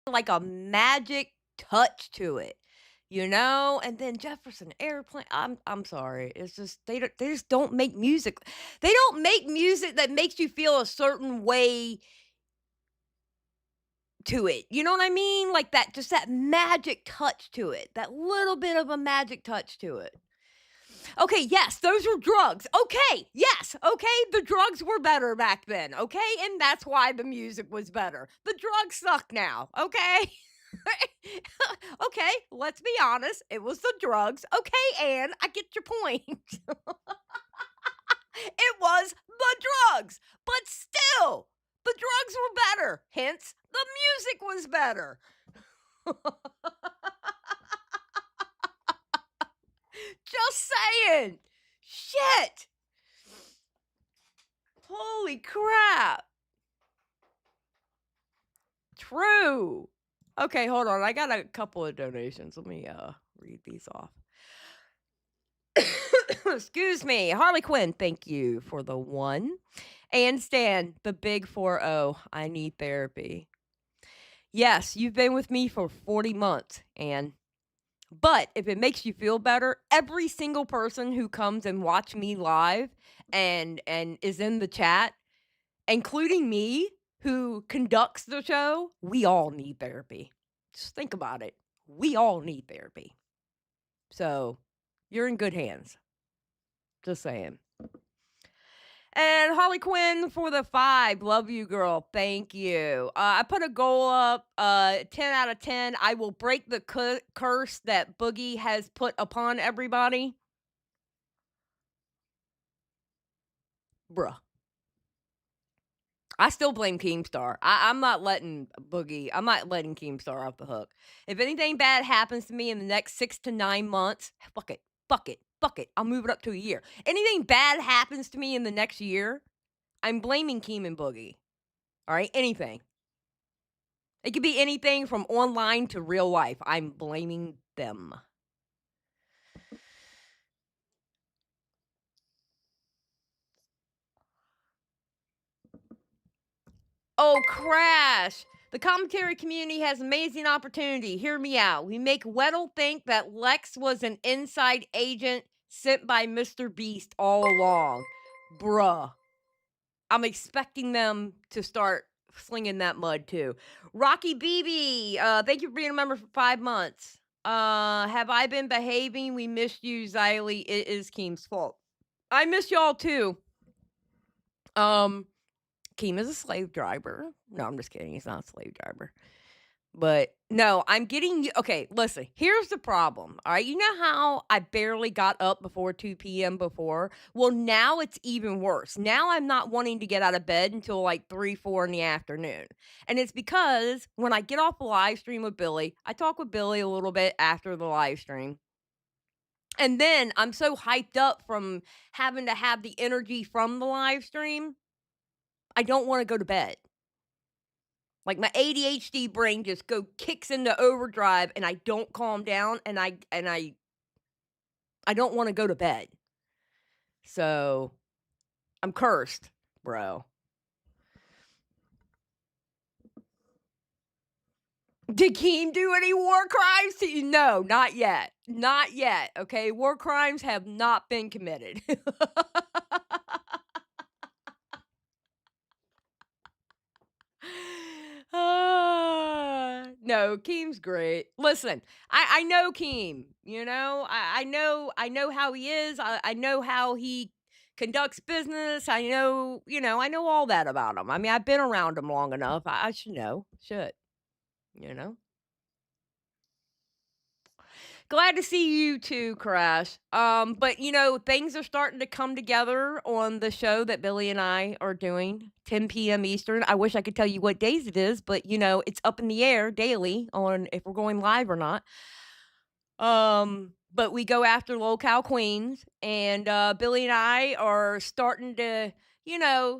like a magic touch to it, you know? And then Jefferson Airplane, I'm sorry. It's just they just don't make music. They don't make music that makes you feel a certain way to it. You know what I mean? Like that just that magic touch to it. That little bit of a magic touch to it. Okay, yes, those were drugs. Okay, yes, okay, the drugs were better back then, okay? And that's why the music was better. The drugs suck now, okay? Okay, let's be honest. It was the drugs. Okay, Anne, I get your point. It was the drugs, but still, the drugs were better. Hence, the music was better. Just saying. Shit. Holy crap. True. Okay, hold on. I got a couple of donations. Let me read these off. Excuse me. Harley Quinn, thank you for the 1. And Stan, the big 4-0. I need therapy. Yes, you've been with me for 40 months, and but if it makes you feel better, every single person who comes and watch me live and is in the chat, including me, who conducts the show, we all need therapy. Just think about it. We all need therapy. So, you're in good hands. Just saying. And Harley Quinn for the 5. Love you, girl. Thank you. I put a goal up, 10 out of 10. I will break the curse that Boogie has put upon everybody. Bruh. I still blame Keemstar. I'm not letting Keemstar off the hook. If anything bad happens to me in the next 6 to 9 months, fuck it, fuck it, fuck it. I'll move it up to a year. Anything bad happens to me in the next year, I'm blaming Keem and Boogie. All right? Anything. It could be anything from online to real life. I'm blaming them. Oh, Crash! The commentary community has amazing opportunity. Hear me out. We make Weddle think that Lex was an inside agent sent by Mr. Beast all along. Bruh. I'm expecting them to start slinging that mud too. Rocky BB, thank you for being a member for 5 months. Have I been behaving? We missed you, Xylie. It is Keem's fault. I miss y'all too. Keem is a slave driver. No, I'm just kidding. He's not a slave driver. But no, I'm getting you. Okay, listen, here's the problem. All right. You know how I barely got up before 2 p.m. before? Well, now it's even worse. Now I'm not wanting to get out of bed until like 3, 4 in the afternoon. And it's because when I get off the live stream with Billy, I talk with Billy a little bit after the live stream. And then I'm so hyped up from having to have the energy from the live stream, I don't want to go to bed. Like my ADHD brain just kicks into overdrive and I don't calm down and I don't wanna go to bed. So, I'm cursed, bro. Did Keem do any war crimes to you? No, not yet. Not yet, okay? War crimes have not been committed. No, Keem's great. Listen, I know Keem, you know? I know how he is. I know how he conducts business. I know, I know all that about him. I mean, I've been around him long enough. I should know. Should, you know? Glad to see you too, Crash. But things are starting to come together on the show that Billy and I are doing, 10 p.m. Eastern. I wish I could tell you what days it is, but it's up in the air daily on if we're going live or not. But we go after locale queens, and Billy and I are starting to,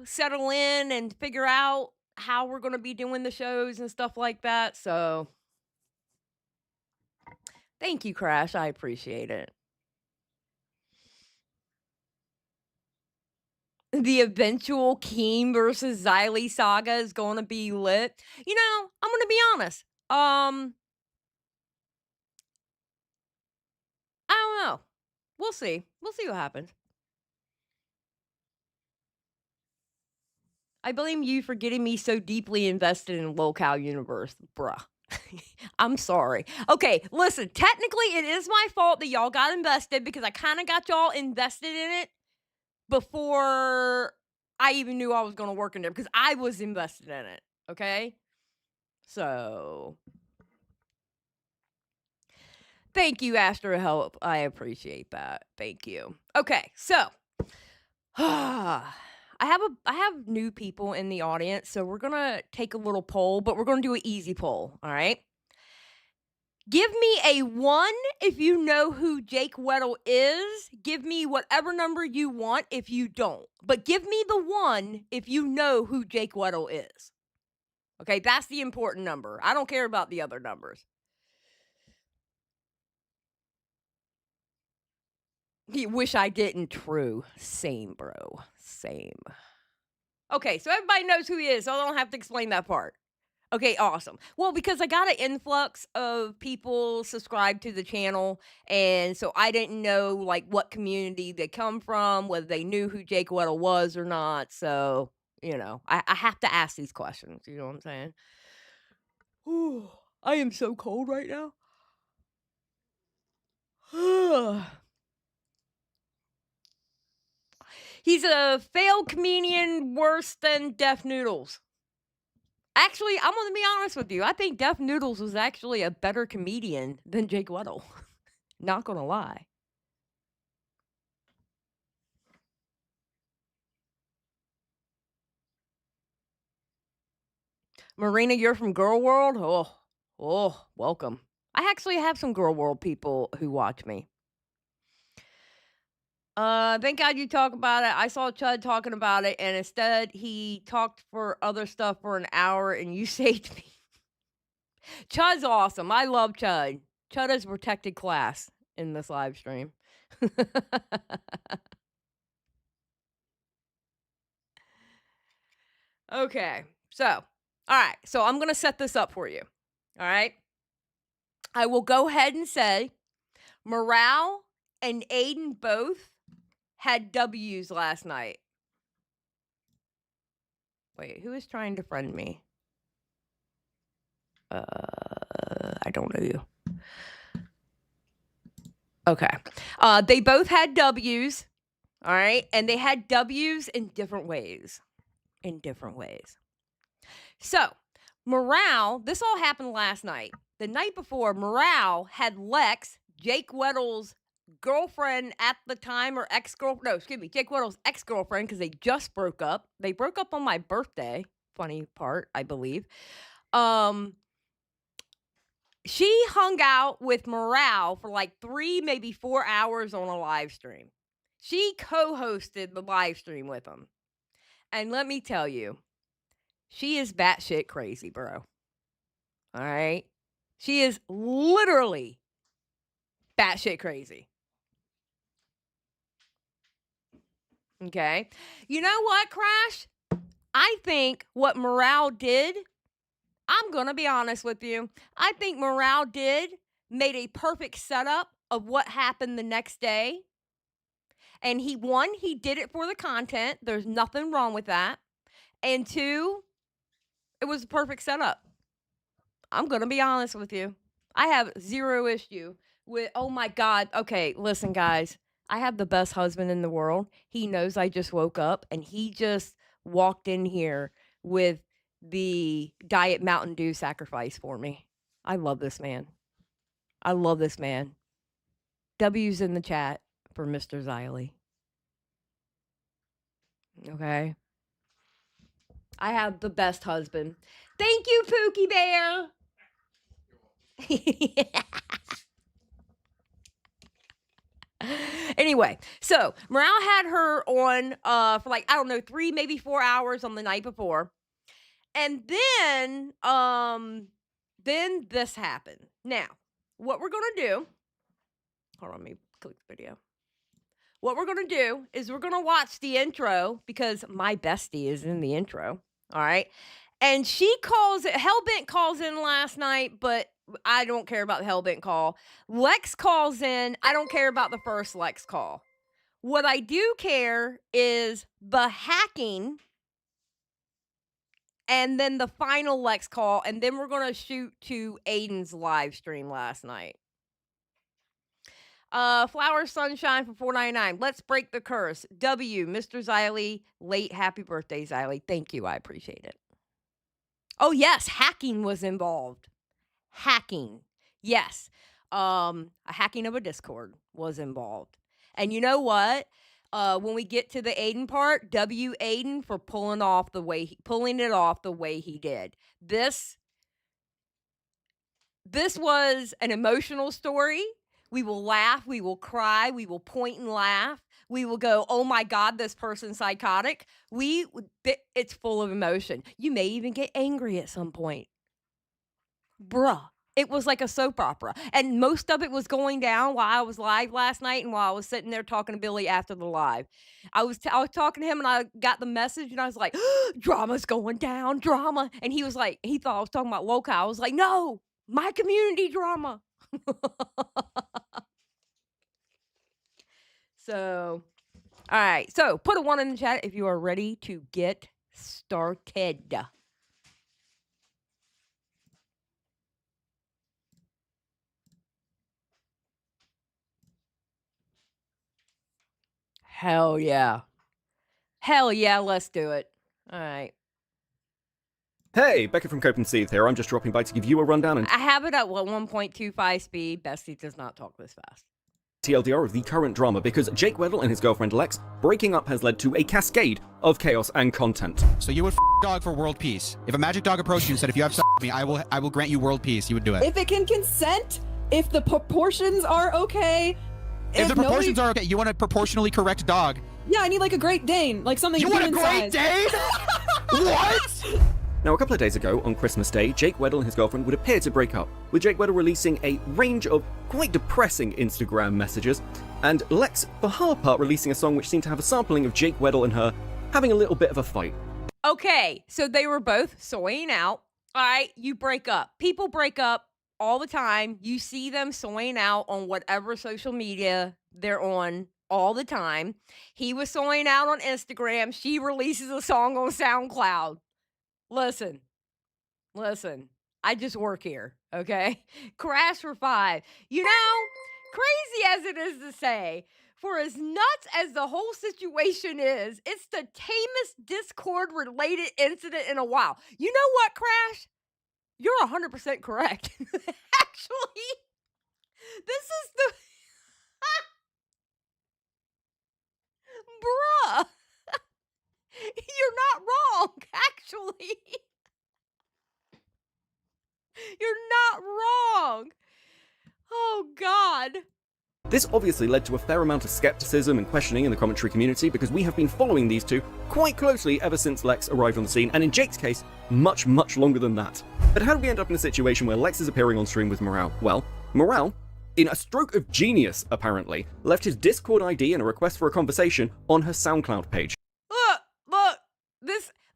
settle in and figure out how we're going to be doing the shows and stuff like that. So thank you, Crash. I appreciate it. The eventual Keem versus Xylie saga is gonna be lit. I'm gonna be honest. Um, I don't know. We'll see. We'll see what happens. I blame you for getting me so deeply invested in Locale Universe, bruh. I'm sorry. Okay, listen, technically it is my fault that y'all got invested because I kinda got y'all invested in it before I even knew I was gonna work in there because I was invested in it, okay? So, thank you, Astro Help. I appreciate that. Thank you. Okay, so I have new people in the audience, so we're gonna take a little poll, but we're gonna do an easy poll, all right? Give me a 1 if you know who Jake Weddle is. Give me whatever number you want if you don't. But give me the 1 if you know who Jake Weddle is. Okay, that's the important number. I don't care about the other numbers. Wish I didn't. True. Same, bro. Same. Okay, so everybody knows who he is, so I don't have to explain that part. Okay, awesome. Well, because I got an influx of people subscribed to the channel, and so I didn't know like what community they come from, whether they knew who Jake Weddle was or not. So, I have to ask these questions. You know what I'm saying? Ooh, I am so cold right now. He's a failed comedian worse than Deaf Noodles. Actually, I'm gonna be honest with you. I think Deaf Noodles was actually a better comedian than Jake Weddle. Not gonna lie. Marina, you're from Girl World? Welcome. I actually have some Girl World people who watch me. Thank God you talk about it. I saw Chud talking about it, and instead he talked for other stuff for an hour, and you saved me. Chud's awesome. I love Chud. Chud is a protected class in this live stream. Okay, so, all right, so I'm gonna set this up for you. All right, I will go ahead and say Morale and Aiden both had W's last night. Wait, who is trying to friend me? I don't know you. Okay. They both had W's. All right. And they had W's in different ways. In different ways. So, Morale, this all happened last night. The night before, Morale had Lex, Jake Weddle's girlfriend at the time, or ex-girlfriend. No, excuse me, Jake Weddle's ex-girlfriend, because they just broke up. They broke up on my birthday. Funny part, I believe. She hung out with Morale for like 3, maybe 4 hours on a live stream. She co-hosted the live stream with him. And let me tell you, she is batshit crazy, bro. All right? She is literally batshit crazy. Okay? You know what, Crash? I think what Morale did, I'm going to be honest with you. I think Morale made a perfect setup of what happened the next day. And he did it for the content. There's nothing wrong with that. And 2, it was a perfect setup. I'm going to be honest with you. I have 0 issue with, oh my God. Okay, listen, guys. I have the best husband in the world. He knows I just woke up and he just walked in here with the Diet Mountain Dew sacrifice for me. I love this man. I love this man. W's in the chat for Mr. Xylie. Okay. I have the best husband. Thank you, Pookie Bear. Anyway, so Morale had her on for like, I don't know, 3, maybe 4 hours on the night before. And then this happened. Now, what we're gonna do, hold on, let me click the video. What we're gonna do is we're gonna watch the intro because my bestie is in the intro. All right. And she calls it Hellbent calls in last night, but I don't care about the Hellbent call. Lex calls in, I don't care about the first Lex call. What I do care is the hacking and then the final Lex call, and then we're gonna shoot to Aiden's live stream last night. Flower Sunshine for $4.99. Let's break the curse. W, Mr. Xylie, late happy birthday, Xylie. Thank you, I appreciate it. Oh, yes, hacking was involved. Hacking. Yes. A hacking of a Discord was involved. And you know what? When we get to the Aiden part, W Aiden for pulling it off the way he did. This was an emotional story. We will laugh, we will cry, we will point and laugh. We will go, "Oh my god, this person's psychotic." It's full of emotion. You may even get angry at some point. Bruh. It was like a soap opera, and most of it was going down while I was live last night and while I was sitting there talking to Billy after the live. I was talking to him, and I got the message, and I was like, "Drama's going down, drama," and he was like he thought I was talking about Lokai. I was like, "No, my community drama." So, alright, so put a 1 in the chat if you are ready to get started. Hell yeah. Hell yeah, let's do it. Alright. Hey, Becca from Cope and Seethe here. I'm just dropping by to give you a rundown and I have it at 1.25 speed. Bestie does not talk this fast. TLDR of the current drama because Jake Weddle and his girlfriend Lex breaking up has led to a cascade of chaos and content. So you would dog for world peace. If a magic dog approached you and said, if you have sex with me, I will grant you world peace, you would do it. If it can consent, if the proportions are okay. If the proportions are okay, you want a proportionally correct dog. Yeah, I need like a Great Dane, like something You want a Great Dane? What? Now, a couple of days ago, on Christmas Day, Jake Weddle and his girlfriend would appear to break up, with Jake Weddle releasing a range of quite depressing Instagram messages, and Lex, for her part, releasing a song which seemed to have a sampling of Jake Weddle and her having a little bit of a fight. Okay, so they were both soying out. All right, you break up. People break up all the time. You see them soying out on whatever social media they're on all the time. He was soying out on Instagram. She releases a song on SoundCloud. Listen. I just work here, okay? Crash for 5. You know, crazy as it is to say, for as nuts as the whole situation is, it's the tamest Discord-related incident in a while. You know what, Crash? You're 100% correct. Actually, this is the... Bruh. You're not wrong, actually. You're not wrong. Oh, God. This obviously led to a fair amount of skepticism and questioning in the commentary community because we have been following these two quite closely ever since Lex arrived on the scene, and in Jake's case, much, much longer than that. But how did we end up in a situation where Lex is appearing on stream with Morale? Well, Morale, in a stroke of genius apparently, left his Discord ID and a request for a conversation on her SoundCloud page. Look,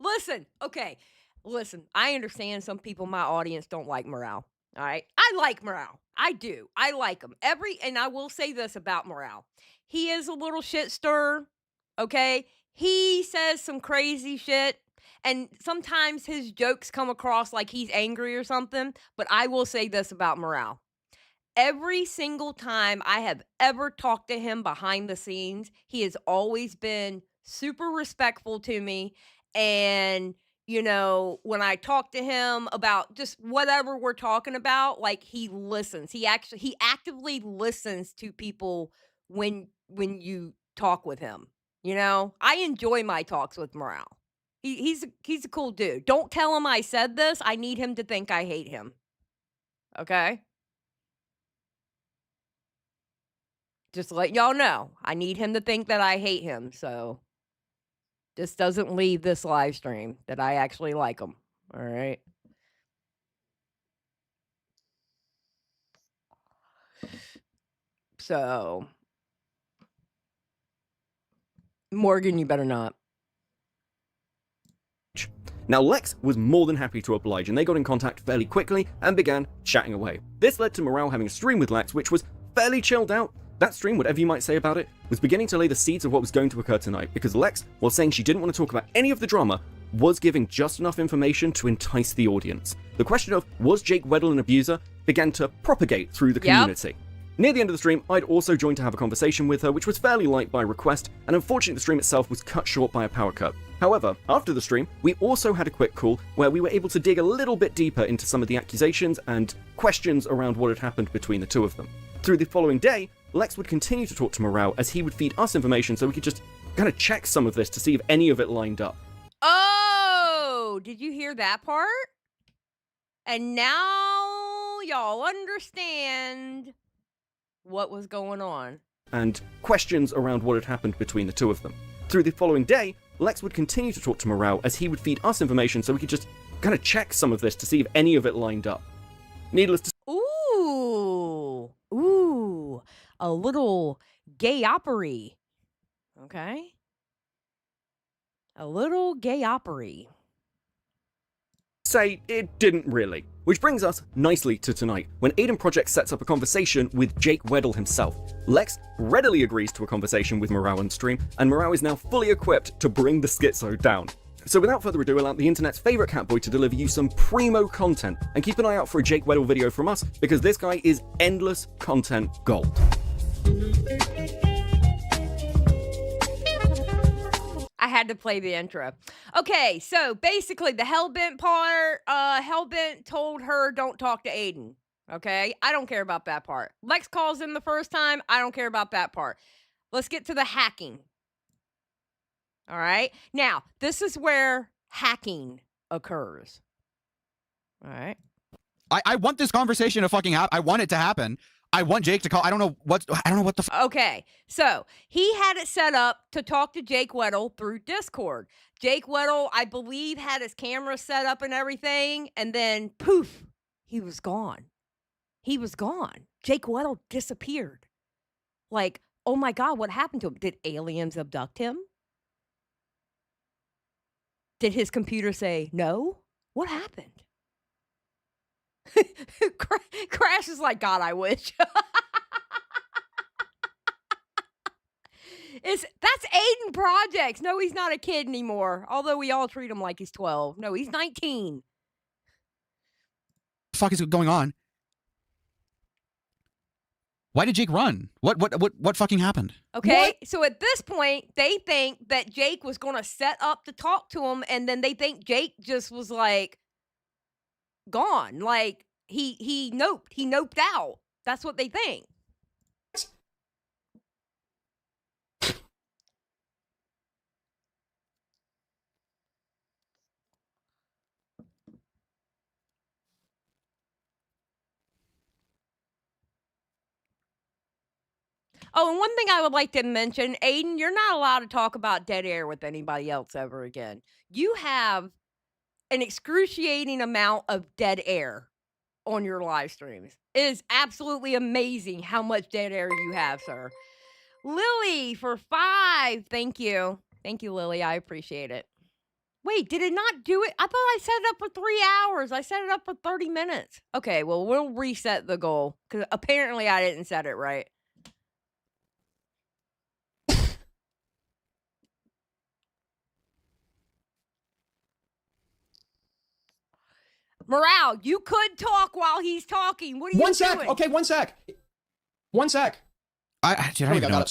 listen, okay. Listen, I understand some people in my audience don't like Morale. All right. I like Morale. I do. I like him. And I will say this about Morale. He is a little shit stirrer. Okay. He says some crazy shit. And sometimes his jokes come across like he's angry or something. But I will say this about Morale. Every single time I have ever talked to him behind the scenes, he has always been super respectful to me. And you know, when I talk to him about just whatever we're talking about, like he listens. He actively listens to people when you talk with him. You know, I enjoy my talks with Morale. He's a cool dude. Don't tell him I said this. I need him to think I hate him. Okay? Just to let y'all know, I need him to think that I hate him. So this doesn't leave this live stream that I actually like him. All right. So, Morgan, you better not. Now, Lex was more than happy to oblige, and they got in contact fairly quickly and began chatting away. This led to Morale having a stream with Lex, which was fairly chilled out. That stream, whatever you might say about it, was beginning to lay the seeds of what was going to occur tonight, because Lex, while saying she didn't want to talk about any of the drama, was giving just enough information to entice the audience. The question of, was Jake Weddle an abuser, began to propagate through the community. Near the end of the stream, I'd also joined to have a conversation with her, which was fairly light by request, and unfortunately the stream itself was cut short by a power cut. However, after the stream, we also had a quick call where we were able to dig a little bit deeper into some of the accusations and questions around what had happened between the two of them. Through the following day, Lex would continue to talk to Morale as he would feed us information so we could just kind of check some of this to see if any of it lined up. Oh, did you hear that part? And now y'all understand what was going on. And questions around what had happened between the two of them. Through the following day, Lex would continue to talk to Morale as he would feed us information so we could just kind of check some of this to see if any of it lined up. Needless to Ooh, a little gay opery. Okay. A little gay opery. say, it didn't really. Which brings us nicely to tonight, when Aiden Project sets up a conversation with Jake Weddle himself. Lex readily agrees to a conversation with Morale on stream, and Morale is now fully equipped to bring the schizo down. So without further ado, allow the internet's favourite catboy to deliver you some primo content, and keep an eye out for a Jake Weddle video from us, because this guy is endless content gold. I had to play the intro. Okay, so basically the Hellbent part, Hellbent told her don't talk to Aiden. Okay, I don't care about that part. Lex calls in the first time, I don't care about that part. Let's get to the hacking. All right, now this is where hacking occurs. All right. I want this conversation to fucking happen. I want it to happen. I want Jake to call. I don't know what the Okay, so he had it set up to talk to Jake Weddle through Discord. Jake Weddle, I believe, had his camera set up and everything, and then poof, he was gone. He was gone. Jake Weddle disappeared. Like, oh my God, what happened to him? Did aliens abduct him? Did his computer say no? What happened? Crash is like, God, I wish. That's Aiden Projects. No, he's not a kid anymore. Although we all treat him like he's 12. No, he's 19. fuck is going on? Why did Jake run? What fucking happened? Okay, so at this point, they think that Jake was going to set up to talk to him, and then they think Jake just was like gone. Like he noped out. That's what they think. Oh, and one thing I would like to mention, Aiden, you're not allowed to talk about dead air with anybody else ever again. You have an excruciating amount of dead air on your live streams. It is absolutely amazing how much dead air you have, sir. Lily for 5. Thank you. Thank you, Lily. I appreciate it. Wait, did it not do it? I thought I set it up for 3 hours. I set it up for 30 minutes. Okay, well, we'll reset the goal because apparently I didn't set it right. Morale, you could talk while he's talking. What are you doing? 1 sec. Okay, 1 sec. 1 sec. I don't even know.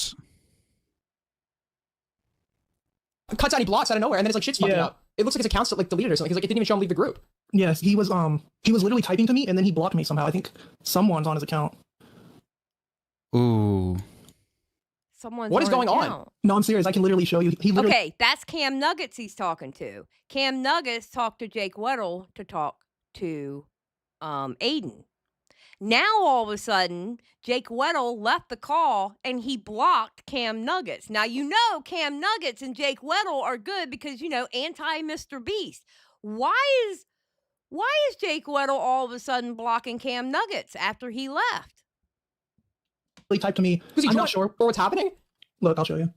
Cuts out, he blocks out of nowhere, and then it's like shit's fucking up. It looks like his account's like deleted or something. Because like it didn't even show him leave the group. Yes, he was literally typing to me, and then he blocked me somehow. I think someone's on his account. Ooh. Someone's What is going on? account. No, I'm serious. I can literally show you. He literally. Okay, that's Cam Nuggets he's talking to. Cam Nuggets talked to Jake Weddle to talk to Aiden. Now all of a sudden, Jake Weddle left the call and he blocked Cam Nuggets. Now you know Cam Nuggets and Jake Weddle are good because anti-Mr. Beast. Why is Jake Weddle all of a sudden blocking Cam Nuggets after he left? Typed to me. Was he I'm not not sure. or what's happening? Look, I'll show you.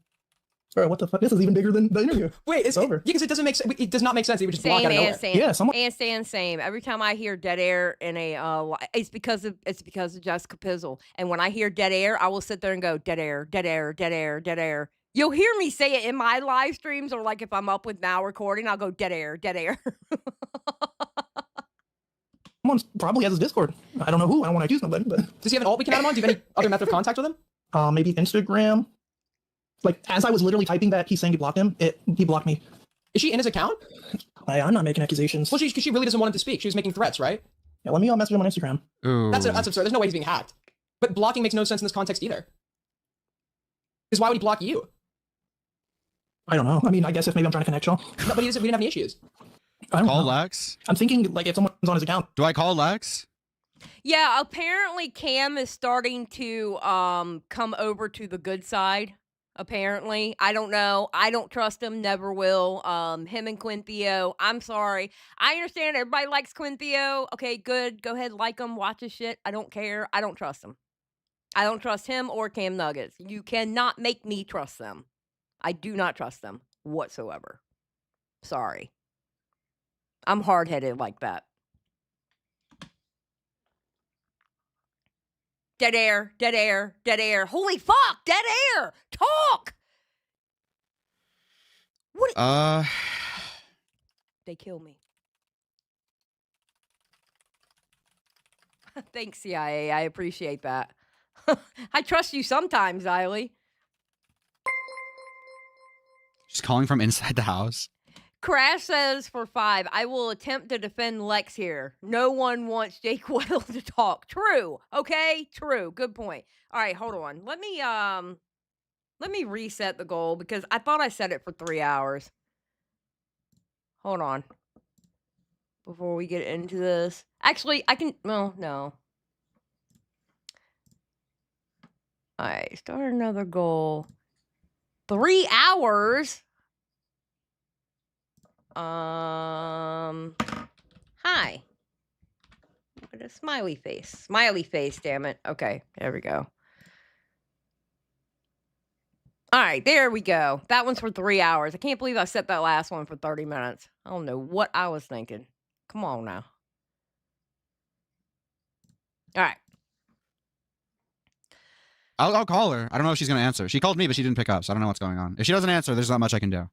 Bro, what the fuck? This is even bigger than the interview. Wait, it's over. Because it doesn't make sense. It does not make sense. He would just block Same out of nowhere. and Yeah, someone. same. Every time I hear dead air in a, it's because of Jessica Pizzle. And when I hear dead air, I will sit there and go dead air, dead air, dead air, dead air. You'll hear me say it in my live streams, or like if I'm up with now recording, I'll go dead air, dead air. Someone probably has his Discord. I don't know who. I don't want to accuse nobody, but Does he have an alt we can add him on? Do you have any other method of contact with him? maybe Instagram. Like as I was literally typing that he's saying he blocked him, he blocked me. Is she in his account? I'm not making accusations. Well, she really doesn't want him to speak. She was making threats, right? Yeah, let me message him on Instagram. Ooh. That's absurd. There's no way he's being hacked. But blocking makes no sense in this context either. Because why would he block you? I don't know. I mean, I guess if maybe I'm trying to connect y'all. No, but we didn't have any issues. I don't Call know. Lex. I'm thinking like if someone's on his account. Do I call Lex? Yeah, apparently Cam is starting to come over to the good side. Apparently, I don't know. I don't trust him. Never will. Him and Quinthio. I'm sorry. I understand everybody likes Quinthio. Okay, good. Go ahead, like him. Watch his shit. I don't care. I don't trust him. I don't trust him or Cam Nuggets. You cannot make me trust them. I do not trust them whatsoever. Sorry. I'm hard-headed like that. Dead air, dead air, dead air. Holy fuck, dead air. Talk. What? They kill me. Thanks, CIA. I appreciate that. I trust you sometimes, Xylie. She's calling from inside the house. Crash says for 5, I will attempt to defend Lex here. No one wants Jake Weddle to talk. True. Okay, true. Good point. All right, hold on. Let me reset the goal because I thought I set it for 3 hours. Hold on. Before we get into this. Actually, I can, well, no. All right, start another goal. 3 hours? Hi. What a smiley face. Smiley face, damn it. Okay, there we go. All right, there we go. That one's for 3 hours. I can't believe I set that last one for 30 minutes. I don't know what I was thinking. Come on now. All right. I'll call her. I don't know if she's going to answer. She called me, but she didn't pick up, so I don't know what's going on. If she doesn't answer, there's not much I can do.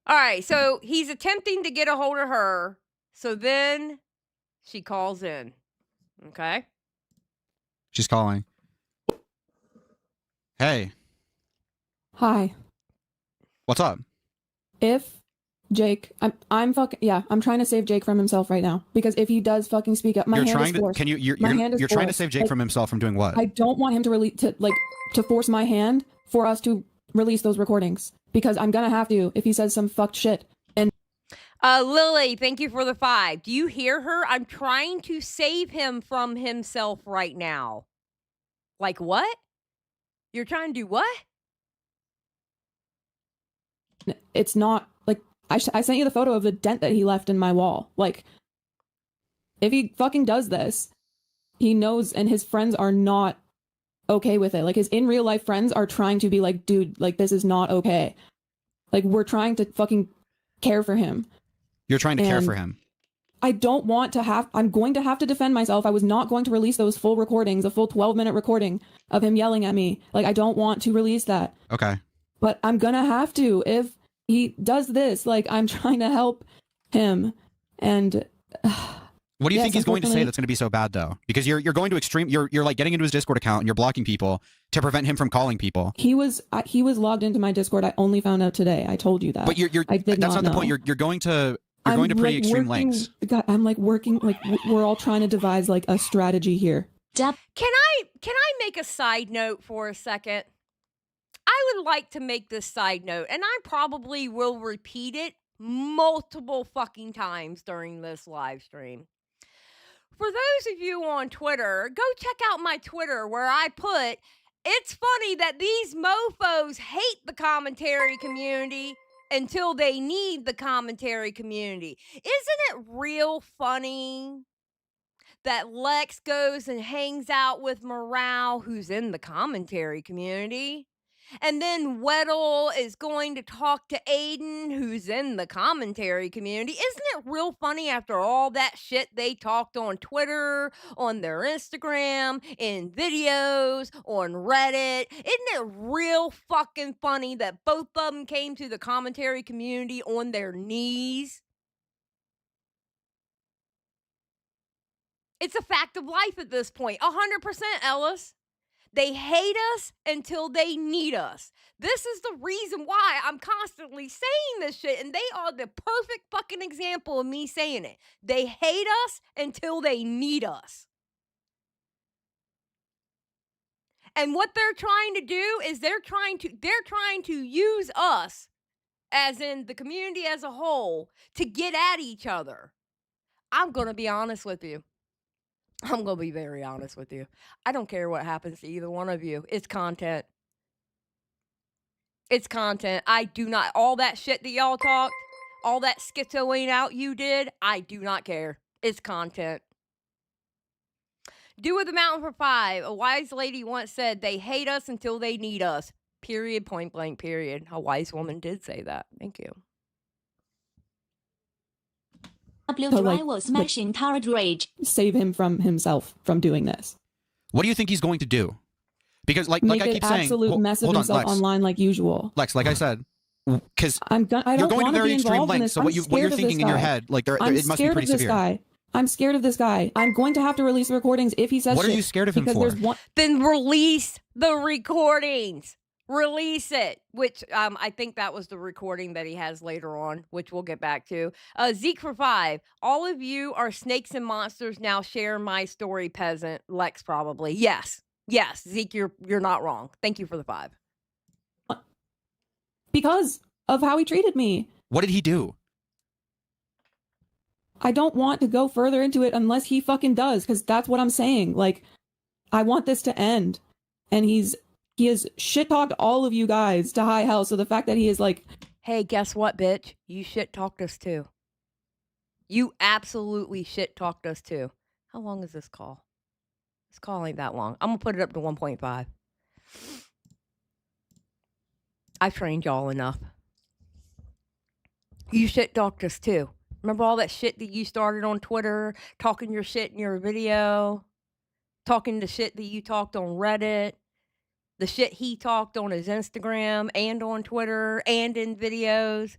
All right, so he's attempting to get a hold of her. So then she calls in. Okay. She's calling. Hey, Hi. what's up? If Jake, I'm trying to save Jake from himself right now because if he does fucking speak up, my You're hand trying is to. forced. Can you? My hand is You're trying to forced. save Jake Like, from himself from doing what? I don't want him to force my hand for us to release those recordings because I'm gonna have to if he says some fucked shit. And Lily, thank you for the 5. Do you hear her? I'm trying to save him from himself right now. Like what? You're trying to do what? it's not like I sent you the photo of the dent that he left in my wall. Like, if he fucking does this, he knows, and his friends are not okay with it. Like, his in real life friends are trying to be like, dude, like, this is not okay. Like, we're trying to fucking care for him. You're trying to care And for him. I don't want to have, I'm going to have to defend myself. I was not going to release those full recordings, a full 12-minute recording of him yelling at me. Like, I don't want to release that. Okay. But I'm gonna have to if he does this. Like, I'm trying to help him. And What do you Yes, think he's going to say unfortunately- that's going to be so bad though? Because you're going to extreme. You're like getting into his Discord account and you're blocking people to prevent him from calling people. he was logged into my Discord. I only found out today. I told you that. But you're I did that's not the point. know. You're going to pretty like, extreme working, lengths. God, I'm like working, like we're all trying to devise like a strategy here. Can I make a side note for a second? I would like to make this side note, and I probably will repeat it multiple fucking times during this live stream. For those of you on Twitter, go check out my Twitter where I put, it's funny that these mofos hate the commentary community until they need the commentary community. Isn't it real funny that Lex goes and hangs out with Morale, who's in the commentary community. And then Weddle is going to talk to Aiden, who's in the commentary community. Isn't it real funny after all that shit they talked on Twitter, on their Instagram, in videos, on Reddit? Isn't it real fucking funny that both of them came to the commentary community on their knees? It's a fact of life at this point. 100%, Ellis. They hate us until they need us. This is the reason why I'm constantly saying this shit, and they are the perfect fucking example of me saying it. They hate us until they need us. And what they're trying to do is they're trying to use us, as in the community as a whole, to get at each other. I'm going to be honest with you. I'm going to be very honest with you. I don't care what happens to either one of you. It's content. It's content. I do not, all that shit that y'all talked, all that schizoing out you did, I do not care. It's content. Do with the mountain for 5. A wise lady once said, they hate us until they need us. Period, point blank, period. A wise woman did say that. Thank you. W So, Dry was smashing turret rage. Save him from himself from doing this. What do you think he's going to do? Because like Make I an keep saying, absolute mess of hold on, himself Lex. online like usual. Lex, like I said, because I you're don't going to want to very be extreme involved in lengths. this. So I'm what you're scared of this thinking in your guy. head, like I'm it must be scared pretty of this severe. guy. I'm scared of this guy. I'm going to have to release the recordings if he says What are shit, you scared of him because for? there's one. Then release the recordings. Release it, which I think that was the recording that he has later on, which we'll get back to. Zeke for 5. All of you are snakes and monsters. Now share my story, peasant. Lex probably. Yes. Yes, Zeke, you're not wrong. Thank you for the 5. Because of how he treated me. What did he do? I don't want to go further into it unless he fucking does, because that's what I'm saying. Like, I want this to end. And he has shit-talked all of you guys to high hell, so the fact that he is like... Hey, guess what, bitch? You shit-talked us too. You absolutely shit-talked us too. How long is this call? This call ain't that long. I'm going to put it up to 1.5. I've trained y'all enough. You shit-talked us too. Remember all that shit that you started on Twitter, talking your shit in your video, talking the shit that you talked on Reddit, the shit he talked on his Instagram and on Twitter and in videos.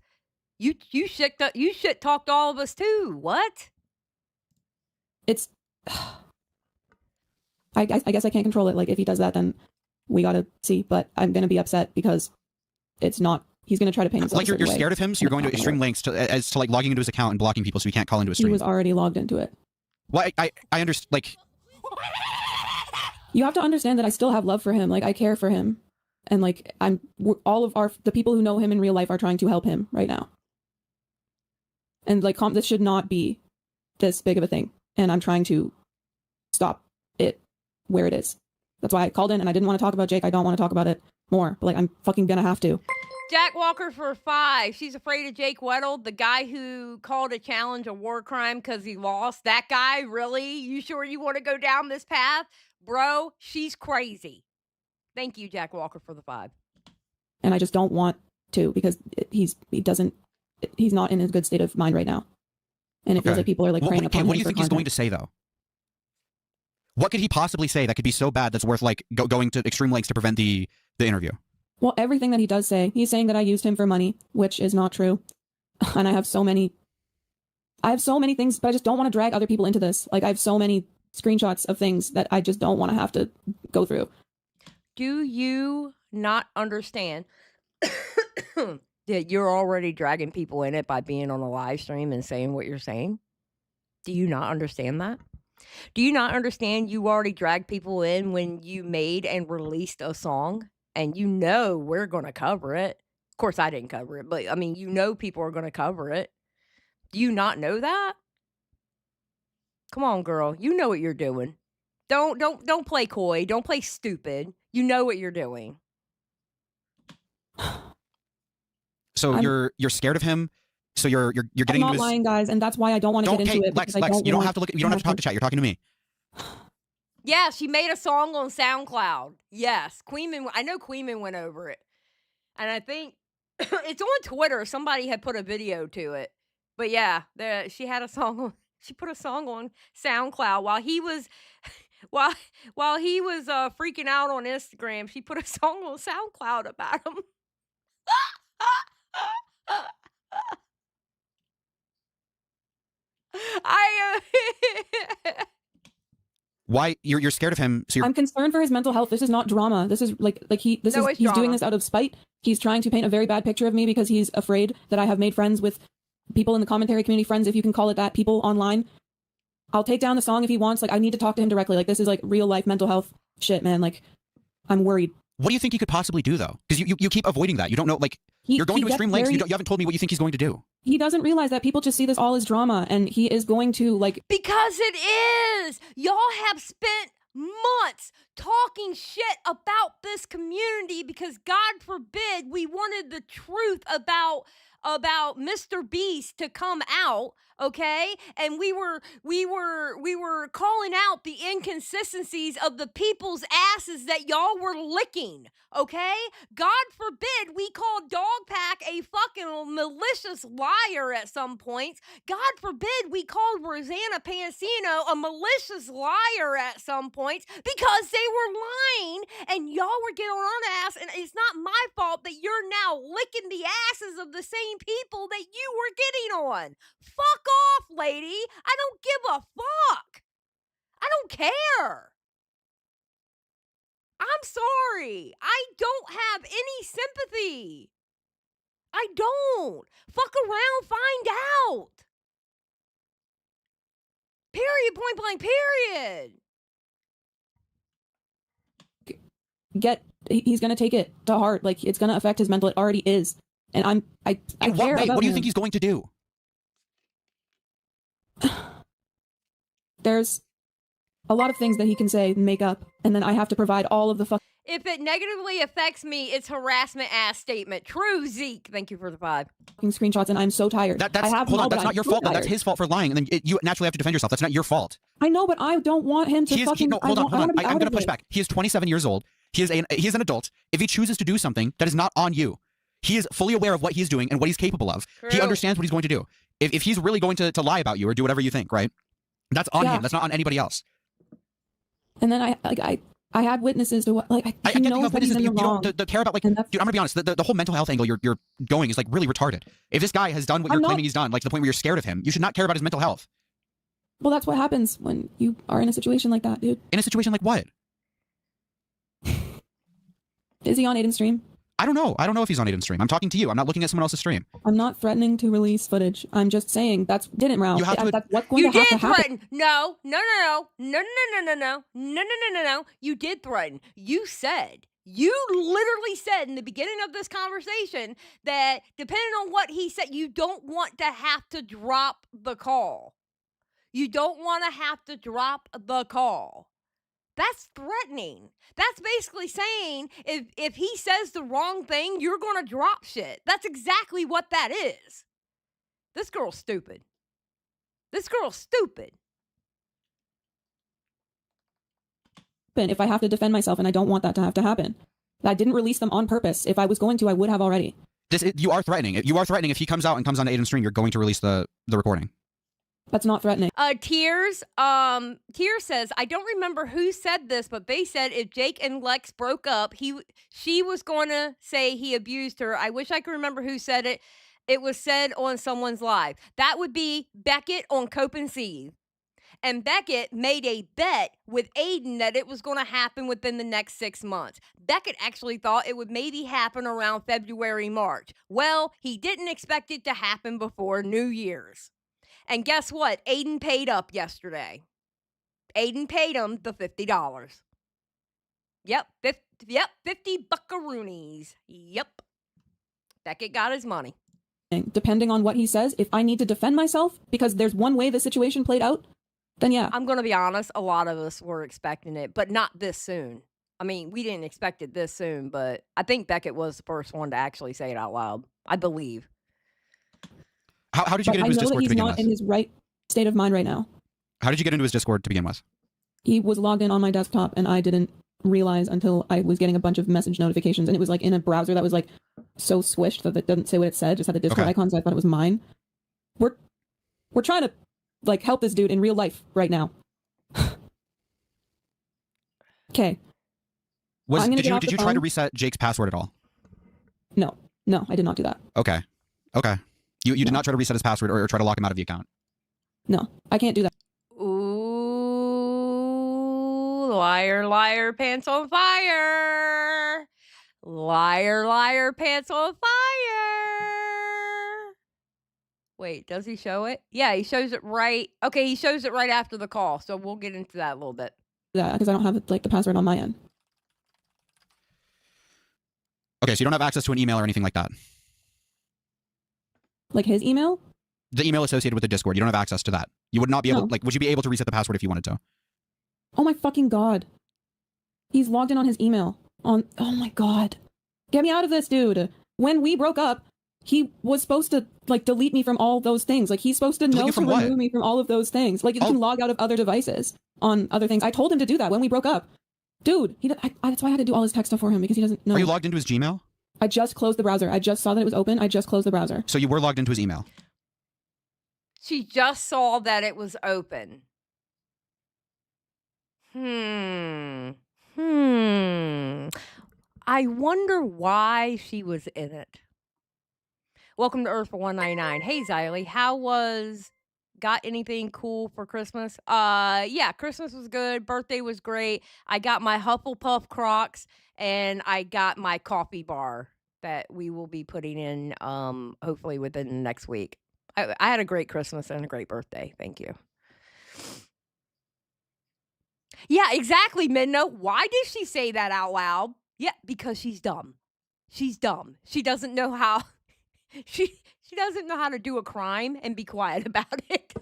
You shit talked all of us too. What? It's... I guess I can't control it. Like, if he does that, then we gotta see. But I'm gonna be upset because it's not... He's gonna try to paint himself Like you're a certain scared way. of him, so you're going to extreme lengths as to like logging into his account and blocking people so he can't call into a He stream. was already logged into it. Well, I understand. Like, You have to understand that I still have love for him. Like, I care for him. And like, all of the people who know him in real life are trying to help him right now. And like, this should not be this big of a thing. And I'm trying to stop it where it is. That's why I called in, and I didn't want to talk about Jake. I don't want to talk about it more, but like, I'm fucking gonna have to. Jack Walker for 5. She's afraid of Jake Weddle, the guy who called a challenge a war crime because he lost. That guy, really? You sure you want to go down this path? Bro, she's crazy. Thank you, Jack Walker, for the 5. And I just don't want to, because he's not in a good state of mind right now. And it feels like people are like preying upon him. What do you think he's going to say though? What could he possibly say that could be so bad that's worth like going to extreme lengths to prevent the interview? Well, everything that he does say, he's saying that I used him for money, which is not true. And I have so many things, but I just don't want to drag other people into this. Like, I have so many screenshots of things that I just don't want to have to go through. Do you not understand that you're already dragging people in it by being on a live stream and saying what you're saying? Do you not understand that? Do you not understand you already dragged people in when you made and released a song? And you know we're going to cover it. Of course, I didn't cover it, but I mean, you know people are going to cover it. Do you not know that? Come on, girl. You know what you're doing. Don't play coy. Don't play stupid. You know what you're doing. So you're scared of him. So you're getting I'm not into his... lying, guys, and that's why I don't want to get into it. Lex, I you don't have to look. You don't have to talk to chat. You're talking to me. Yeah, she made a song on SoundCloud. Yes, I know Queeman went over it. And I think it's on Twitter. Somebody had put a video to it. But yeah, she had a song on, she put a song on SoundCloud while he was while he was freaking out on Instagram. She put a song on SoundCloud about him. I Why you're scared of him? So I'm concerned for his mental health. This is not drama. This is he's drama. doing this out of spite. He's trying to paint a very bad picture of me because he's afraid that I have made friends with people in the commentary community, friends, if you can call it that, people online. I'll take down the song if he wants. Like, I need to talk to him directly. Like, this is like real life mental health shit, man. Like, I'm worried. what do you think he could possibly do though? Because you keep avoiding that. You don't know, like, you're going to extreme lengths. You haven't told me what you think he's going to do. He doesn't realize that people just see this all as drama, and he is going to, like... Because it is! Y'all have spent months talking shit about this community because, God forbid, we wanted the truth about Mr. Beast to come out, okay? And we were calling out the inconsistencies of the people's asses that y'all were licking, okay? God forbid we called Dogpack a fucking malicious liar at some points. God forbid we called Rosanna Pansino a malicious liar at some points because they were lying and y'all were getting on ass, and it's not my fault that you're now licking the asses of the same people that you were getting on. Fuck off, lady. I don't give a fuck. I don't care. I'm sorry. I don't have any sympathy. I don't. Fuck around, find out. Period, point blank, period. He's gonna take it to heart. Like, it's gonna affect his mental. It already is. And I care about what do you him. think he's going to do? There's a lot of things that he can say and make up, and then I have to provide all of the fucking If it negatively affects me, it's harassment ass statement. True, Zeke. Thank you for the vibe. screenshots, and I'm so tired. Hold on, that's not your fault. That's his fault for lying, and then you naturally have to defend yourself. That's not your fault. I know, but I don't want him to Hold on. I'm going to push back. He is 27 years old. He is an adult. If he chooses to do something, that is not on you. He is fully aware of what he's doing and what he's capable of. True. He understands what he's going to do. If he's really going to lie about you or do whatever you think, right? That's on him. That's not on anybody else. And then I had witnesses to what, like, I get you have witnesses, but you wrong. don't care about, like, dude, I'm gonna be honest, the whole mental health angle you're going is like really retarded. If this guy has done what you're claiming he's done, like to the point where you're scared of him, you should not care about his mental health. Well, that's what happens when you are in a situation like that, dude. In a situation like what? Is he on Aiden's stream? I don't know. I don't know if he's on Aiden's stream. I'm talking to you. I'm not looking at someone else's stream. I'm not threatening to release footage. I'm just saying that's round. That's what's going You to have to did happen. threaten. No. You did threaten. You literally said in the beginning of this conversation that depending on what he said, you don't want to have to drop the call. You don't want to have to drop the call. That's threatening. That's basically saying if he says the wrong thing, you're going to drop shit. That's exactly what that is. This girl's stupid. If I have to defend myself, and I don't want that to have to happen. I didn't release them on purpose. If I was going to, I would have already. You are threatening. You are threatening. If he comes out and comes on Aiden's stream, you're going to release the recording. That's not threatening. Tears says, I don't remember who said this, but they said if Jake and Lex broke up, she was going to say he abused her. I wish I could remember who said it. It was said on someone's live. That would be Beckett on Cope and Seethe. And Beckett made a bet with Aiden that it was going to happen within the next 6 months. Beckett actually thought it would maybe happen around February, March. Well, he didn't expect it to happen before New Year's. And guess what? Aiden paid up yesterday. Aiden paid him the $50. Yep, 50 buckaroonies. Yep. Beckett got his money. Depending on what he says, if I need to defend myself because there's one way the situation played out, then yeah. I'm going to be honest, a lot of us were expecting it, but not this soon. I mean, we didn't expect it this soon, but I think Beckett was the first one to actually say it out loud. I believe. How did you get into his Discord to begin with? I know that he's not in his right state of mind right now. How did you get into his Discord to begin with? He was logged in on my desktop, and I didn't realize until I was getting a bunch of message notifications, and it was like in a browser that was like so squished that it doesn't say what it said, just had the Discord icon, so I thought it was mine. We're trying to like help this dude in real life right now. Okay. Did you try to reset Jake's password at all? No, I did not do that. Okay. You did not try to reset his password or try to lock him out of the account. No, I can't do that. Ooh, liar, liar, pants on fire. Liar, liar, pants on fire. Wait, does he show it? Yeah, he shows it right. Okay, he shows it right after the call, so we'll get into that a little bit. Yeah, because I don't have like the password on my end. Okay, so you don't have access to an email or anything like that. Like his email? The email associated with the Discord. You don't have access to that. You would not be able, would you be able to reset the password if you wanted to? Oh my fucking god. He's logged in on his email. Oh my god. Get me out of this, dude. When we broke up, he was supposed to like delete me from all those things. Like he's supposed to know to remove me from all of those things. Like you can log out of other devices on other things. I told him to do that when we broke up. Dude, that's why I had to do all his tech stuff for him because he doesn't know. Are you logged into his Gmail? I just closed the browser. I just saw that it was open. I just closed the browser. So you were logged into his email? She just saw that it was open. I wonder why she was in it. Welcome to Earth for 199. Hey, Xylie, got anything cool for Christmas? Yeah, Christmas was good. Birthday was great. I got my Hufflepuff Crocs and I got my coffee bar that we will be putting in hopefully within the next week. I had a great Christmas and a great birthday. Thank you. Yeah, exactly, Minno. Why did she say that out loud? Yeah, because she's dumb. She's dumb. She doesn't know how she doesn't know how to do a crime and be quiet about it.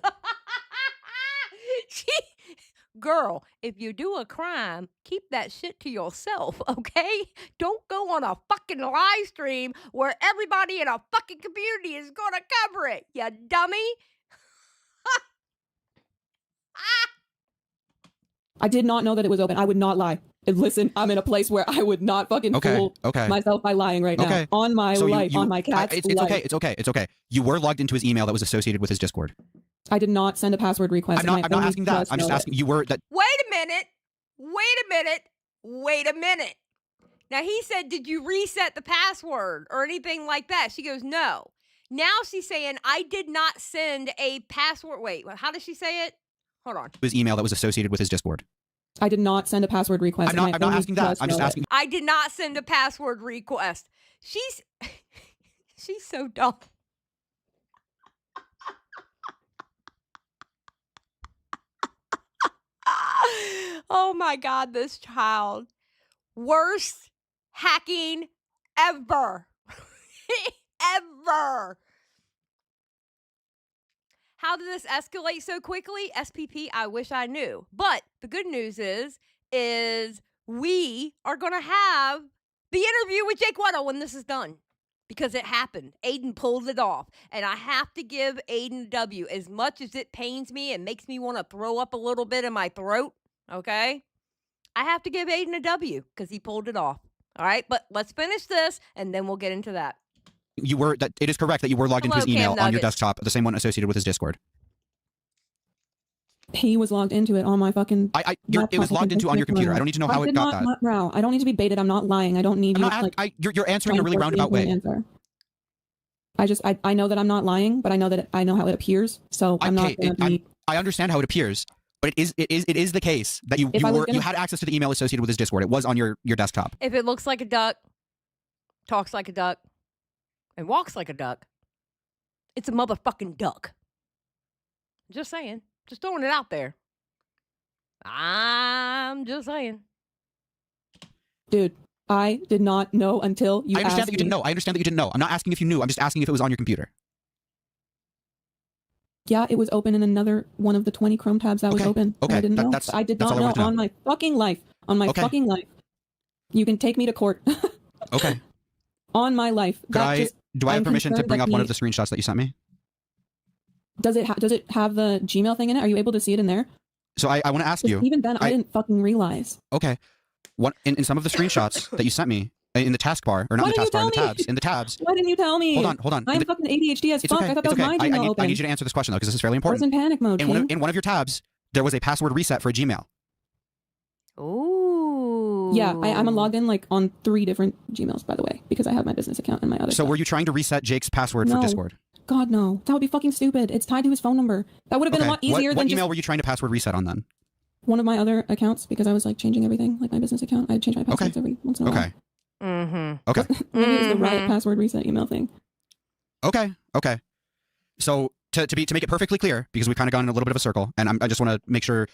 Girl, if you do a crime, keep that shit to yourself, okay? Don't go on a fucking live stream where everybody in a fucking community is gonna cover it, you dummy. I did not know that it was open. I would not lie. Listen, I'm in a place where I would not fucking fool myself by lying right now. On my life, on my cat's life. It's okay. You were logged into his email that was associated with his Discord. I did not send a password request. I'm not asking that. I'm just asking. You were that. Wait a minute. Now he said, did you reset the password or anything like that? She goes, no. Now she's saying, I did not send a password. Wait, how does she say it? Hold on. His email that was associated with his Discord. I did not send a password request. I'm not asking that. I'm just asking. I did not send a password request. She's so dumb. Oh my God, this child. Worst hacking ever. Ever. How did this escalate so quickly? SPP, I wish I knew. But the good news is we are going to have the interview with Jake Weddle when this is done. Because it happened. Aiden pulled it off. And I have to give Aiden a W. As much as it pains me and makes me want to throw up a little bit in my throat, okay? I have to give Aiden a W because he pulled it off. All right? But let's finish this, and then we'll get into that. It is correct that you were logged into his email on your desktop, the same one associated with his Discord. He was logged into it on my fucking. It was logged into on your computer. I don't need to know how it got that. Bro, I don't need to be baited. I'm not lying. I don't need you. You're answering in a really roundabout way. I know that I'm not lying, but I know how it appears. So I'm not going to be. I understand how it appears, but it is the case that you had access to the email associated with his Discord. It was on your desktop. If it looks like a duck, talks like a duck, and walks like a duck, it's a motherfucking duck. Just saying. Just throwing it out there. I'm just saying. Dude, I did not know until you asked me. I understand that you didn't know. I understand that you didn't know. I'm not asking if you knew. I'm just asking if it was on your computer. Yeah, it was open in another one of the 20 Chrome tabs that was open. Okay. I didn't know. I did not know on my fucking life. On my fucking life. You can take me to court. Okay. On my life. Do I have permission to bring up one of the screenshots that you sent me? Does it have the Gmail thing in it? Are you able to see it in there? So I want to ask you. Even then, I didn't fucking realize. Okay. What in some of the screenshots that you sent me in the taskbar, or not in the taskbar, in the tabs, in the tabs. Why didn't you tell me? Hold on. I'm fucking ADHD as fuck. Okay, I thought that was my Gmail open. I need you to answer this question though, because this is fairly I was important. in panic mode. In one of your tabs, there was a password reset for a Gmail. Ooh. Yeah, I'm logged in like on 3 different Gmails, by the way, because I have my business account and my other. So stuff. were you trying to reset Jake's password for Discord? God, no. That would be fucking stupid. It's tied to his phone number. That would have been a lot easier what than email just were you trying to password reset on then? one of my other accounts, because I was like changing everything, like my business account. I change my passwords every once in a while. Okay. Mm-hmm. Okay. Maybe it was the Riot password reset email thing. Okay. So to make it perfectly clear, because we've kind of gone in a little bit of a circle, and I just want to make sure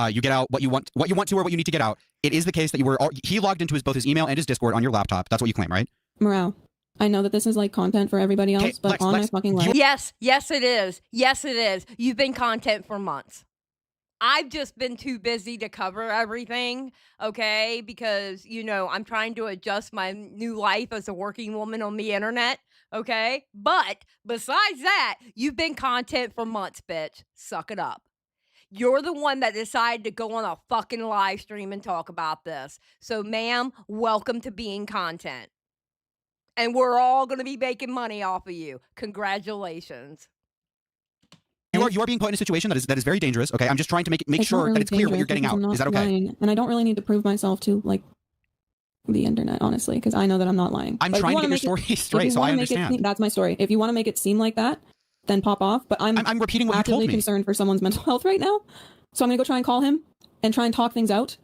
you get out what you want to or what you need to get out. It is the case that he logged into both his email and his Discord on your laptop. That's what you claim, right? Morale. I know that this is like content for everybody else, but on my fucking life. Yes, it is. Yes, it is. You've been content for months. I've just been too busy to cover everything, okay? Because, I'm trying to adjust my new life as a working woman on the internet, okay? But besides that, you've been content for months, bitch. Suck it up. You're the one that decided to go on a fucking live stream and talk about this. So, ma'am, welcome to being content. And we're all going to be making money off of you. Congratulations. You are being put in a situation that is very dangerous. Okay, I'm just trying to make sure really that it's clear what you're getting out. Is that okay? Lying. And I don't really need to prove myself to like the internet, honestly, because I know that I'm not lying. I'm trying to get your story straight, so I understand. That's my story. If you want to make it seem like that, then pop off. But I'm repeating what you told actively me. concerned for someone's mental health right now, so I'm gonna go try and call him and try and talk things out.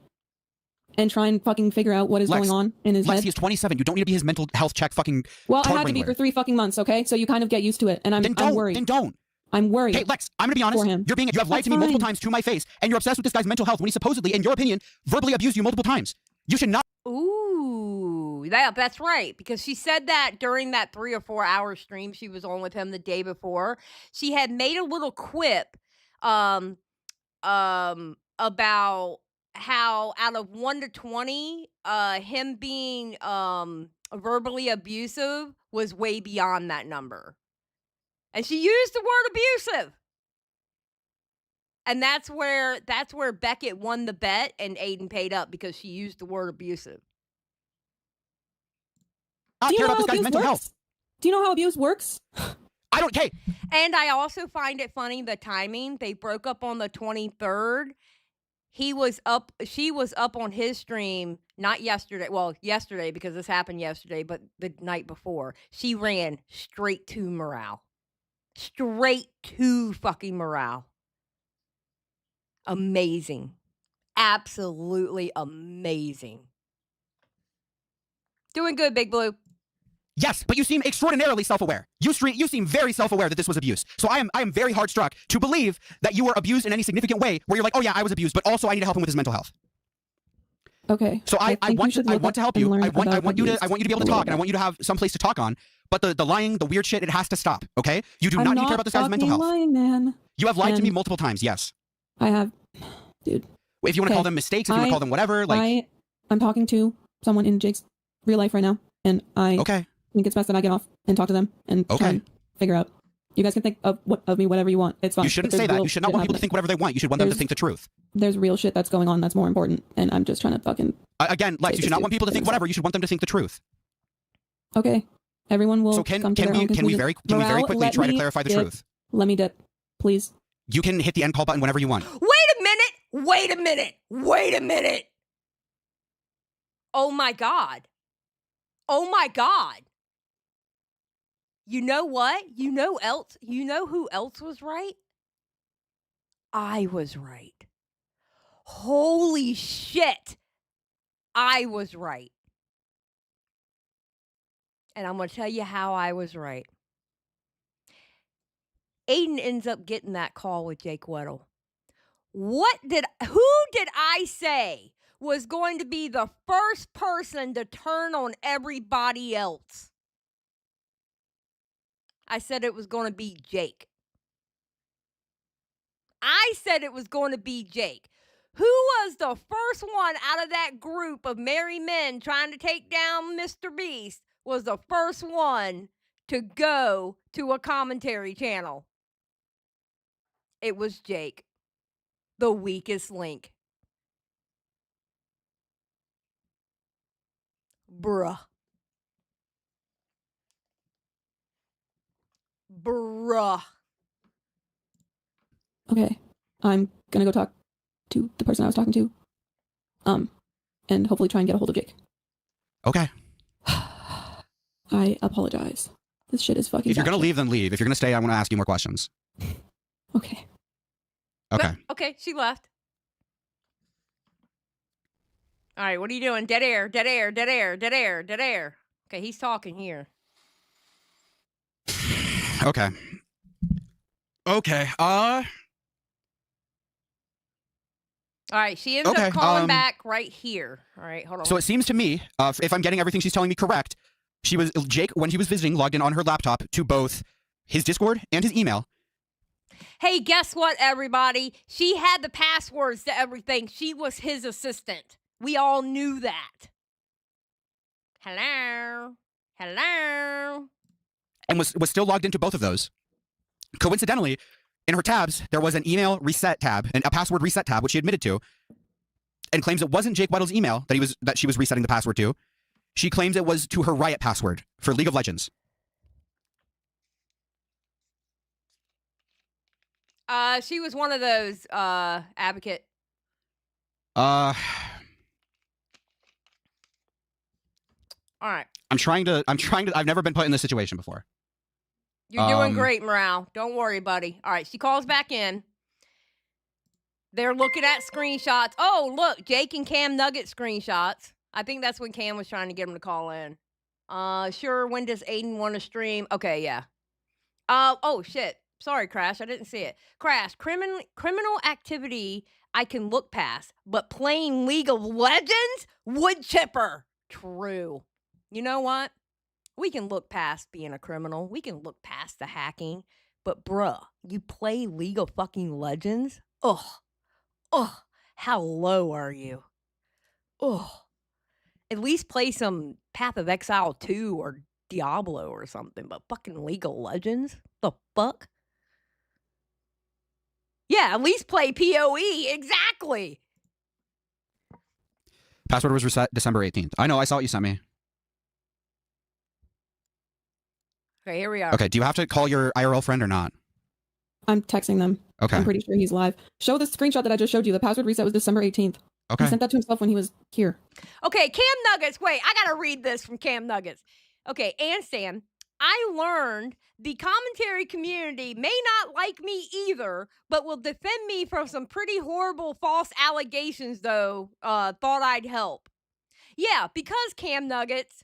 And try and fucking figure out what is going on in his head. He is 27. You don't need to be his mental health check fucking. Well, I had to be for 3 fucking months, okay? So you kind of get used to it, and I'm worried. Then don't. I'm worried. Hey, Lex, I'm gonna be honest. You have lied to me multiple times to my face, and you're obsessed with this guy's mental health when he supposedly, in your opinion, verbally abused you multiple times. You should not. Ooh, that's right. Because she said that during that 3 or 4 hour stream she was on with him the day before. She had made a little quip, about how out of 1 to 20, him being verbally abusive was way beyond that number. And she used the word abusive. And that's where Beckett won the bet and Aiden paid up, because she used the word abusive. I care about this guy's mental health. Do you know how abuse works? I don't. Hey. And I also find it funny the timing. They broke up on the 23rd. She was up on his stream, not yesterday. Well, yesterday, because this happened yesterday, but the night before. She ran straight to morale. Straight to fucking morale. Amazing. Absolutely amazing. Doing good, Big Blue. Yes, but you seem extraordinarily self-aware. You seem very self-aware that this was abuse. So I am very hard struck to believe that you were abused in any significant way where you're like, oh yeah, I was abused, but also I need to help him with his mental health. Okay. So I want to help you. I want you to be able to talk, and I want you to have some place to talk on. But the lying, the weird shit, it has to stop. Okay? You do not need to care about this guy's mental health. Lying, man. You have lied to me multiple times. Yes. I have, dude. If you want to call them mistakes, if you want to call them whatever, like I'm talking to someone in Jake's real life right now, and I think it's best that I get off and talk to them and try and figure out. You guys can think of me whatever you want. It's fine. You shouldn't say that. You should not want people to think whatever they want. You should want them to think the truth. There's real shit that's going on that's more important, and I'm just trying to fucking. Again, Lex, you should not want people to think whatever. You should want them to think the truth. Okay, everyone will. So can we very quickly try to clarify the truth? Let me dip, please. You can hit the end call button whenever you want. Wait a minute. Oh my God. You know what? You know who else was right? I was right. Holy shit. I was right. And I'm going to tell you how I was right. Aiden ends up getting that call with Jake Weddle. Who did I say was going to be the first person to turn on everybody else? I said it was going to be Jake. Who was the first one out of that group of merry men trying to take down Mr. Beast? Was the first one to go to a commentary channel? It was Jake. The weakest link. Bruh. Bruh. Okay. I'm gonna go talk to the person I was talking to. And hopefully try and get a hold of Jake. Okay. I apologize. This shit is fucking. If you're gonna batshit. leave, then leave. If you're gonna stay, I want to ask you more questions. Okay. Okay. Okay, she left. All right, what are you doing? Dead air, dead air, dead air, dead air, dead air. Okay, he's talking here. Okay. Okay. All right, she ends Okay, up calling back right here. All right, hold on. So it seems to me, if I'm getting everything she's telling me correct, Jake, when he was visiting, logged in on her laptop to both his Discord and his email. Hey, guess what, everybody? She had the passwords to everything. She was his assistant. We all knew that. Hello? Hello? And was still logged into both of those. Coincidentally, in her tabs, there was an email reset tab and a password reset tab, which she admitted to, and claims it wasn't Jake Weddle's email that she was resetting the password to. She claims it was to her Riot password for League of Legends. She was one of those advocate. All right. I've never been put in this situation before. You're doing great, Morale. Don't worry, buddy. All right, she calls back in. They're looking at screenshots. Oh, look, Jake and Cam Nugget screenshots. I think that's when Cam was trying to get him to call in. Sure, when does Aiden want to stream? Okay, yeah. Oh, shit. Sorry, Crash, I didn't see it. Crash, criminal activity I can look past, but playing League of Legends? Wood chipper. True. You know what? We can look past being a criminal. We can look past the hacking. But bruh, you play League of fucking Legends? Ugh. Ugh. How low are you? Ugh. At least play some Path of Exile 2 or Diablo or something. But fucking League of Legends? The fuck? Yeah, at least play PoE. Exactly. Password was reset December 18th. I know, I saw what you sent me. Okay, here we are. Okay, do you have to call your IRL friend or not? I'm texting them. Okay. I'm pretty sure he's live. Show the screenshot that I just showed you. The password reset was December 18th. Okay. He sent that to himself when he was here. Okay, Cam Nuggets. Wait, I gotta read this from Cam Nuggets. Okay, Anstan, I learned the commentary community may not like me either, but will defend me from some pretty horrible false allegations, though. Thought I'd help. Yeah, because Cam Nuggets,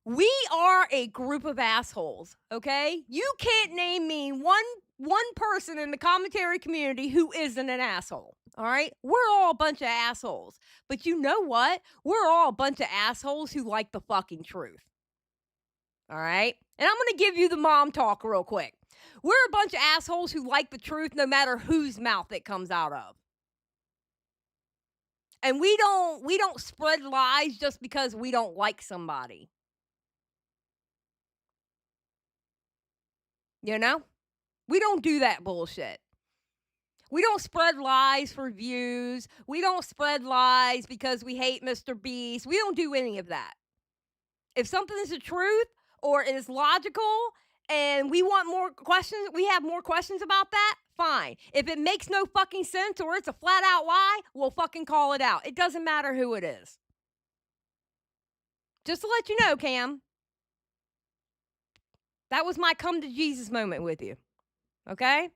we are a group of assholes, okay? You can't name me one person in the commentary community who isn't an asshole, all right? We're all a bunch of assholes. But you know what? We're all a bunch of assholes who like the fucking truth. All right? And I'm going to give you the mom talk real quick. We're a bunch of assholes who like the truth no matter whose mouth it comes out of. And we don't spread lies just because we don't like somebody. You know? We don't do that bullshit. We don't spread lies for views. We don't spread lies because we hate Mr. Beast. We don't do any of that. If something is the truth or is logical and we want more questions, we have more questions about that, fine. If it makes no fucking sense or it's a flat out lie, we'll fucking call it out. It doesn't matter who it is. Just to let you know, Cam, that was my come to Jesus moment with you. Okay?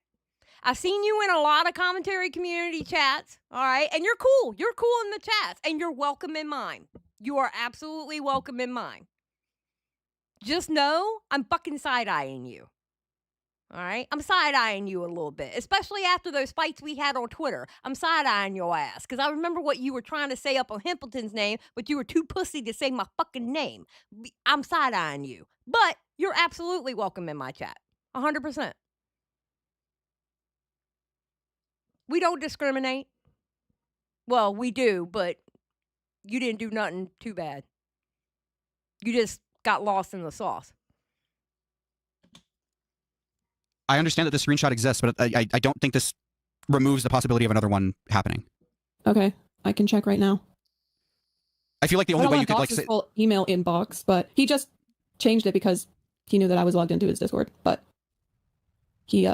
I've seen you in a lot of commentary community chats, all right? And you're cool. You're cool in the chats, and you're welcome in mine. You are absolutely welcome in mine. Just know I'm fucking side-eyeing you. All right? I'm side-eyeing you a little bit, especially after those fights we had on Twitter. I'm side-eyeing your ass because I remember what you were trying to say up on Himpleton's name, but you were too pussy to say my fucking name. I'm side-eyeing you. But you're absolutely welcome in my chat. 100%. We don't discriminate. Well, we do, but you didn't do nothing too bad. You just got lost in the sauce. I understand that the screenshot exists, but I don't think this removes the possibility of another one happening. Okay, I can check right now. I feel like the I only don't way want you to could dox like his full email inbox, but he just changed it because he knew that I was logged into his Discord. But he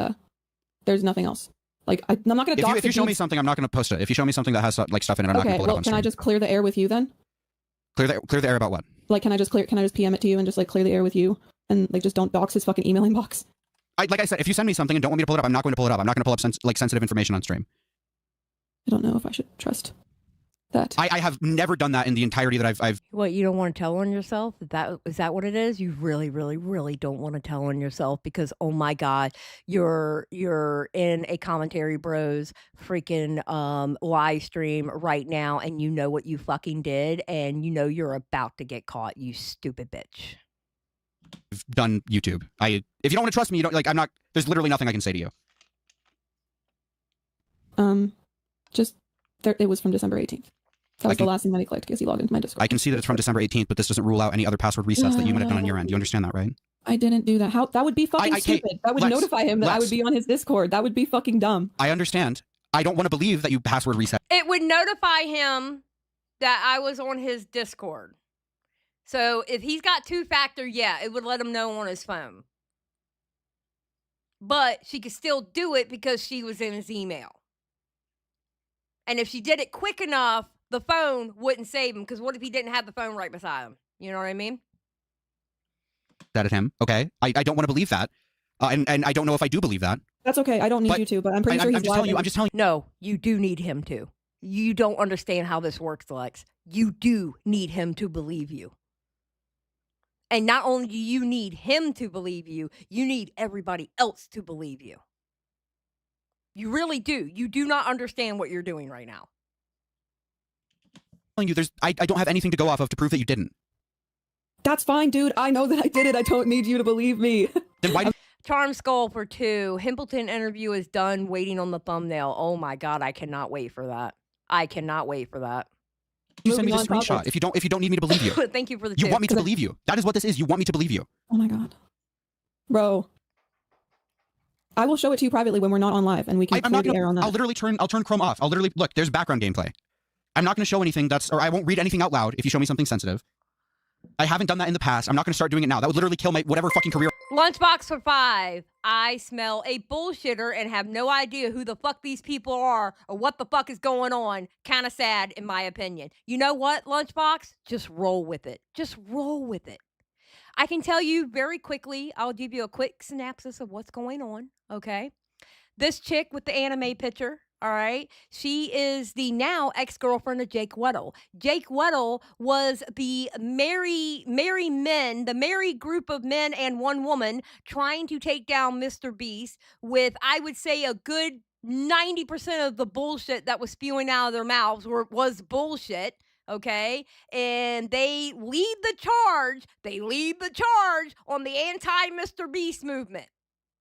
there's nothing else. Like I'm not gonna dox. If you show me something, I'm not gonna post it. If you show me something that has like stuff in it, I'm not gonna Okay, pull it well, up on can stream. I just clear the air with you then? Clear the air about what? Like, can I just PM it to you and just like clear the air with you and like just don't dox his fucking email inbox? Like I said, if you send me something and don't want me to pull it up, I'm not going to pull it up. I'm not going to pull up sensitive information on stream. I don't know if I should trust that. I have never done that in the entirety that I've. What, you don't want to tell on yourself? Is that what it is? You really, really, really don't want to tell on yourself because oh my god, you're in a Commentary Bros freaking live stream right now, and you know what you fucking did, and you know you're about to get caught. You stupid bitch. Done YouTube. If you don't want to trust me, you don't like. I'm not. There's literally nothing I can say to you. Just there. It was from December 18th. That was the last thing that he clicked because he logged into my Discord. I can see that it's from December 18th, but this doesn't rule out any other password resets that you might have done on your end. You understand that, right? I didn't do that. How? That would be fucking stupid. That would notify him that I would be on his Discord. That would be fucking dumb. I understand. I don't want to believe that you password reset. It would notify him that I was on his Discord. So if he's got two-factor, yeah, it would let him know on his phone. But she could still do it because she was in his email. And if she did it quick enough, the phone wouldn't save him. Because what if he didn't have the phone right beside him? You know what I mean? That at him. Okay. I don't want to believe that. And I don't know if I do believe that. That's okay. I don't need you to, but I'm pretty sure he's I'm just telling you. No, you do need him to. You don't understand how this works, Lex. You do need him to believe you. And not only do you need him to believe you, you need everybody else to believe you. You really do. You do not understand what you're doing right now. I'm telling you, I don't have anything to go off of to prove that you didn't. That's fine, dude. I know that I did it. I don't need you to believe me. Then why? Charm Skull for 2. Himpleton interview is done. Waiting on the thumbnail. Oh my god, I cannot wait for that. I cannot wait for that. You send me the screenshot if you don't need me to believe you. Thank you for the You tip. want me to believe you. That is what this is. You want me to believe you. Oh my god. Bro. I will show it to you privately when we're not on live and we can clear the air on that. I'll turn Chrome off. Look, there's background gameplay. I'm not going to show anything or I won't read anything out loud if you show me something sensitive. I haven't done that in the past. I'm not going to start doing it now. That would literally kill my whatever fucking career. Lunchbox for 5. I smell a bullshitter and have no idea who the fuck these people are or what the fuck is going on. Kind of sad, in my opinion. You know what, Lunchbox? Just roll with it. Just roll with it. I can tell you very quickly, I'll give you a quick synopsis of what's going on, okay? This chick with the anime picture, all right? She is the now ex-girlfriend of Jake Weddle. Jake Weddle was the merry group of men and one woman trying to take down Mr. Beast with, I would say, a good 90% of the bullshit that was spewing out of their mouths was bullshit. Okay, and they lead the charge on the anti-Mr. Beast movement.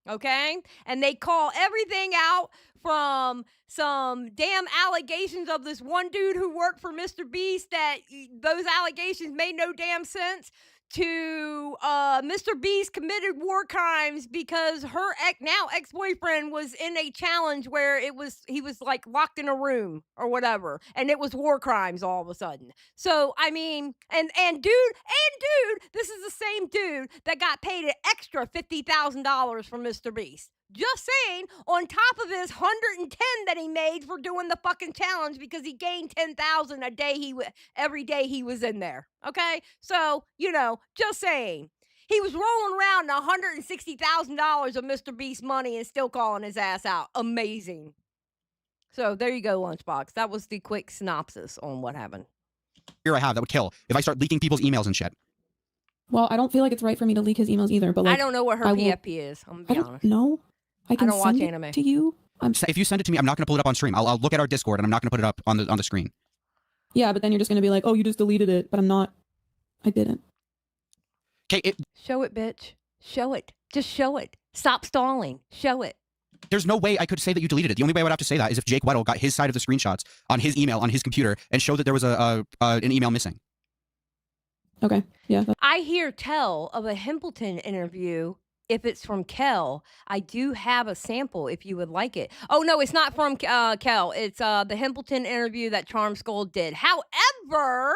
Okay, and they call everything out from some damn allegations of this one dude who worked for Mr. Beast that those allegations made no damn sense to Mr. Beast committed war crimes because her ex-boyfriend was in a challenge where he was like locked in a room or whatever, and it was war crimes all of a sudden. So I mean, and dude, this is the same dude that got paid an extra $50,000 from Mr. Beast. Just saying, on top of his 110 that he made for doing the fucking challenge because he gained 10,000 a day every day he was in there. Okay? So, just saying. He was rolling around $160,000 of Mr. Beast money and still calling his ass out. Amazing. So, there you go, Lunchbox. That was the quick synopsis on what happened. Here I have that would kill if I start leaking people's emails and shit. Well, I don't feel like it's right for me to leak his emails either, but like, I don't know what her PFP is. I'm gonna be honest. No. I can don't watch send anime. it to you. If you send it to me, I'm not going to pull it up on stream. I'll look at our Discord and I'm not going to put it up on the screen. Yeah, but then you're just going to be like, oh, you just deleted it, but I'm not. I didn't. Okay, show it, bitch. Show it. Just show it. Stop stalling. Show it. There's no way I could say that you deleted it. The only way I would have to say that is if Jake Weddle got his side of the screenshots on his email on his computer and showed that there was an email missing. Okay. Yeah. I hear tell of a Himpleton interview if it's from Kel. I do have a sample if you would like it. Oh, no, it's not from Kel. It's the Hempleton interview that Charm Skull did. However,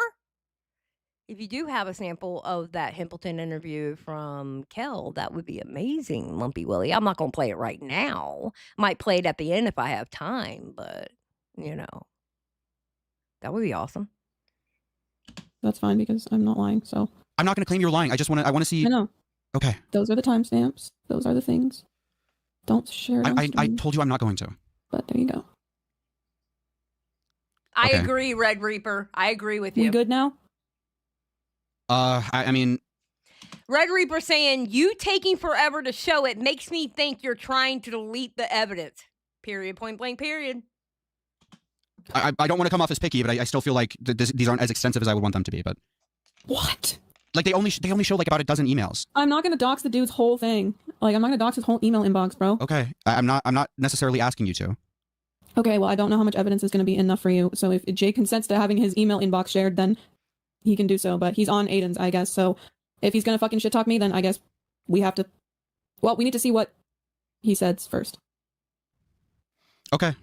if you do have a sample of that Hempleton interview from Kel, that would be amazing, Lumpy Willie. I'm not going to play it right now. Might play it at the end if I have time, but, you know, that would be awesome. That's fine because I'm not lying. So I'm not going to claim you're lying. I want to see. I know. Okay. Those are the timestamps. Those are the things. Don't share it on I stream, told you I'm not going to. but there you go. I Okay. agree, Red Reaper. I agree with you. We good now? I mean, Red Reaper saying, you taking forever to show it makes me think you're trying to delete the evidence. Period. Point blank, period. I don't want to come off as picky, but I still feel like these aren't as extensive as I would want them to be. But What? like they only show like about a dozen emails. I'm not gonna dox the dude's whole thing. Like I'm not gonna dox his whole email inbox, bro. Okay, I'm not necessarily asking you to. Okay, well I don't know how much evidence is gonna be enough for you. So if Jay consents to having his email inbox shared, then he can do so. But he's on Aiden's, I guess. So if he's gonna fucking shit talk me, then I guess we have to. Well, we need to see what he says first. Okay.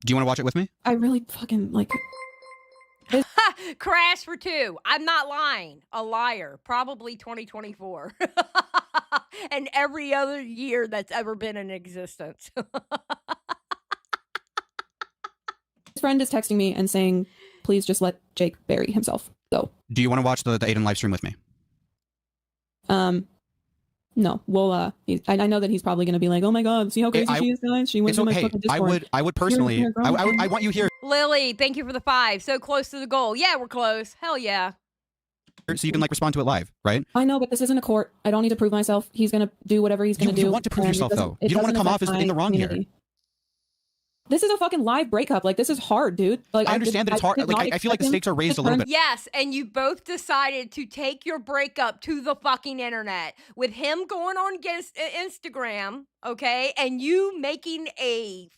Do you want to watch it with me? I really fucking like. Crash for 2. I'm not lying. A liar. Probably 2024. And every other year that's ever been in existence. His friend is texting me and saying, please just let Jake bury himself. So, Do you want to watch the Aiden live stream with me? no. Well, I know that he's probably going to be like, oh my god, see how crazy she is, guys? She went It's to my okay. fucking Discord. I would personally. You're grown. I want you here Lily, thank you for the 5. So close to the goal. Yeah, we're close. Hell yeah. so you can like respond to it live, right? I know, but this isn't a court. I don't need to prove myself. He's going to do whatever he's going to do. You want to prove and yourself, it doesn't- though. it You don't want to doesn't come off as affect in the my wrong here. community. This is a fucking live breakup. Like, this is hard, dude. Like, I understand that it's hard. did not Like, I feel like the expect stakes are raised him a little to bit. Yes, and you both decided to take your breakup to the fucking internet with him going on against Instagram, okay, and you making a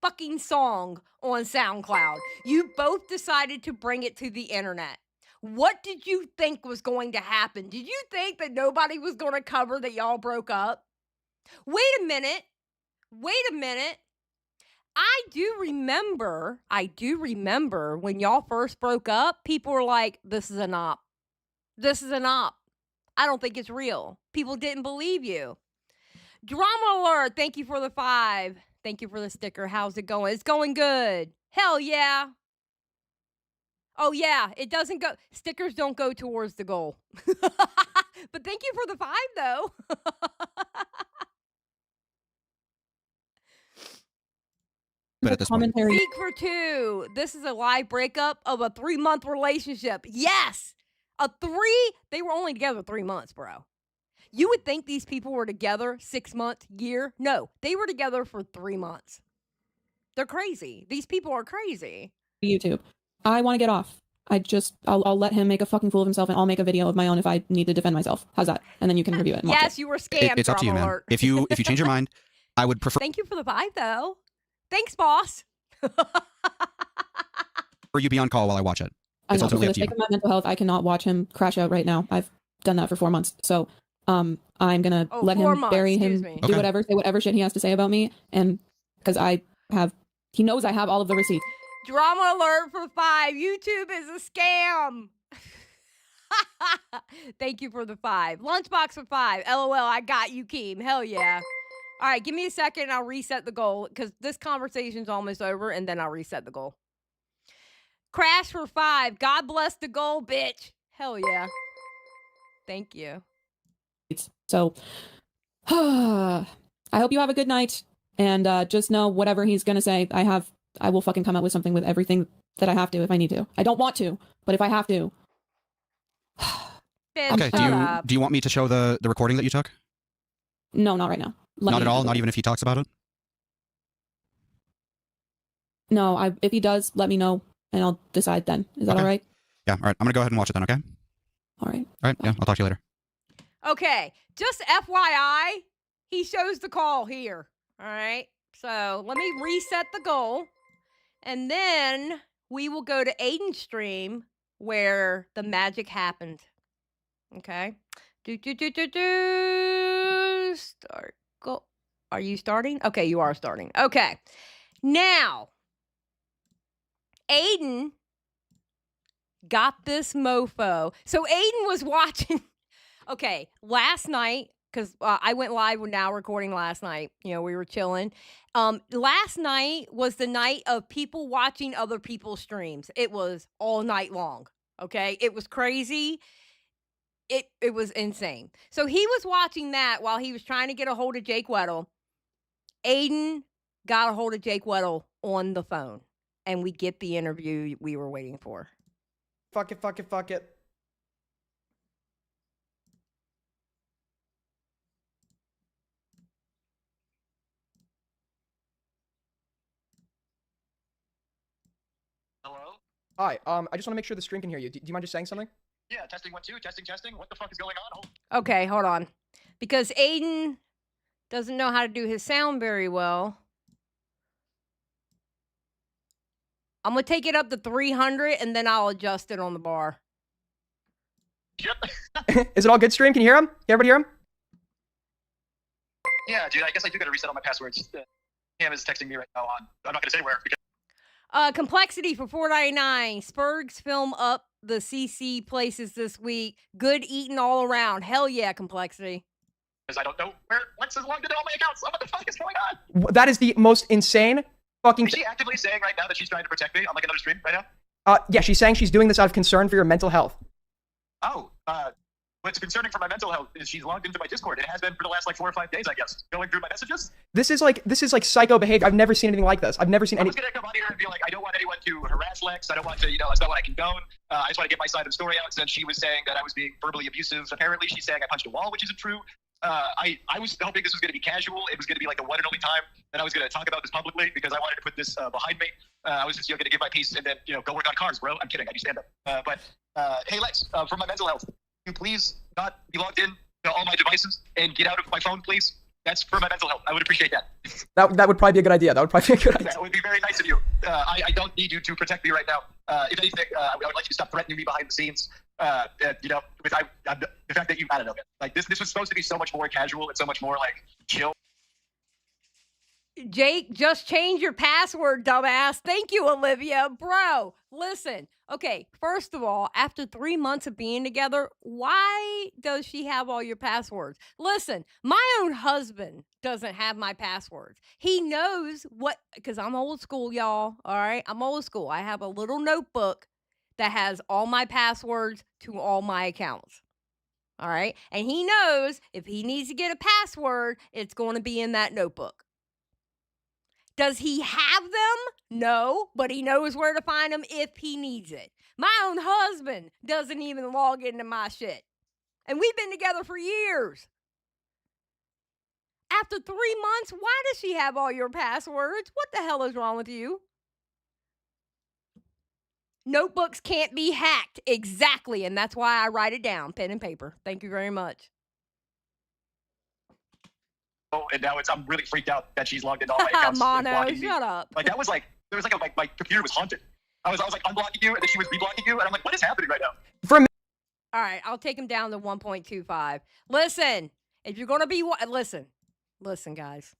fucking song on SoundCloud. You both decided to bring it to the internet. What did you think was going to happen? Did you think that nobody was going to cover that y'all broke up? Wait a minute. I do remember when y'all first broke up, people were like, this is an op. This is an op. I don't think it's real. People didn't believe you. Drama alert. Thank you for the 5. Thank you for the sticker. How's it going? It's going good. Hell yeah. Oh yeah, it doesn't go. Stickers don't go towards the goal. But thank you for the 5 though. But at this point, commentary. Speak for 2. This is a live breakup of a 3-month relationship. Yes. They were only together 3 months, bro. You would think these people were together 6 months, year. No, they were together for 3 months. They're crazy. These people are crazy. YouTube. I want to get off. I'll let him make a fucking fool of himself and I'll make a video of my own if I need to defend myself. How's that? And then you can review it and watch Yes, it. you were scammed. it's up to you, drama man. alert. If you change your mind, I would prefer Thank you for the 5 though. Thanks, boss. you be on call while I watch it. I It's know, for ultimately the up to you. sake of my mental health, I cannot watch him crash out right now. I've done that for 4 months. So I'm gonna Oh, let 4 him months, bury him, excuse me. do Okay. whatever, say whatever shit he has to say about me, and because he knows I have all of the receipts. Drama alert for 5. YouTube is a scam. Thank you for the 5. Lunchbox for 5. LOL, I got you, Keem. Hell yeah. All right, give me a second and I'll reset the goal because this conversation's almost over and then I'll reset the goal. Crash for 5. God bless the goal, bitch. Hell yeah. Thank you. So I hope you have a good night, and just know whatever he's gonna say, I will fucking come up with something with everything that I have to if I need to. I don't want to, but if I have to. Bitch, Okay. shut up. Do you want me to show the recording that you took? No, not right now. Not at all. Not even if he talks about it. No, if he does, let me know, and I'll decide then. Is that Okay. all right? Yeah. All right. I'm gonna go ahead and watch it then. Okay. All right. All right. Yeah. I'll talk to you later. Okay, just FYI, he shows the call here. All right, so let me reset the goal, and then we will go to Aiden's stream where the magic happened. Okay. to start. Go. Are you starting? Okay, you are starting. Okay. Now, Aiden got this mofo. So Aiden was watching. Okay, last night, because I went live with Now Recording last night. You know, we were chilling. Last night was the night of people watching other people's streams. It was all night long. Okay, it was crazy. It was insane. So he was watching that while he was trying to get a hold of Jake Weddle. Aiden got a hold of Jake Weddle on the phone, and we get the interview we were waiting for. Fuck it, fuck it, fuck it. Hello? Hi, I just want to make sure the stream can hear you. Do you mind just saying something? Yeah, testing 1 2, testing, testing. What the fuck is going on? Oh. Okay, hold on. Because Aiden doesn't know how to do his sound very well. I'm going to take it up to 300, and then I'll adjust it on the bar. Yep. Is it all good, stream? Can you hear him? Can everybody hear him? Yeah, dude, I guess I do gotta reset all my passwords. Cam is texting me right now on. I'm not gonna say where. Because Complexity for $4.99. Spurgs film up the CC places this week. Good eating all around. Hell yeah, Complexity. I don't know where Lex is logged into all my accounts. What the fuck is going on? That is the most insane fucking. Is she actively saying right now that she's trying to protect me on like another stream right now? Yeah, she's saying she's doing this out of concern for your mental health. Oh, what's concerning for my mental health is she's logged into my Discord. It has been for the last like 4 or 5 days, I guess. Going through my messages. This is like psycho behavior. I've never seen anything like this. I've never seen I any. was gonna come on here and be like, I don't want anyone to harass Lex. I don't want to, that's not what I condone. I just want to get my side of the story out. Since she was saying that I was being verbally abusive. Apparently, she's saying I punched a wall, which isn't true. I was hoping this was going to be casual. It was going to be like the one and only time that I was going to talk about this publicly because I wanted to put this behind me. I was just going to give my piece and then go work on cars, bro. I'm kidding. I do stand up. But hey, Lex, for my mental health, can you please not be logged in to all my devices and get out of my phone, please? That's for my mental health. I would appreciate that. That would probably be a good idea. That would probably be a good idea. That would be very nice of you. I don't need you to protect me right now. If anything, I would like you to stop threatening me behind the scenes. With the fact that I don't know, like this was supposed to be so much more casual and so much more like chill. Jake, just change your password, dumbass. Thank you, Olivia. Bro, listen. Okay, first of all, after 3 months of being together, why does she have all your passwords? Listen, my own husband doesn't have my passwords. He knows what, because I'm old school, y'all. All right, I'm old school. I have a little notebook that has all my passwords to all my accounts. All right, and he knows if he needs to get a password, it's going to be in that notebook. Does he have them? No, but he knows where to find them if he needs it. My own husband doesn't even log into my shit. And we've been together for years. After 3 months, why does she have all your passwords? What the hell is wrong with you? Notebooks can't be hacked. Exactly, and that's why I write it down, pen and paper. Thank you very much. Oh, and now I'm really freaked out that she's logged into all my accounts. Mono, shut up. Like that was like there was like my computer was haunted. I was like unblocking you, and then she was reblocking you, and I'm like, what is happening right now? All right, I'll take him down to 1.25. Listen, if you're gonna be listen, guys.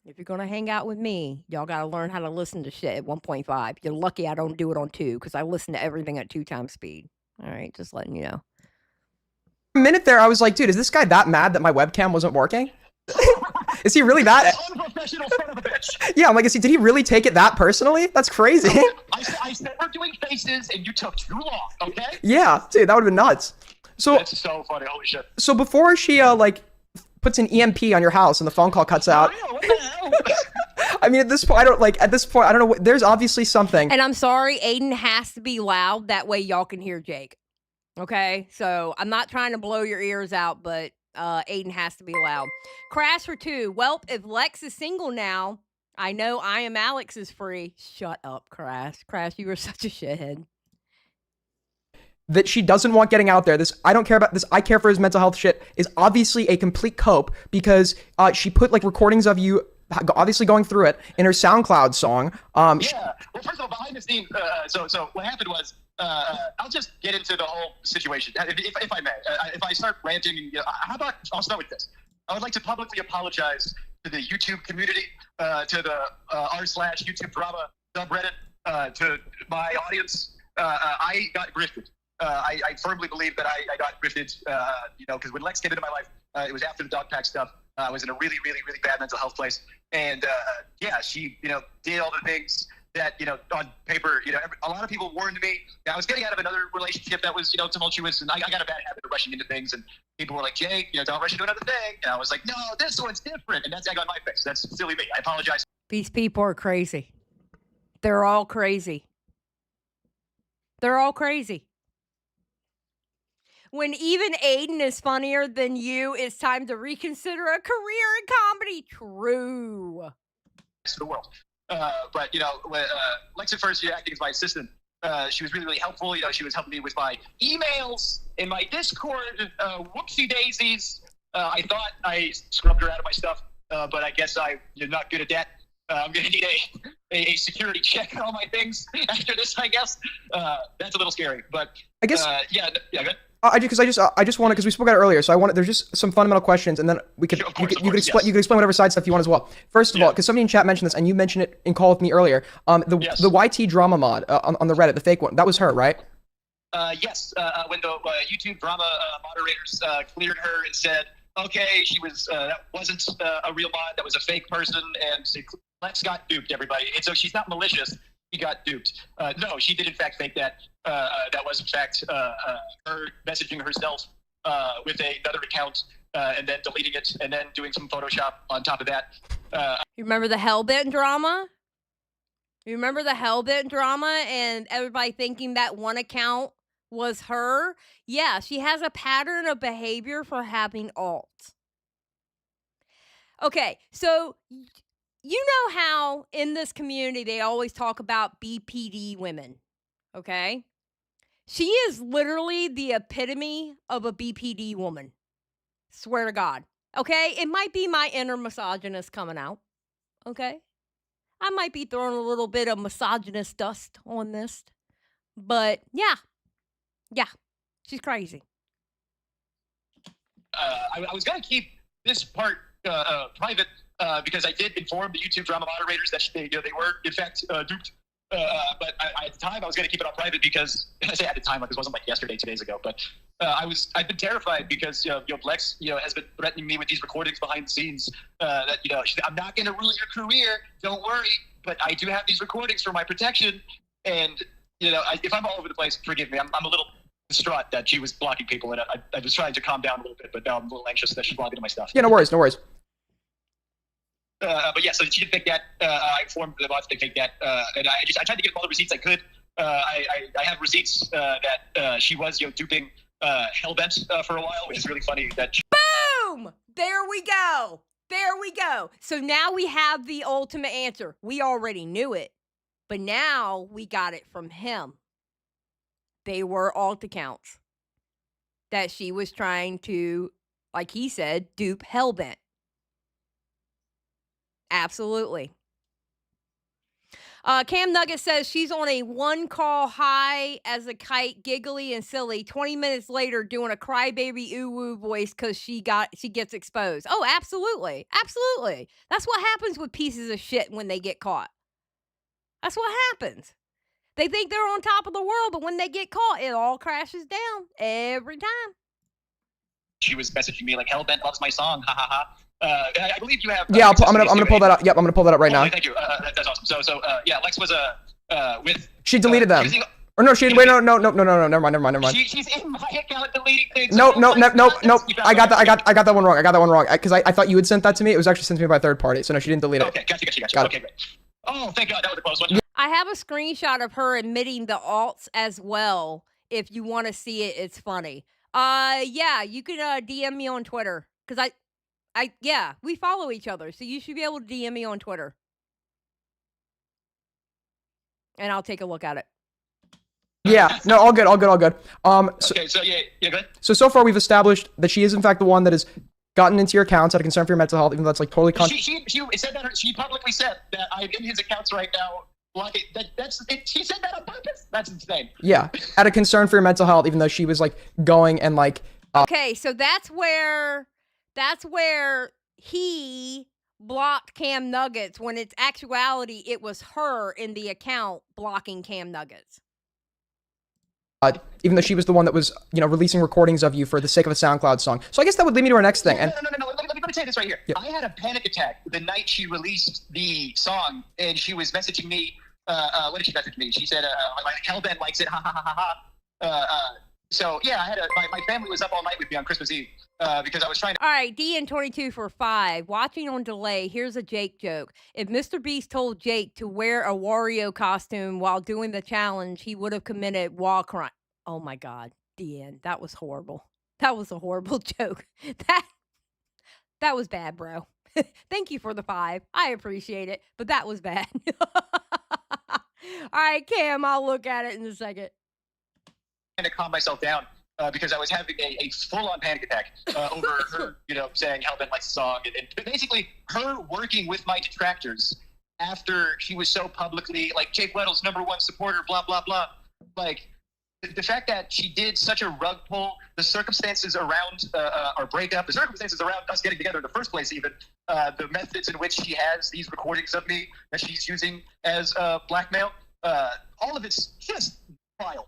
If you're gonna hang out with me, y'all gotta learn how to listen to shit at 1.5. You're lucky I don't do it on 2 because I listen to everything at 2 times speed. All right, just letting you know. For a minute there, I was like, dude, is this guy that mad that my webcam wasn't working? Is he really that? Unprofessional son of a bitch. Yeah, I'm like, did he really take it that personally? That's crazy. I said we're doing faces, and you took too long. Okay. Yeah, dude, that would have been nuts. So That's so funny. Holy shit. So before she puts an EMP on your house and the phone call cuts out. What the hell? I mean, at this point, I don't know. There's obviously something. And I'm sorry, Aiden has to be loud. That way y'all can hear Jake. Okay? So I'm not trying to blow your ears out, but Aiden has to be loud. Crash for 2. Welp, if Lex is single now, I know I Am Alex is free. Shut up, Crash. Crash, you are such a shithead. That she doesn't want getting out there. This, I don't care about this. I care for his mental health shit is obviously a complete cope because she put recordings of you obviously going through it in her SoundCloud song. Yeah. Well, first of all, behind the scenes, so what happened was, I'll just get into the whole situation, if I may. If I start ranting, how about I'll start with this. I would like to publicly apologize to the YouTube community, to the r/YouTube drama subreddit, to my audience. I got grifted. I firmly believe that I got grifted, because when Lex came into my life, it was after the dog pack stuff. I was in a really, really, really bad mental health place. And she, did all the things that, on paper, a lot of people warned me. I was getting out of another relationship that was, tumultuous, and I got a bad habit of rushing into things. And people were like, Jake, don't rush into another thing. And I was like, no, this one's different. And that's egg on my face. That's silly me. I apologize. These people are crazy. They're all crazy. They're all crazy. When even Aiden is funnier than you, it's time to reconsider a career in comedy. True. To the world. But when Lex at first acting as my assistant, she was really, really helpful. She was helping me with my emails in my Discord. Whoopsie daisies. I thought I scrubbed her out of my stuff, but I guess I'm not good at that. I'm gonna need a security check on all my things after this. I guess that's a little scary, but I guess good. I just want to, because we spoke about it earlier, so I want, there's just some fundamental questions, and then you could explain whatever side stuff you want as well. First of all, because somebody in chat mentioned this, and you mentioned it in call with me earlier, the YT drama mod on the Reddit, the fake one, that was her, right? Yes. When the YouTube drama moderators cleared her and said, okay, she was that wasn't a real mod, that was a fake person, and Lex got duped, everybody. And so she's not malicious. He got duped. No, she did in fact fake that. That was in fact her messaging herself with another account and then deleting it and then doing some Photoshop on top of that. You remember the Hellbent drama? You remember the Hellbent drama and everybody thinking that one account was her? Yeah, she has a pattern of behavior for having alts. Okay, so you know how in this community they always talk about BPD women, okay? She is literally the epitome of a BPD woman. Swear to God. Okay? It might be my inner misogynist coming out. Okay? I might be throwing a little bit of misogynist dust on this. But yeah. Yeah. She's crazy. I was going to keep this part private because I did inform the YouTube drama moderators that they were, in fact, duped. But at the time, I was going to keep it on private because, I say at the time, like this wasn't like yesterday, 2 days ago, but I've been terrified because, Lex, has been threatening me with these recordings behind the scenes that, I'm not going to ruin your career, don't worry, but I do have these recordings for my protection. And, if I'm all over the place, forgive me, I'm a little distraught that she was blocking people, and I was trying to calm down a little bit, but now I'm a little anxious that she's logged into my stuff. Yeah, no worries. But yeah, so she did fake that. I informed the bots they faked that, and I tried to get all the receipts I could. I have receipts that she was duping Hellbent for a while, which is really funny. Boom! There we go. There we go. So now we have the ultimate answer. We already knew it, but now we got it from him. They were alt accounts that she was trying to, like he said, dupe Hellbent. Absolutely. Cam Nugget says she's on a one-call high as a kite, giggly and silly. 20 minutes later, doing a crybaby ooh-woo voice because she gets exposed. Oh, absolutely. Absolutely. That's what happens with pieces of shit when they get caught. That's what happens. They think they're on top of the world, but when they get caught, it all crashes down every time. She was messaging me like, Hellbent loves my song, ha ha ha. I believe you have. Yeah, I'm gonna pull that up. Yep, I'm gonna pull that up right now. Thank you. That's awesome. So yeah, Lex was with. She deleted them. Or no, wait, no, never mind. She's in my account deleting things. No. I got that one wrong. Because I thought you had sent that to me. It was actually sent to me by a third party. So no, she didn't delete it. Okay, gotcha. Okay, great. Oh, thank God, that was a close one. I have a screenshot of her admitting the alts as well. If you want to see it, it's funny. Yeah, you can DM me on Twitter because yeah, we follow each other, so you should be able to DM me on Twitter. And I'll take a look at it. Yeah, no, all good. Okay, so yeah, go ahead. So far we've established that she is in fact the one that has gotten into your accounts out of concern for your mental health, even though that's like totally She said that, she publicly said that I'm in his accounts right now. Like, she said that on purpose? That's insane. Yeah, out of concern for your mental health, even though she was like going and like... Okay, so that's where That's where he blocked Cam Nuggets when it's actuality it was her in the account blocking Cam Nuggets. Even though she was the one that was, releasing recordings of you for the sake of a SoundCloud song. So I guess that would lead me to our next thing. And No. Let me say this right here. Yeah. I had a panic attack the night she released the song, and she was messaging me. What did she message me? She said, "Hellbent likes it, ha ha ha ha ha." So yeah, I had my family was up all night with me on Christmas Eve because I was trying to. All right, DN22 for 5. Watching on delay, here's a Jake joke. If Mr. Beast told Jake to wear a Wario costume while doing the challenge, he would have committed war crime. Oh my God, DN, that was horrible. That was a horrible joke. That was bad, bro. Thank you for the 5. I appreciate it, but that was bad. All right, Cam, I'll look at it in a second. To calm myself down because I was having a full-on panic attack over her, saying Hellbent likes the song, and basically her working with my detractors after she was so publicly like Jake Weddle's #1 supporter, blah blah blah. Like the fact that she did such a rug pull, the circumstances around our breakup, the circumstances around us getting together in the first place, even the methods in which she has these recordings of me that she's using as blackmail, all of it's just wild.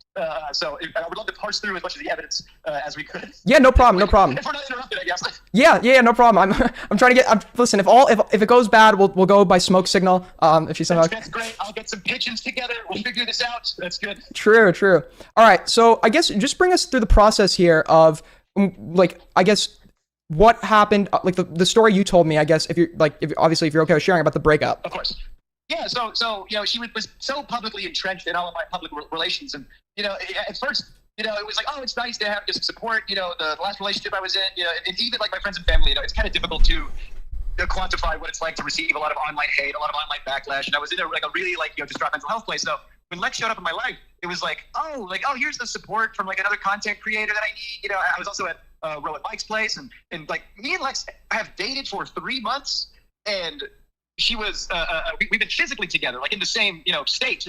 So I would love to parse through as much of the evidence as we could. Yeah, no problem, no problem. If we're not interrupted, I guess. Yeah, no problem. I'm trying to get. Listen, if it goes bad, we'll go by smoke signal. If she somehow. That's great. I'll get some pigeons together. We'll figure this out. That's good. True. All right. So I guess just bring us through the process here of I guess what happened, like the story you told me. I guess if you're okay with sharing about the breakup. Of course. Yeah, so she was so publicly entrenched in all of my public relations, and at first, it was like, oh, it's nice to have just support. The last relationship I was in, and even like my friends and family, it's kind of difficult to quantify what it's like to receive a lot of online hate, a lot of online backlash, and I was in a really distraught mental health place. So when Lex showed up in my life, it was like, oh, here's the support from another content creator that I need. I was also at Rowan Mike's place, and like me and Lex have dated for 3 months, and she was we've been physically together in the same state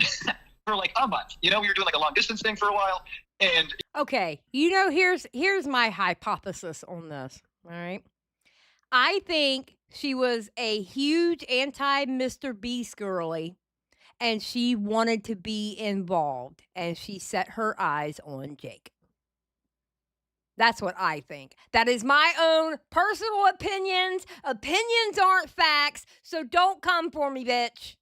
for a month. We were doing a long distance thing for a while, and okay, here's my hypothesis on this. All right, I think she was a huge anti Mr. Beast girly, and she wanted to be involved, and she set her eyes on Jake. That's what I think. That is my own personal opinions. Opinions aren't facts, so don't come for me, bitch.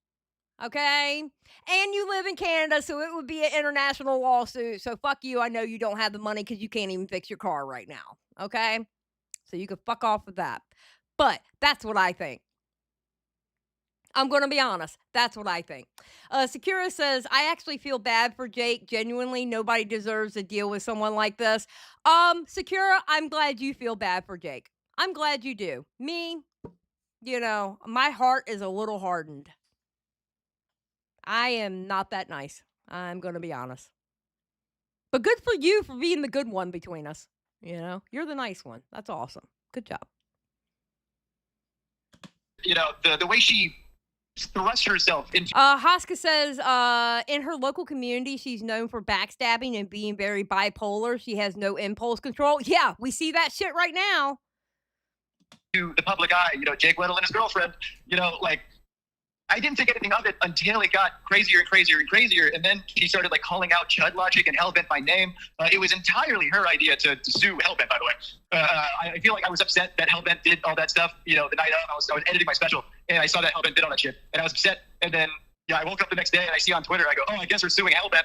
Okay? And you live in Canada, so it would be an international lawsuit. So fuck you. I know you don't have the money because you can't even fix your car right now. Okay? So you can fuck off with that. But that's what I think. I'm going to be honest. That's what I think. Sakura says, I actually feel bad for Jake. Genuinely, nobody deserves to deal with someone like this. Sakura, I'm glad you feel bad for Jake. I'm glad you do. Me, my heart is a little hardened. I am not that nice. I'm going to be honest. But good for you for being the good one between us. You're the nice one. That's awesome. Good job. The way she thrust herself into. Haska says, in her local community, she's known for backstabbing and being very bipolar. She has no impulse control. Yeah, we see that shit right now. To the public eye, Jake Weddle and his girlfriend, I didn't think anything of it until it got crazier and crazier and crazier. And then she started calling out Chud Logic and Hellbent by name. It was entirely her idea to sue Hellbent, by the way. I feel like I was upset that Hellbent did all that stuff, the night of. I was editing my special and I saw that Hellbent did all that shit. And I was upset. And then, I woke up the next day and I see on Twitter, I go, oh, I guess we're suing Hellbent.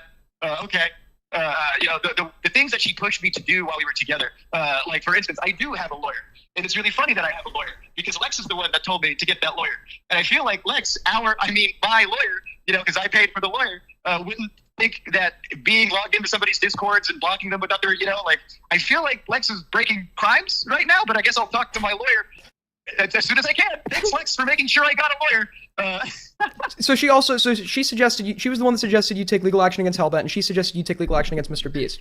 Okay. The things that she pushed me to do while we were together, for instance, I do have a lawyer. And it's really funny that I have a lawyer because Lex is the one that told me to get that lawyer. And I feel like Lex, my lawyer, because I paid for the lawyer, wouldn't think that being logged into somebody's Discords and blocking them with other, I feel like Lex is breaking crimes right now, but I guess I'll talk to my lawyer as soon as I can. Thanks, Lex, for making sure I got a lawyer. So she suggested she was the one that suggested you take legal action against Hellbent, and she suggested you take legal action against Mr. Beast.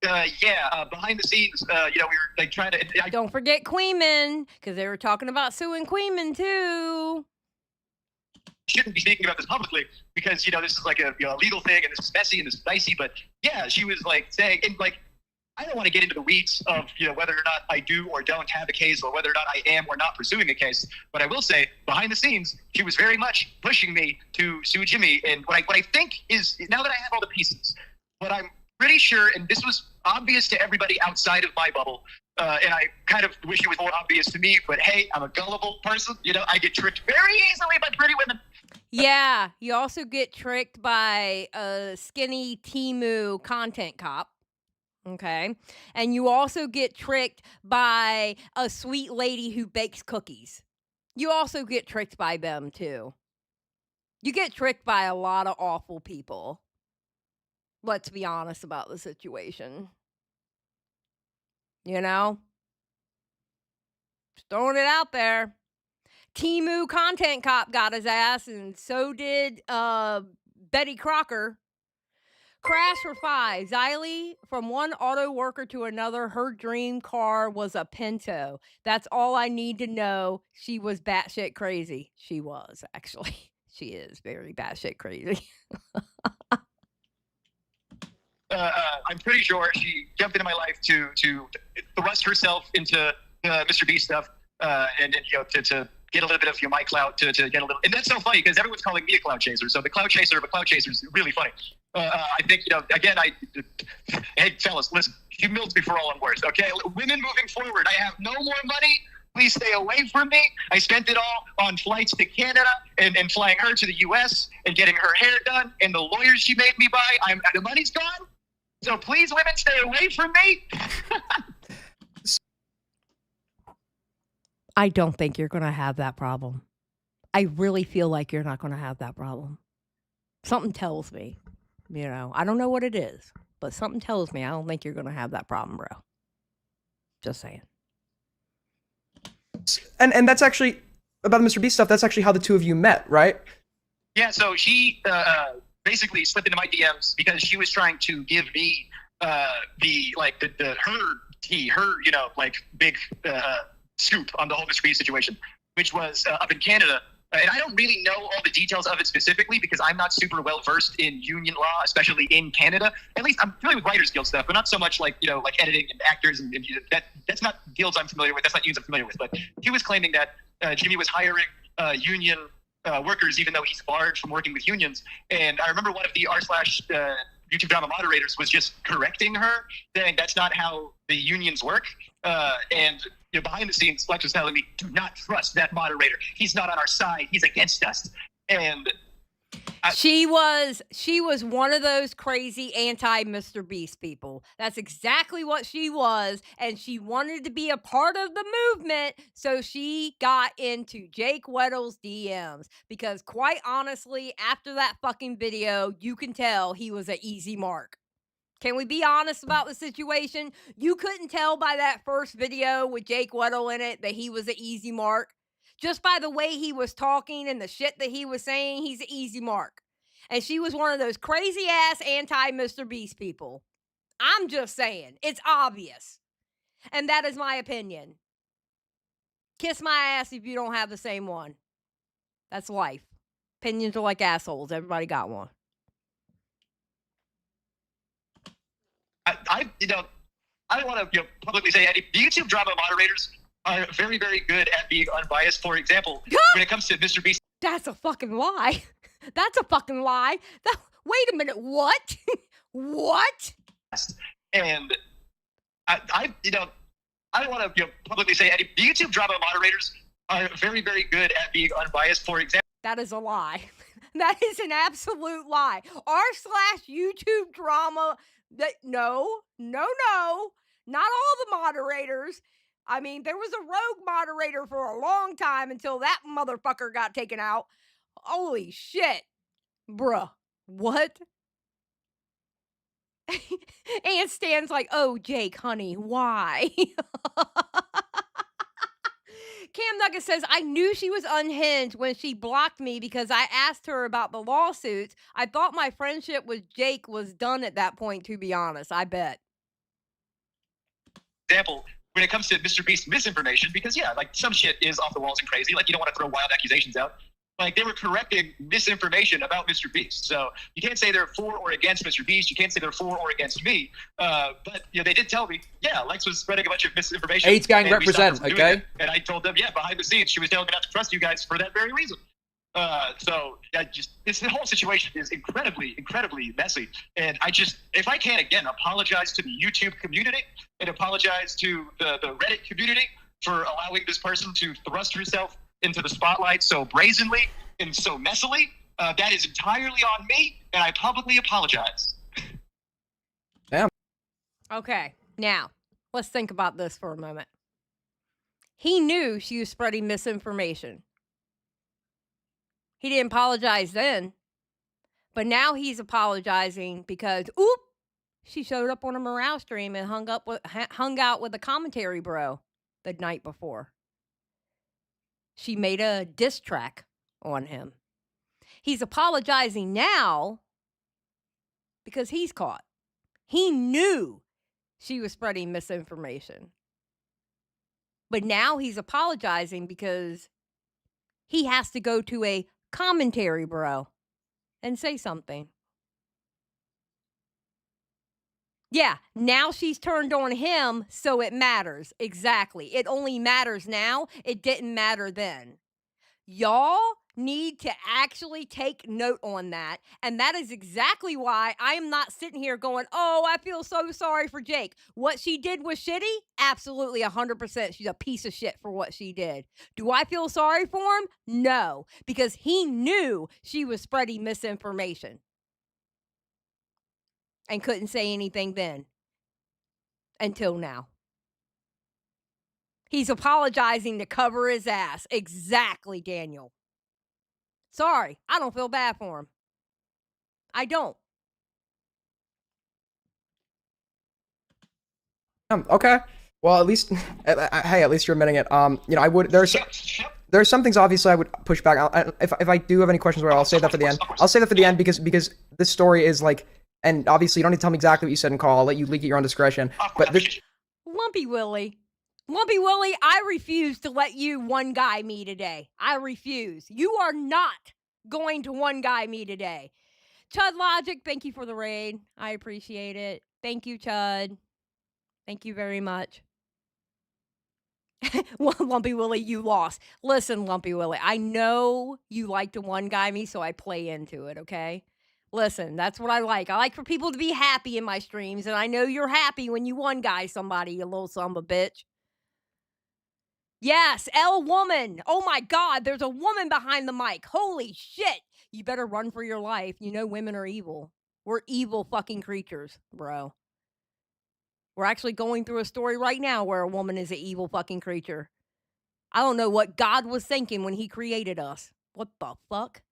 Behind the scenes, we were trying to. Don't forget Queenman, because they were talking about suing Queenman too. Shouldn't be speaking about this publicly because this is a legal thing and this is messy and this is dicey. But yeah, she was saying and I don't want to get into the weeds of whether or not I do or don't have a case, or whether or not I am or not pursuing a case. But I will say, behind the scenes, she was very much pushing me to sue Jimmy. And what I think is, now that I have all the pieces, what I'm pretty sure, and this was obvious to everybody outside of my bubble, and I kind of wish it was more obvious to me, but hey, I'm a gullible person. I get tricked very easily by pretty women. Yeah, you also get tricked by a skinny Temu content cop. Okay. And you also get tricked by a sweet lady who bakes cookies. You also get tricked by them too. You get tricked by a lot of awful people. Let's be honest about the situation. Just throwing it out there. Temu content cop got his ass, and so did Betty Crocker. Crash for 5. Xylie, from one auto worker to another, her dream car was a Pinto. That's all I need to know. She was batshit crazy. She was, actually. She is very batshit crazy. I'm pretty sure she jumped into my life to thrust herself into Mr. Beast stuff, and to get a little bit of my clout, to get a little. And that's so funny because everyone's calling me a clout chaser. So the clout chaser of a clout chaser is really funny. I think again, hey fellas, listen. She milked me for all I'm worth. Okay, women moving forward. I have no more money. Please stay away from me. I spent it all on flights to Canada and flying her to the U.S. and getting her hair done and the lawyers she made me buy. The money's gone. So please, women, stay away from me. I don't think you're going to have that problem. I really feel like you're not going to have that problem. Something tells me, I don't know what it is, but something tells me I don't think you're going to have that problem, bro. Just saying. And that's actually, about the Mr. Beast stuff, that's actually how the two of you met, right? Yeah, so she basically slipped into my DMs because she was trying to give me her big scoop on the whole Mr. Beast situation, which was up in Canada. And I don't really know all the details of it specifically because I'm not super well versed in union law, especially in Canada. At least I'm familiar with Writers Guild stuff, but not so much like editing and actors and that's not guilds I'm familiar with. That's not unions I'm familiar with. But he was claiming that Jimmy was hiring union workers, even though he's barred from working with unions. And I remember one of the r/YouTube drama moderators was just correcting her, saying that's not how the unions work. And behind the scenes, Flex was telling me, do not trust that moderator. He's not on our side. He's against us. And she was one of those crazy anti-Mr. Beast people. That's exactly what she was. And she wanted to be a part of the movement. So she got into Jake Weddle's DMs. Because quite honestly, after that fucking video, you can tell he was an easy mark. Can we be honest about the situation? You couldn't tell by that first video with Jake Weddle in it that he was an easy mark. Just by the way he was talking and the shit that he was saying, he's an easy mark. And she was one of those crazy ass anti-Mr. Beast people. I'm just saying. It's obvious. And that is my opinion. Kiss my ass if you don't have the same one. That's life. Opinions are like assholes. Everybody got one. I don't want to publicly say any. The YouTube drama moderators are very, very good at being unbiased. For example, when it comes to Mr. Beast, that's a fucking lie. That's a fucking lie. Wait a minute. What? What? And I don't want to publicly say any. The YouTube drama moderators are very, very good at being unbiased. For example, that is a lie. That is an absolute lie. r/YouTube drama. No, not all the moderators. I mean, there was a rogue moderator for a long time until that motherfucker got taken out. Holy shit. Bruh. What? And Stan's like, oh, Jake, honey, why? Cam Nugget says, I knew she was unhinged when she blocked me because I asked her about the lawsuits. I thought my friendship with Jake was done at that point, to be honest. I bet. Example, when it comes to Mr. Beast misinformation, because some shit is off the walls and crazy. You don't want to throw wild accusations out. Like, they were correcting misinformation about Mr. Beast. So you can't say they're for or against Mr. Beast. You can't say they're for or against me. But they did tell me, yeah, Lex was spreading a bunch of misinformation. AIDS gang and we stopped her represent, from doing okay? it. And I told them, yeah, behind the scenes, she was telling me not to trust you guys for that very reason. So this whole situation is incredibly, incredibly messy. And if I can, again, apologize to the YouTube community and apologize to the Reddit community for allowing this person to thrust herself into the spotlight so brazenly and so messily, that is entirely on me, and I publicly apologize. Okay, now, let's think about this for a moment. He knew she was spreading misinformation. He didn't apologize then, but now he's apologizing because, she showed up on a morale stream and hung out with a commentary bro the night before. She made a diss track on him. He's apologizing now because he's caught. He knew she was spreading misinformation. But now he's apologizing because he has to go to a commentary bro and say something. Yeah, now she's turned on him, so it matters. Exactly. It only matters now. It didn't matter then. Y'all need to actually take note on that. And that is exactly why I am not sitting here going, oh, I feel so sorry for Jake. What she did was shitty? Absolutely, 100%. She's a piece of shit for what she did. Do I feel sorry for him? No, because he knew she was spreading misinformation and couldn't say anything then until now. He's apologizing to cover his ass. Exactly, Daniel. Sorry, I don't feel bad for him. I don't. Okay. Well, at least, hey, at least you're admitting it. I would. There's some things obviously I would push back. If I do have any questions, I'll save that for the end. I'll save that for the end because this story is like, and obviously you don't need to tell me exactly what you said in call. I'll let you leak at your own discretion. But this, Lumpy Willie, I refuse to let you one guy me today. I refuse. You are not going to one guy me today. Chud Logic, thank you for the raid. I appreciate it. Thank you, Chud. Thank you very much. Well, Lumpy Willie, you lost. Listen, Lumpy Willie, I know you like to one guy me, so I play into it, okay? Listen, that's what I like. I like for people to be happy in my streams, and I know you're happy when you one guy somebody, you little son of a bitch. Yes, L woman. Oh my God, there's a woman behind the mic. Holy shit. You better run for your life. You know women are evil. We're evil fucking creatures, bro. We're actually going through a story right now where a woman is an evil fucking creature. I don't know what God was thinking when he created us. What the fuck?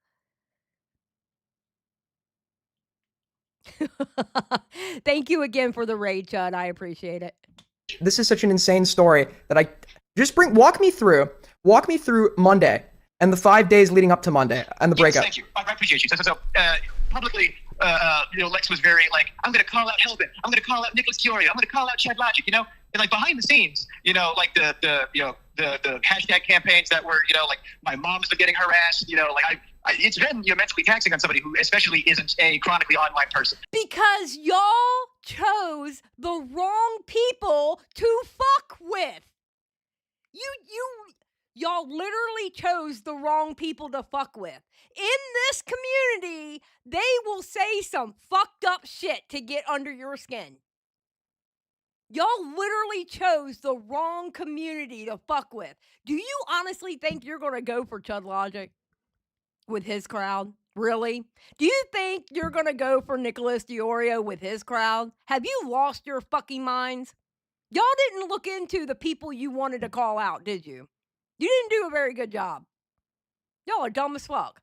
Thank you again for the raid, Chud. I appreciate it. This is such an insane story that I just walk me through Monday and the 5 days leading up to Monday and the breakup. Thank you. I appreciate you. So publicly, Lex was very like, I'm going to call out Helbin. I'm going to call out Nicholas Kiorio. I'm going to call out Chad Logic, And like behind the scenes, like the hashtag campaigns that were, like my mom's been getting harassed, it's been mentally taxing on somebody who especially isn't a chronically online person. Because y'all chose the wrong people to fuck with. Y'all literally chose the wrong people to fuck with. In this community, they will say some fucked up shit to get under your skin. Y'all literally chose the wrong community to fuck with. Do you honestly think you're going to go for Chud Logic with his crowd? Really? Do you think you're going to go for Nicholas Diorio with his crowd? Have you lost your fucking minds? Y'all didn't look into the people you wanted to call out, did you? You didn't do a very good job. Y'all are dumb as fuck.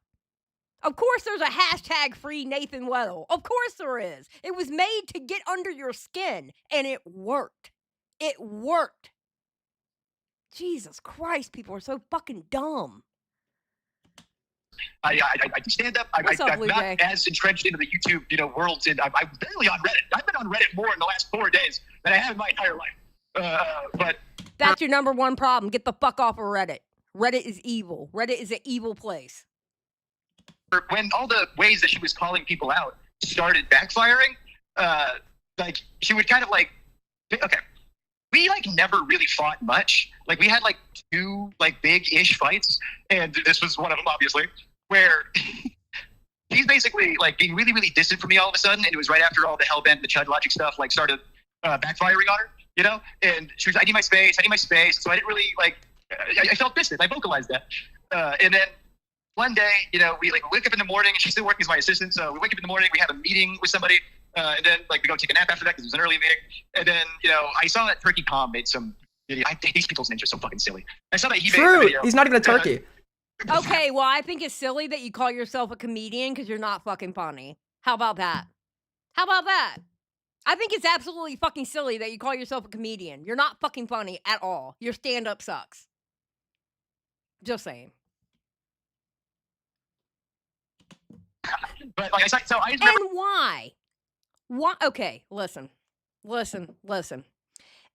Of course there's a hashtag free Nathan Weddle. Of course there is. It was made to get under your skin, and it worked. It worked. Jesus Christ, people are so fucking dumb. I stand up. I'm not as entrenched into the YouTube, world. And I'm barely on Reddit. I've been on Reddit more in the last 4 days than I have in my entire life. But that's your number one problem. Get the fuck off of Reddit. Reddit is evil. Reddit is an evil place. when all the ways that she was calling people out started backfiring, like she would kind of like, okay, we like never really fought much. Like we had like 2 like big-ish fights, and this was one of them, obviously, where he's basically like being really, really distant from me all of a sudden, and it was right after all the Hellbent, the Chud Logic stuff like started backfiring on her, you know. And she was, I need my space. So I didn't really like. I felt distant. I vocalized that, and then one day, you know, we like wake up in the morning, and she's still working as my assistant. So we wake up in the morning, we have a meeting with somebody, and then like we go take a nap after that because it was an early meeting. And then, you know, I saw that Turkey Palm made some video. These people's names are so fucking silly. I saw that he made a True. video. He's not even a turkey. Okay, well, I think it's silly that you call yourself a comedian because you're not fucking funny. How about that? How about that? I think it's absolutely fucking silly that you call yourself a comedian. You're not fucking funny at all. Your stand-up sucks. Just saying. But like I said, so I just remember. And why? Why? Okay, listen.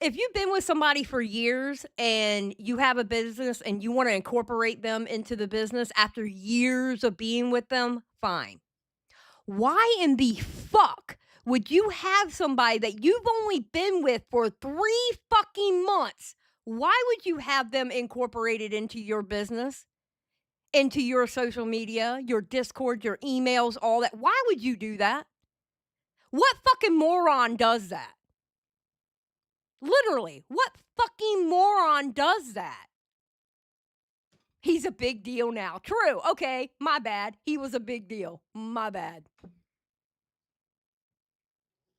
If you've been with somebody for years and you have a business and you want to incorporate them into the business after years of being with them, fine. Why in the fuck would you have somebody that you've only been with for 3 fucking months? Why would you have them incorporated into your business? Into your social media, your Discord, your emails, all that? Why would you do that? What fucking moron does that? Literally, what fucking moron does that? He's a big deal now. True. Okay, my bad. He was a big deal. My bad.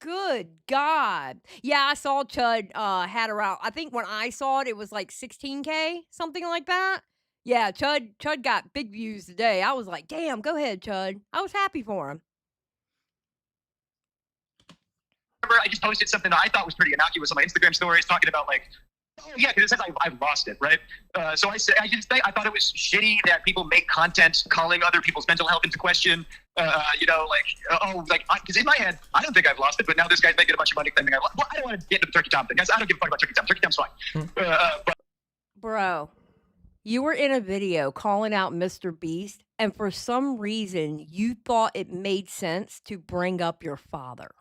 Good God. Yeah, I saw Chud had her out. I think when I saw it, it was like 16K, something like that. Yeah, Chud got big views today. I was like, damn, go ahead, Chud. I was happy for him. I just posted something that I thought was pretty innocuous on my Instagram stories, talking about like, oh yeah, because it says I've lost it, right? So I thought it was shitty that people make content calling other people's mental health into question. You know, like, because in my head, I don't think I've lost it, but now this guy's making a bunch of money thinking well, I don't want to get into the Turkey Tom thing, guys. I don't give a fuck about Turkey Tom. Turkey Tom's fine. But Bro, you were in a video calling out Mr. Beast, and for some reason, you thought it made sense to bring up your father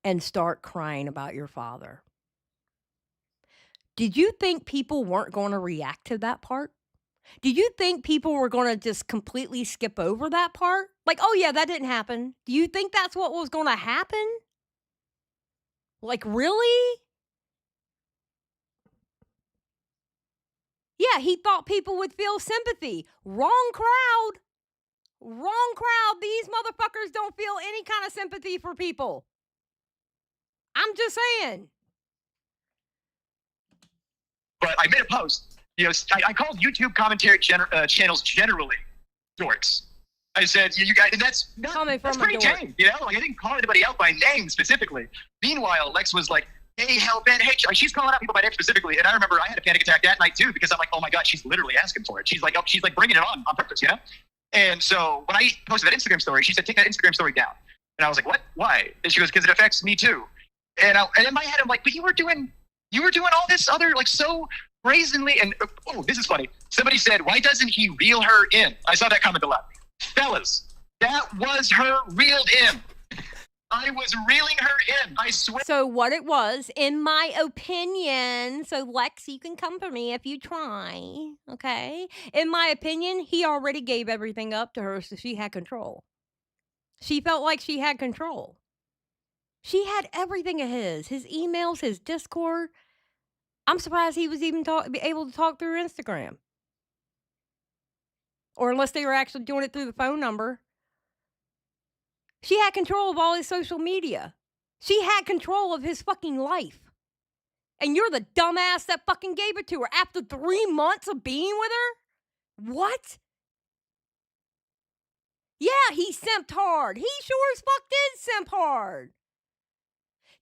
and start crying about your father. Did you think people weren't going to react to that part? Did you think people were going to just completely skip over that part? Like, oh yeah, that didn't happen. Do you think that's what was going to happen? Like, really? Yeah, he thought people would feel sympathy. Wrong crowd. Wrong crowd. These motherfuckers don't feel any kind of sympathy for people. I'm just saying. But I made a post. You know, I called YouTube commentary channels generally dorks. I said, you guys, and that's pretty tame, you know? Like, I didn't call anybody out by name specifically. Meanwhile, Lex was like, hey, Hellbent, hey, she's calling out people by name specifically. And I remember I had a panic attack that night too, because I'm like, oh my God, she's literally asking for it. She's like bringing it on purpose, you know? And so when I posted that Instagram story, she said, take that Instagram story down. And I was like, what? Why? And she goes, because it affects me too. And in my head, I'm like, but you were doing all this other, like, so brazenly. And oh, this is funny. Somebody said, why doesn't he reel her in? I saw that comment a lot. Fellas, that was her reeled in. I was reeling her in. I swear. So what it was, in my opinion, so Lex, you can come for me if you try, okay? In my opinion, he already gave everything up to her, so she had control. She felt like she had control. She had everything of his emails, his Discord. I'm surprised he was even able to talk through Instagram. Or unless they were actually doing it through the phone number. She had control of all his social media. She had control of his fucking life. And you're the dumbass that fucking gave it to her after 3 months of being with her? What? Yeah, he simped hard. He sure as fuck did simp hard.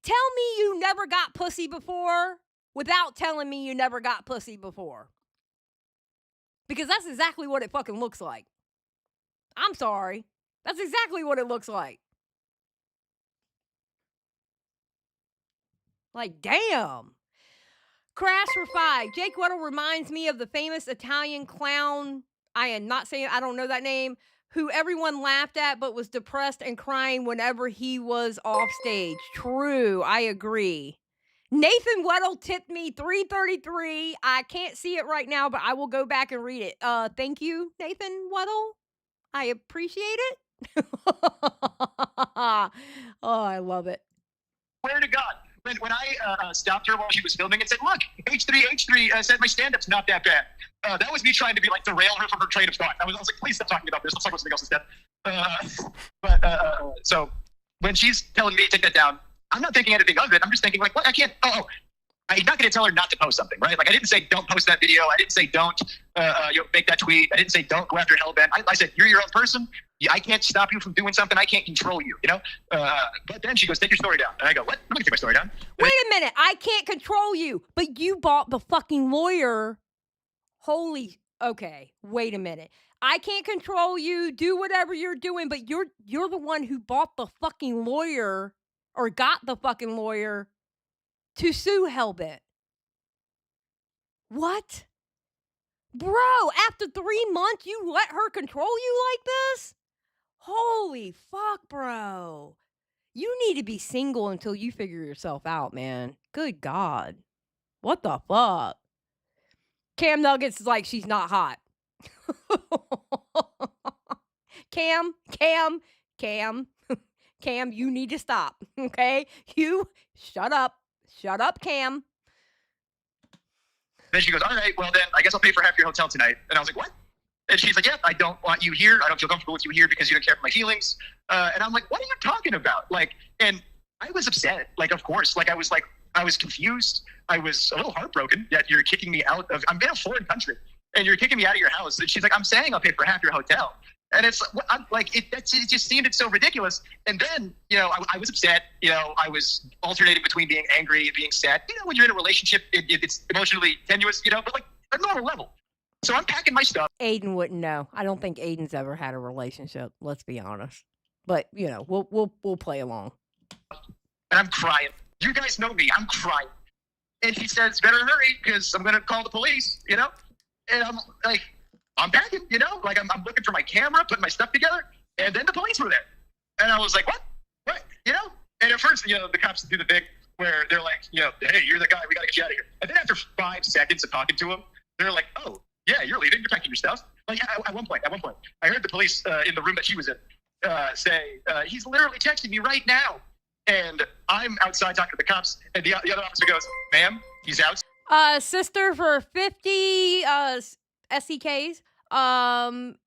Tell me you never got pussy before without telling me you never got pussy before. Because that's exactly what it fucking looks like. I'm sorry. That's exactly what it looks like. Like, damn. Crash for 5. Jake Weddle reminds me of the famous Italian clown. I am not saying I don't know that name. who everyone laughed at but was depressed and crying whenever he was off stage. True, I agree. Nathan Weddle tipped me $3.33. I can't see it right now, but I will go back and read it. Thank you, Nathan Weddle. I appreciate it. Oh, I love it. Swear to God, when I stopped her while she was filming and said, "Look, H3 said my stand-up's not that bad." That was me trying to be like derail her from her train of thought. I was like, "Please stop talking about this. Let's talk about something else instead." So when she's telling me to take that down, I'm not thinking anything of it. I'm just thinking like, "What? I can't." I'm not going to tell her not to post something, right? Like I didn't say don't post that video. I didn't say don't make that tweet. I didn't say don't go after Hellbent. I said you're your own person. I can't stop you from doing something. I can't control you, you know? But then she goes, take your story down. And I go, what? I'm going to take my story down. Wait a minute. I can't control you, but you bought the fucking lawyer. Okay, wait a minute. I can't control you. Do whatever you're doing, but you're the one who bought the fucking lawyer or got the fucking lawyer to sue Hellbent. What? Bro, after 3 months, you let her control you like this? Holy fuck, bro. You need to be single until you figure yourself out, man. Good God. What the fuck? Cam Nuggets is like, she's not hot. Cam, you need to stop, okay? You, shut up, Cam. Then she goes, all right, well then, I guess I'll pay for half your hotel tonight. And I was like, what? And she's like, yeah, I don't want you here. I don't feel comfortable with you here because you don't care for my feelings. And I'm like, what are you talking about? Like, and I was upset. Like, of course, I was confused. I was a little heartbroken that you're kicking me out of, I'm in a foreign country and you're kicking me out of your house. And she's like, I'm saying I'll pay for half your hotel. And it's like, it just seemed so ridiculous. And then, I was upset. I was alternating between being angry and being sad. When you're in a relationship, it's emotionally tenuous, but like a normal level. So I'm packing my stuff. Aiden wouldn't know. I don't think Aiden's ever had a relationship. Let's be honest. But we'll play along. And I'm crying. You guys know me. I'm crying. And she says, "Better hurry because I'm gonna call the police." And I'm like, I'm packing. Like I'm looking for my camera, putting my stuff together, and then the police were there. And I was like, what? And at first, the cops do the thing where they're like, hey, you're the guy. We gotta get you out of here. And then after 5 seconds of talking to him, they're like, oh. Yeah, you're leaving. You're packing your stuff. Like at one point, I heard the police in the room that she was in say, "He's literally texting me right now," and I'm outside talking to the cops, and the other officer goes, "Ma'am, he's out." Sister for 50 SEKs.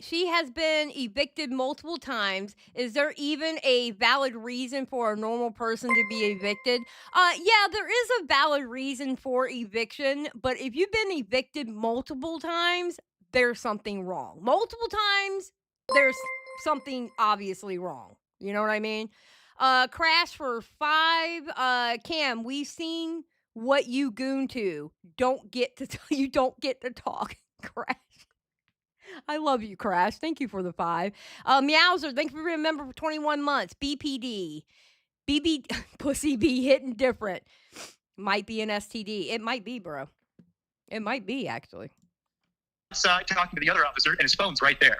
She has been evicted multiple times. Is there even a valid reason for a normal person to be evicted? Yeah, there is a valid reason for eviction, but if you've been evicted multiple times, there's something wrong. Multiple times, there's something obviously wrong. You know what I mean? Crash for 5. Cam, we've seen what you goon to. You don't get to talk. Crash. I love you, Crash. Thank you for the 5. Meowser, thank you for being a member for 21 months. BPD. BB pussy be hitting different. Might be an STD. It might be, bro. It might be, actually. Outside talking to the other officer, and his phone's right there.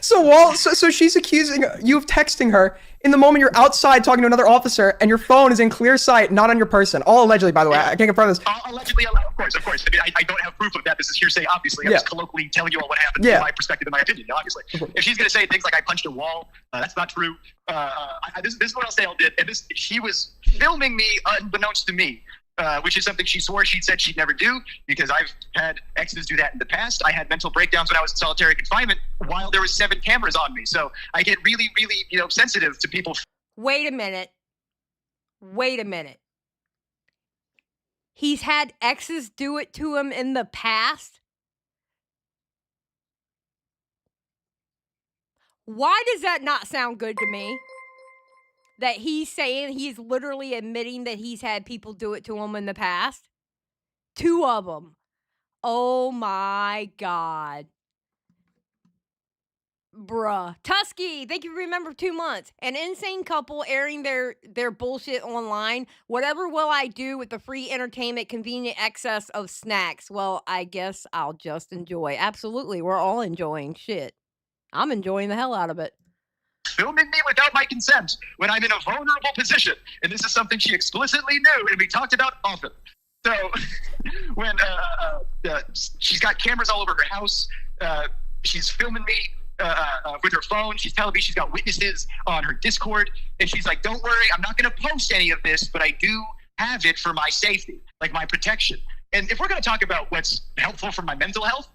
So she's accusing you of texting her in the moment you're outside talking to another officer, and your phone is in clear sight, not on your person. All allegedly, by the way. I can't confirm this. Allegedly, of course. I mean, I don't have proof of that. This is hearsay, obviously. I'm just colloquially telling you all what happened from my perspective and my opinion, obviously. If she's going to say things like I punched a wall, that's not true. This is what I'll say I did. And she was filming me unbeknownst to me. Which is something she swore she said she'd never do, because I've had exes do that in the past. I had mental breakdowns when I was in solitary confinement while there was 7 cameras on me. So I get really, really, sensitive to people. Wait a minute. He's had exes do it to him in the past? Why does that not sound good to me? That he's saying, he's literally admitting that he's had people do it to him in the past? 2 of them. Oh my God. Bruh. Tusky, thank you for remember 2 months. An insane couple airing their bullshit online. Whatever will I do with the free entertainment, convenient excess of snacks? Well, I guess I'll just enjoy. Absolutely. We're all enjoying shit. I'm enjoying the hell out of it. Filming me without my consent when I'm in a vulnerable position. And this is something she explicitly knew and we talked about often. So when she's got cameras all over her house, she's filming me with her phone. She's telling me she's got witnesses on her Discord. And she's like, don't worry, I'm not going to post any of this, but I do have it for my safety, like my protection. And if we're going to talk about what's helpful for my mental health,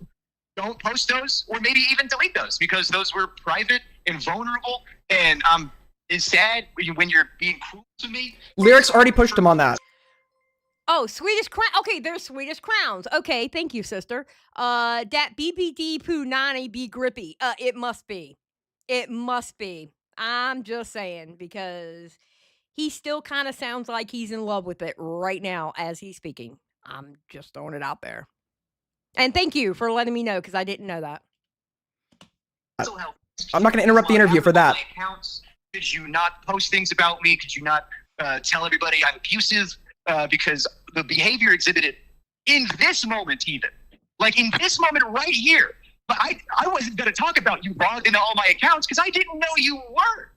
don't post those or maybe even delete those because those were private and vulnerable. And it's sad when you're being cruel to me. Lyrics already pushed him on that. Oh, Swedish crown. Okay, there's Swedish crowns. Okay, thank you, sister. Dat BBD poo nani be grippy. It must be. It must be. I'm just saying because he still kind of sounds like he's in love with it right now as he's speaking. I'm just throwing it out there. And thank you for letting me know because I didn't know that. I'm not going to interrupt the interview for that. Could you not post things about me? Could you not tell everybody I'm abusive? Because the behavior exhibited in this moment, even like in this moment right here. But I wasn't going to talk about you logged into all my accounts because I didn't know you were.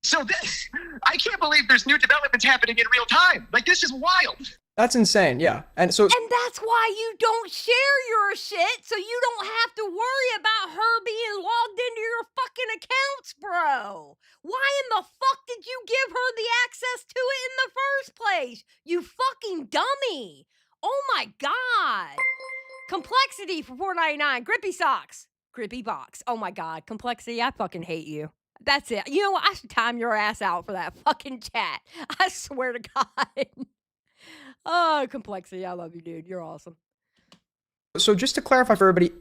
So this, I can't believe there's new developments happening in real time. Like this is wild. That's insane, yeah. And that's why you don't share your shit, so you don't have to worry about her being logged into your fucking accounts, bro. Why in the fuck did you give her the access to it in the first place? You fucking dummy. Oh my god. Complexity for $4.99. Grippy socks. Grippy box. Oh my god. Complexity, I fucking hate you. That's it. You know what? I should time your ass out for that fucking chat. I swear to God. Oh, Complexity, I love you, dude. You're awesome. So just to clarify for everybody,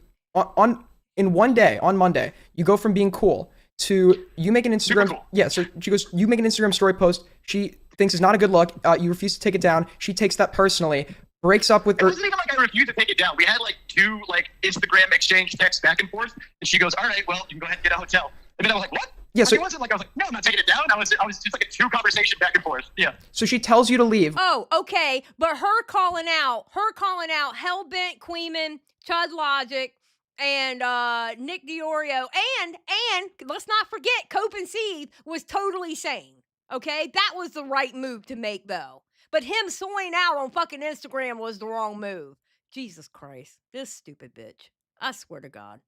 in one day, on Monday, you go from being cool to you make an Instagram. Cool. Yeah, so she goes, you make an Instagram story post. She thinks is not a good look. You refuse to take it down. She takes that personally. Breaks up with her. It wasn't even like I refused to take it down. We had like 2 Instagram exchange texts back and forth, and she goes, "All right, well, you can go ahead and get a hotel." And then I was like, "What?" Yeah, so it wasn't like I was like, "No, I'm not taking it down." I was just like a 2 conversation back and forth. Yeah. So she tells you to leave. Oh, okay, but her calling out Hellbent, Queeman, Chud Logic, and Nick Diorio, and let's not forget, Cope and Seed was totally sane. Okay, that was the right move to make, though. But him soying out on fucking Instagram was the wrong move. Jesus Christ, this stupid bitch. I swear to God.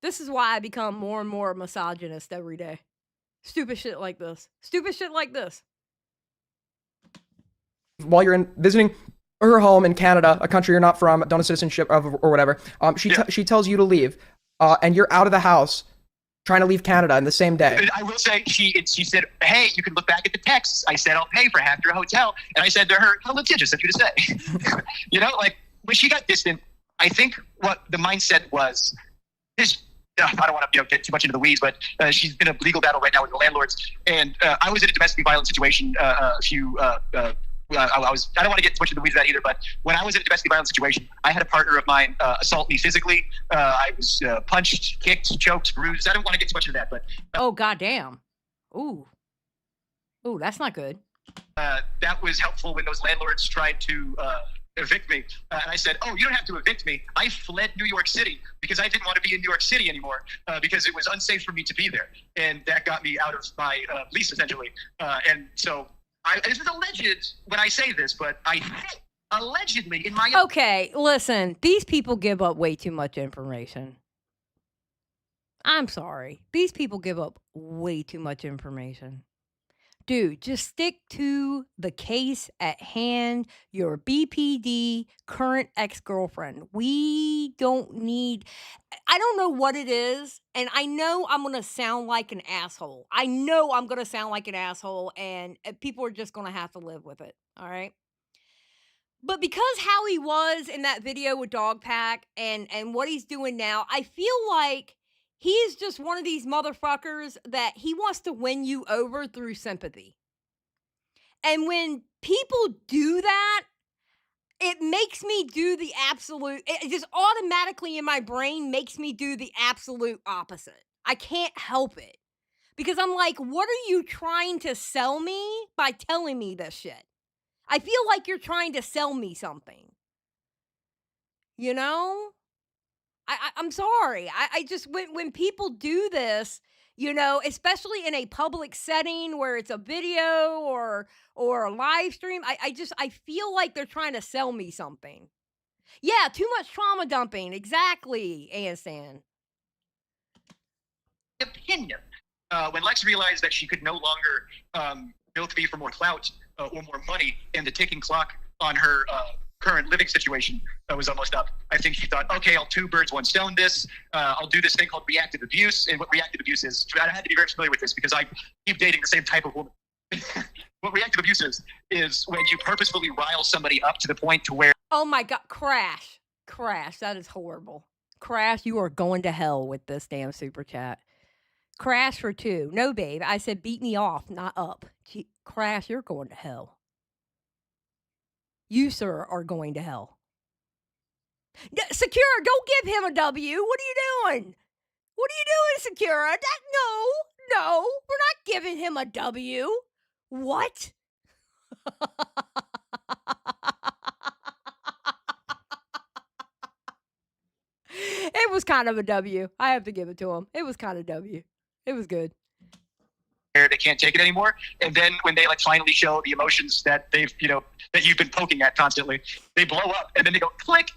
This is why I become more and more misogynist every day. Stupid shit like this. Stupid shit like this. While you're visiting her home in Canada, a country you're not from, don't have citizenship of, or whatever, she tells you to leave, and you're out of the house trying to leave Canada in the same day. I will say, she said, "Hey, you can look back at the texts. I said I'll pay for half your hotel." And I said to her, "How litigious of you to say." You know, like when she got distant, I think what the mindset was is, I don't want to get too much into the weeds, but she's in a legal battle right now with the landlords. And I was in a domestic violence situation I don't want to get too much into the weeds of that either, but when I was in a domestic violence situation, I had a partner of mine assault me physically. I was punched, kicked, choked, bruised. I don't want to get too much into that, but oh goddamn, ooh, that's not good. That was helpful when those landlords tried to evict me, and I said, "Oh, you don't have to evict me. I fled New York City because I didn't want to be in New York City anymore because it was unsafe for me to be there, and that got me out of my lease essentially." And so. This is alleged when I say this, but I think allegedly in my... Okay, listen. These people give up way too much information. I'm sorry. These people give up way too much information. Dude, just stick to the case at hand, your BPD current ex-girlfriend. We don't need... I don't know what it is, and I know I'm going to sound like an asshole. And people are just going to have to live with it, all right? But because how he was in that video with Dogpack and what he's doing now, I feel like he is just one of these motherfuckers that he wants to win you over through sympathy. And when people do that, it makes me do the absolute, it just automatically in my brain makes me do the absolute opposite. I can't help it. Because I'm like, what are you trying to sell me by telling me this shit? I feel like you're trying to sell me something. You know? I'm sorry. I just when people do this, you know, especially in a public setting where it's a video or a live stream, I feel like they're trying to sell me something. Yeah, too much trauma dumping. Exactly, Ansan. Opinion. When Lex realized that she could no longer milk me for more clout or more money, and the ticking clock on her current living situation was almost up, I think she thought, okay, I'll two birds, one stone this. I'll do this thing called reactive abuse. And what reactive abuse is, I had to be very familiar with this because I keep dating the same type of woman. What reactive abuse is when you purposefully rile somebody up to the point to where. Oh my God, Crash. Crash, that is horrible. Crash, you are going to hell with this damn super chat. Crash for 2. No, babe. I said beat me off, not up. Gee, Crash, you're going to hell. You, sir, are going to hell. Secura, don't give him a W. What are you doing? What are you doing, Secura? No, we're not giving him a W. What? It was kind of a W. I have to give it to him. It was kind of W. It was good. They can't take it anymore, and then when they like finally show the emotions that they've that you've been poking at constantly, they blow up, and then they go click,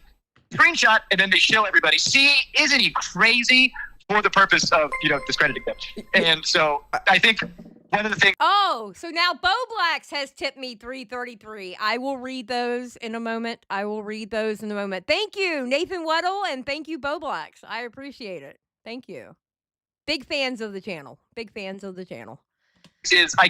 screenshot, and then they show everybody. See, isn't he crazy? For the purpose of discrediting them. And so I think one of the things. Oh, so now Bo Blacks has tipped me $3.33. I will read those in a moment. Thank you, Nathan Weddle, and thank you, Bo Blacks. I appreciate it. Thank you. Big fans of the channel. Is I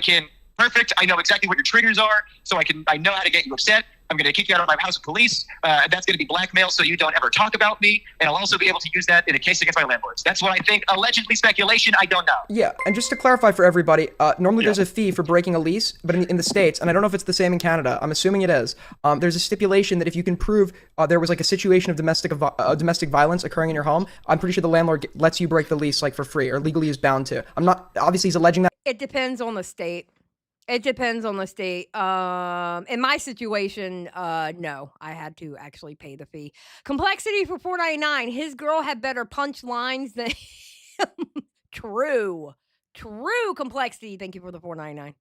know exactly what your triggers are, so I know how to get you upset. I'm going to kick you out of my house of police. That's going to be blackmail, so you don't ever talk about me. And I'll also be able to use that in a case against my landlords. That's what I think. Allegedly speculation. I don't know. Yeah, and just to clarify for everybody, normally there's a fee for breaking a lease, but in the States, and I don't know if it's the same in Canada, I'm assuming it is, there's a stipulation that if you can prove there was like a situation of domestic violence occurring in your home, I'm pretty sure the landlord lets you break the lease like for free, or legally is bound to. I'm not, obviously he's alleging that. It depends on the state. In my situation, no, I had to actually pay the fee. Complexity for $4.99. His girl had better punch lines than him. True. Complexity. Thank you for the $4.99.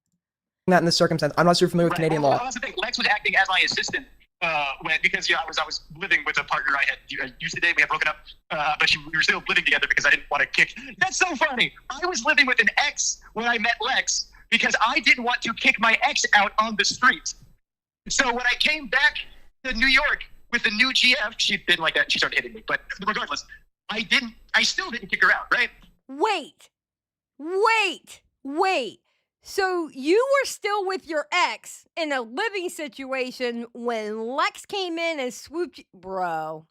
That in this circumstance, I'm not super familiar with Canadian law. I also think Lex was acting as my assistant because I was living with a partner I had used to date. We had broken up, but we were still living together because I didn't want to kick. That's so funny. I was living with an ex when I met Lex, because I didn't want to kick my ex out on the street. So when I came back to New York with the new GF, she didn't like that. She started hitting me. But regardless, I still didn't kick her out, right? Wait. So you were still with your ex in a living situation when Lex came in and swooped you. Bro.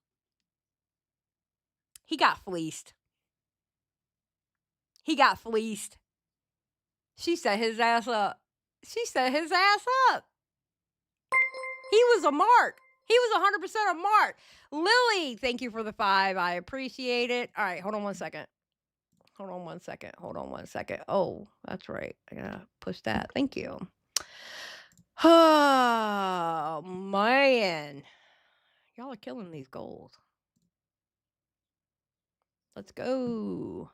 He got fleeced. She set his ass up. He was a mark. He was 100% a mark. Lily, thank you for the 5. I appreciate it. All right, hold on one second. Oh, that's right. I gotta push that. Thank you. Oh, man. Y'all are killing these goals. Let's go.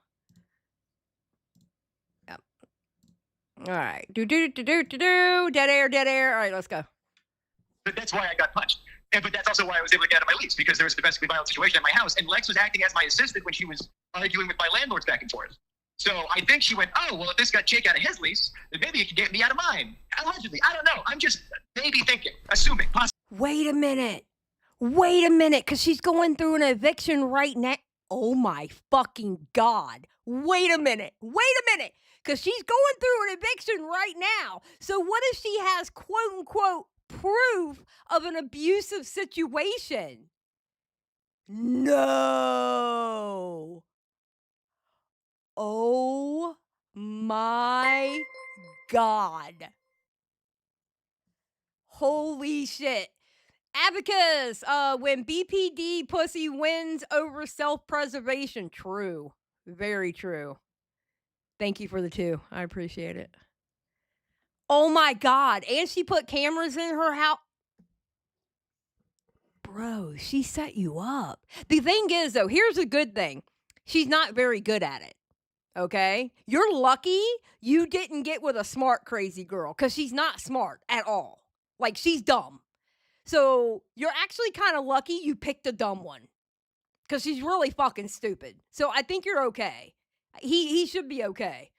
All right. Dead air. All right, let's go. But that's why I got punched. But that's also why I was able to get out of my lease, because there was a domestically violent situation at my house, and Lex was acting as my assistant when she was arguing with my landlords back and forth. So I think she went, oh, well, if this got Jake out of his lease, then maybe it could get me out of mine. Allegedly. I don't know. I'm just maybe thinking, assuming, possibly. Wait a minute, because she's going through an eviction right now. Oh, my fucking God. Wait a minute, because she's going through an eviction right now. So what if she has, quote-unquote, proof of an abusive situation? No. Oh, my God. Holy shit. Abacus, when BPD pussy wins over self-preservation. True. Very true. Thank you for the 2. I appreciate it. Oh my God. And she put cameras in her house. bro, she set you up. The thing is, though, here's a good thing. She's not very good at it. Okay? You're lucky you didn't get with a smart, crazy girl because she's not smart at all. Like, she's dumb. So you're actually kind of lucky you picked a dumb one because she's really fucking stupid. So I think you're okay. He should be okay.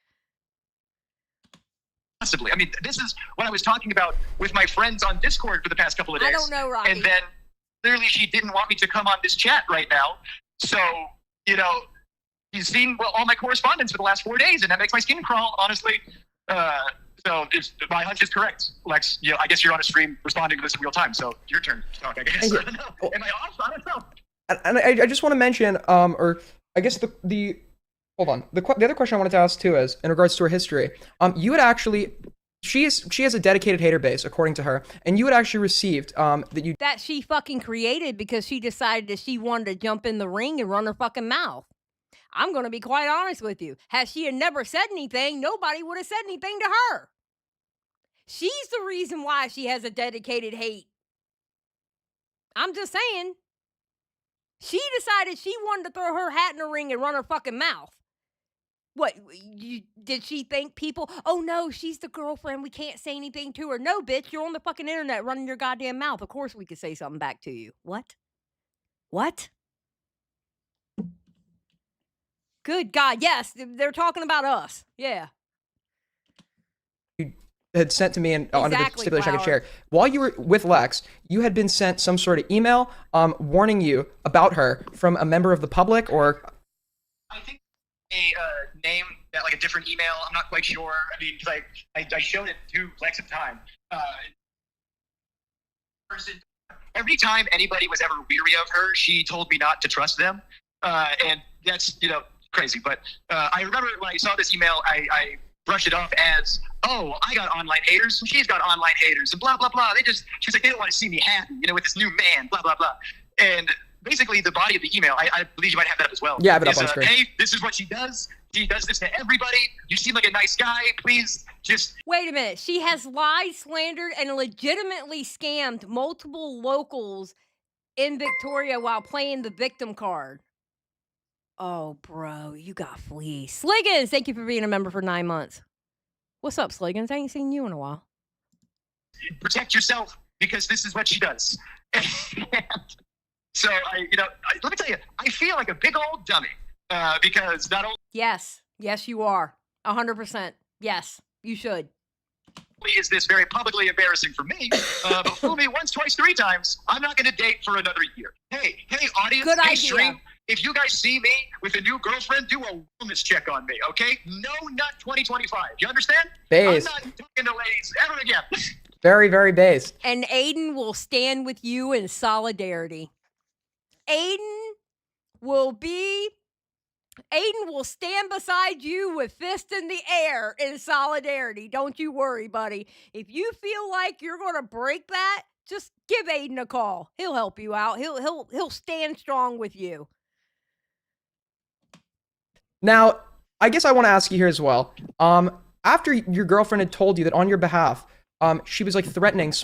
Possibly. I mean, this is what I was talking about with my friends on Discord for the past couple of days. I don't know, Robbie. And then clearly she didn't want me to come on this chat right now. So, you know, she's seen all my correspondence for the last 4 days, and that makes my skin crawl, honestly. So my hunch is correct, Lex. You know, I guess you're on a stream responding to this in real time, so your turn to talk, I guess. I don't know. Am I off? I don't know. And I just want to mention, or I guess the hold on. The other question I wanted to ask too is in regards to her history. You had actually, she has a dedicated hater base according to her, and you had actually received that she fucking created because she decided that she wanted to jump in the ring and run her fucking mouth. I'm gonna be quite honest with you. Had she had never said anything, nobody would have said anything to her. She's the reason why she has a dedicated hate. I'm just saying. She decided she wanted to throw her hat in the ring and run her fucking mouth. What, did she think people, oh no, she's the girlfriend, we can't say anything to her. No, bitch, you're on the fucking internet running your goddamn mouth. Of course we could say something back to you. What? What? Good God, yes, they're talking about us. Yeah. You had sent to me and under the Exactly, stipulation I could Flower. share. While you were with Lex, you had been sent some sort of email warning you about her from a member of the public, or I think a name that like a different email. I'm not quite sure. I mean, like I showed it to Lex at the time. Every time anybody was ever weary of her, she told me not to trust them, and that's crazy. But I remember when I saw this email, I brushed it off as, oh, I got online haters, and she's got online haters, and blah blah blah. She was like, they don't want to see me happy, with this new man, blah blah blah, and basically the body of the email, I believe you might have that up as well. Yeah, I have it up on screen. Hey, this is what she does. She does this to everybody. You seem like a nice guy. Please just... Wait a minute. She has lied, slandered, and legitimately scammed multiple locals in Victoria while playing the victim card. Oh, bro, you got fleeced. Sliggins, thank you for being a member for 9 months. What's up, Sliggins? I ain't seen you in a while. Protect yourself, because this is what she does. So, let me tell you, I feel like a big old dummy, because not only Yes, you are. 100%. Yes, you should. is this very publicly embarrassing for me, but fool me once, twice, 3 times, I'm not going to date for another year. Hey, audience, Good hey, idea. stream, if you guys see me with a new girlfriend, do a wellness check on me, okay? No, not 2025. You understand? Based. I'm not talking to ladies ever again. very, very based. And Aiden will stand with you in solidarity. Aiden will stand beside you with fist in the air in solidarity. Don't you worry, buddy. If you feel like you're going to break that, just give Aiden a call. He'll help you out. He'll stand strong with you. Now, I guess I want to ask you here as well. After your girlfriend had told you that on your behalf, she was like threatening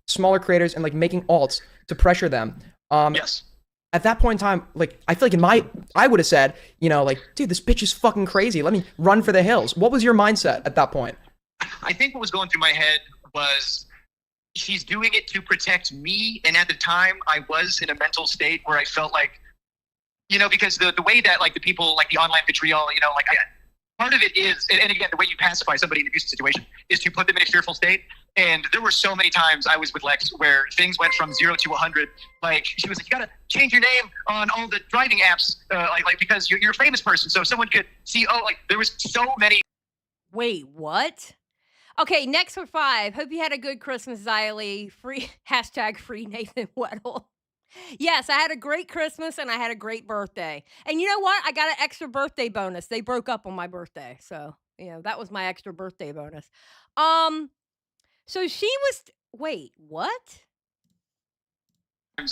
smaller creators and like making alts to pressure them. Yes. At that point in time, like, I feel like I would have said, like, dude, this bitch is fucking crazy. Let me run for the hills. What was your mindset at that point? I think what was going through my head was she's doing it to protect me. And at the time, I was in a mental state where I felt like, because the way that, like, the people, like, the online vitriol, part of it is, and again, the way you pacify somebody in an abusive situation is to put them in a fearful state. And there were so many times I was with Lex where things went from 0 to 100. Like, she was like, you gotta change your name on all the driving apps, like because you're a famous person, so someone could see. Oh, like, there was so many. Wait, what? Okay, next for 5. Hope you had a good Christmas, Xylie. Free #free Nathan Weddle. Yes, I had a great Christmas and I had a great birthday. And you know what? I got an extra birthday bonus. They broke up on my birthday. So, that was my extra birthday bonus. So she was, wait, what?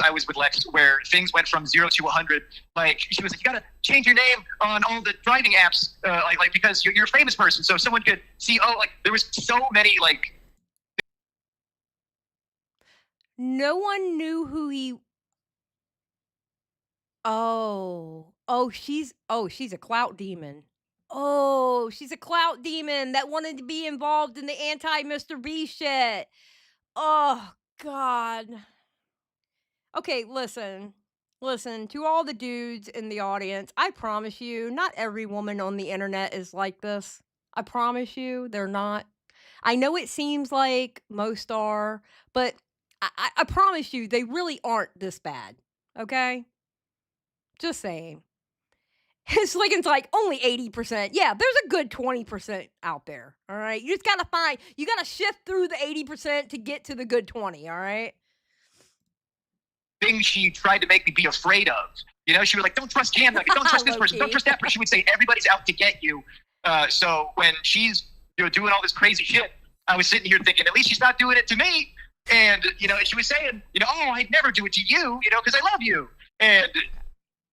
I was with Lex where things went from 0 to 100. Like, she was like, you gotta change your name on all the driving apps, like because you're a famous person, so someone could see. Oh, like, there was so many, like. No one knew who he She's a clout demon. Oh, she's a clout demon that wanted to be involved in the anti Mr. B shit. Oh god. Okay, listen. Listen, to all the dudes in the audience, I promise you, not every woman on the internet is like this. I promise you, they're not. I know it seems like most are, but I promise you, they really aren't this bad. Okay? Just saying. It's like only 80%. Yeah, there's a good 20% out there. All right. You just you gotta shift through the 80% to get to the good 20. All right. Things she tried to make me be afraid of. You know, she was like, don't trust Cam, like, don't trust this person, don't trust that person. She would say, everybody's out to get you. So when she's doing all this crazy shit, I was sitting here thinking, at least she's not doing it to me. And, and she was saying, oh, I'd never do it to you, because I love you. And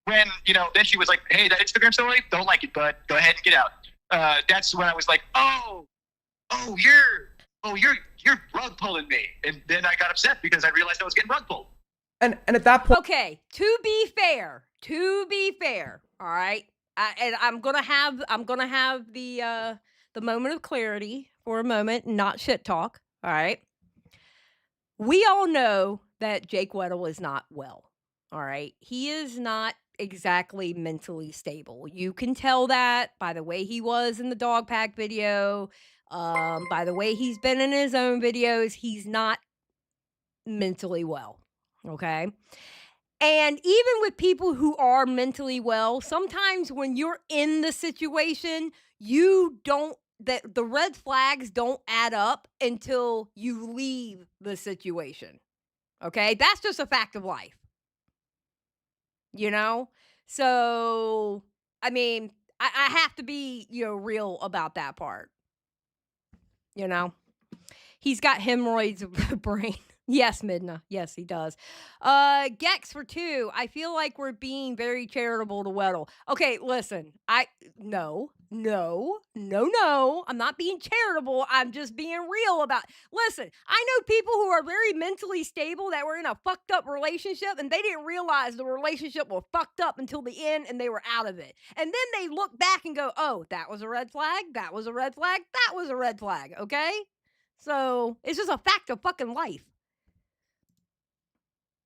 when, then she was like, hey, that Instagram story, don't like it, bud. Go ahead and get out. That's when I was like, you're rug pulling me. And then I got upset because I realized I was getting rug pulled. And at that point, okay, to be fair, all right. I'm gonna have the moment of clarity for a moment, not shit talk. All right. We all know that Jake Weddle is not well. All right. He is not exactly mentally stable. You can tell that by the way he was in the dog pack video, by the way he's been in his own videos. He's not mentally well. Okay. And even with people who are mentally well, sometimes when you're in the situation, the red flags don't add up until you leave the situation. Okay? That's just a fact of life. So, I mean, I have to be, real about that part. He's got hemorrhoids of the brain. Yes, Midna. Yes, he does. Gex for 2. I feel like we're being very charitable to Weddle. Okay, listen. No. I'm not being charitable. I'm just being real about. Listen, I know people who are very mentally stable that were in a fucked up relationship and they didn't realize the relationship was fucked up until the end and they were out of it. And then they look back and go, "Oh, that was a red flag. That was a red flag. That was a red flag." Okay? So, it's just a fact of fucking life.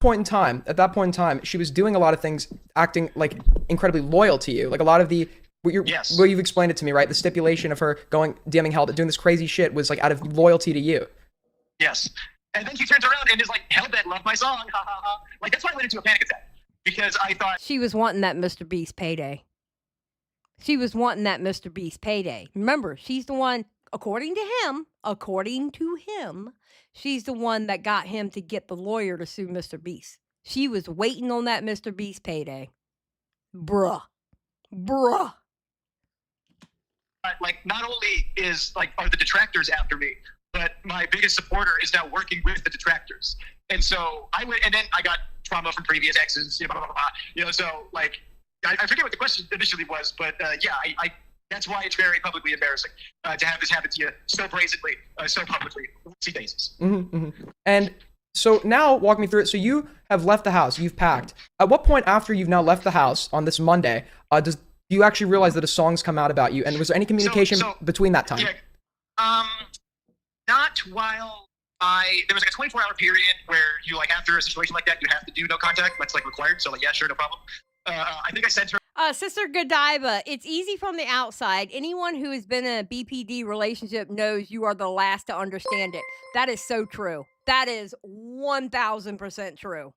at that point in time, she was doing a lot of things, acting like incredibly loyal to you. Like a lot of what you've explained it to me, right? The stipulation of her DMing Hell, doing this crazy shit was like out of loyalty to you. Yes. And then she turns around and is like, Hellbent, love my song. Ha ha ha. Like, that's why I went into a panic attack. Because I thought she was wanting that Mr. Beast payday. Remember, she's the one, according to him, she's the one that got him to get the lawyer to sue Mr. Beast. She was waiting on that Mr. Beast payday. Bruh. Like, not only are the detractors after me, but my biggest supporter is now working with the detractors. And so I went, and then I got trauma from previous exes, blah, blah, blah. So, like, I forget what the question initially was, but I that's why it's very publicly embarrassing to have this happen to you so brazenly, so publicly. Whoopsie daisies. Mm-hmm, mm-hmm. And so now, walk me through it. So you have left the house. You've packed. At what point after you've now left the house on this Monday, do you actually realize that a song's come out about you? And was there any communication between that time? Yeah, not while there was like a 24-hour period where you, like, after a situation like that, you have to do no contact. That's like required. So, like, yeah, sure, no problem. I think I sent her. Sister Godiva, it's easy from the outside. Anyone who has been in a BPD relationship knows you are the last to understand it. That is so true. That is 1000% true.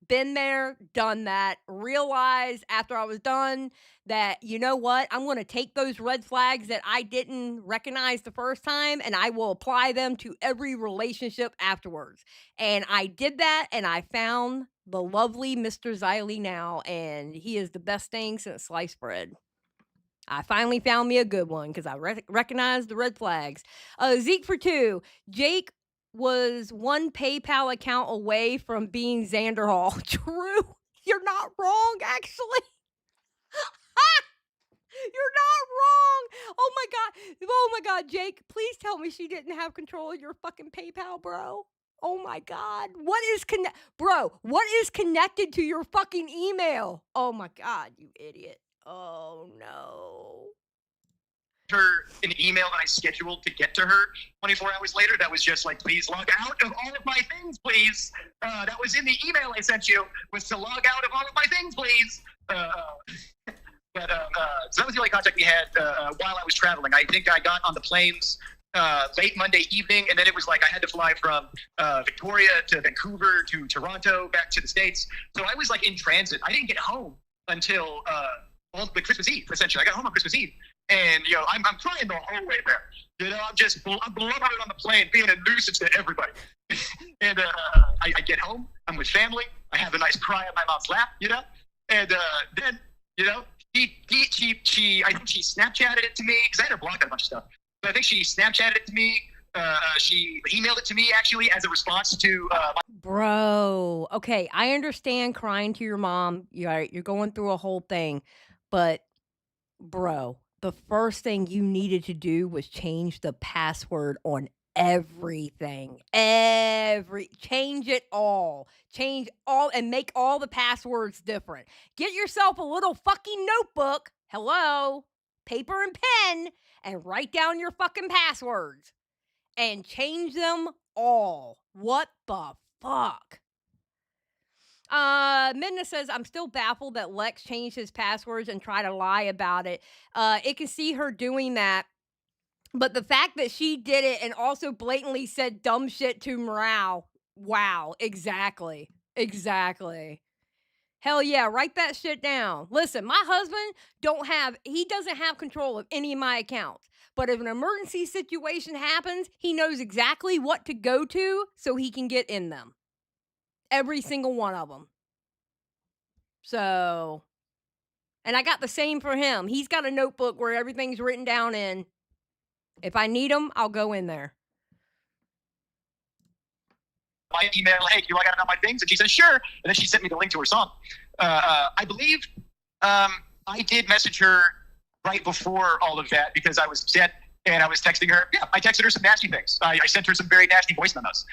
Been there, done that. Realized after I was done that, you know what? I'm going to take those red flags that I didn't recognize the first time and I will apply them to every relationship afterwards. And I did that and I found the lovely Mr. Xylie now, and he is the best thing since sliced bread. I finally found me a good one because I recognized the red flags. Zeke for 2. Jake was one PayPal account away from being Xander Hall. True. You're not wrong, actually. You're not wrong. Oh my God, Jake, please tell me she didn't have control of your fucking PayPal, bro. Oh my God. What is bro, what is connected to your fucking email? Oh my God, you idiot. Oh no. Her an email that I scheduled to get to her 24 hours later that was just like, please log out of all of my things, please. That was in the email I sent you, was to log out of all of my things, please. So that was the only contact we had while I was traveling. I think I got on the planes late Monday evening, and then it was like I had to fly from Victoria to Vancouver to Toronto back to the States. So I was like in transit. I didn't get home until the Christmas Eve, essentially. I got home on Christmas Eve. And, I'm crying the whole way there. I'm blubbering on the plane, being a nuisance to everybody. And I get home. I'm with family. I have a nice cry on my mom's lap, And then, she I think she Snapchatted it to me, because I had her blocked on a bunch of stuff. But I think she Snapchatted it to me. She emailed it to me, actually, as a response to Bro, okay, I understand crying to your mom. You're going through a whole thing. But, bro, the first thing you needed to do was change the password on everything. Change it all. Change all and make all the passwords different. Get yourself a little fucking notebook. Hello? Paper and pen, and write down your fucking passwords. And change them all. What the fuck? Midna says, I'm still baffled that Lex changed his passwords and tried to lie about it. It can see her doing that. But the fact that she did it and also blatantly said dumb shit to morale. Wow, exactly. Hell yeah, write that shit down. Listen, my husband doesn't have control of any of my accounts. But if an emergency situation happens, he knows exactly what to go to so he can get in them. Every single one of them. So, and I got the same for him. He's got a notebook where everything's written down in. If I need them, I'll go in there. My email, hey, you log out of my things? And she says, sure. And then she sent me the link to her song. I believe I did message her right before all of that because I was upset and I was texting her. Yeah, I texted her some nasty things. I sent her some very nasty voice memos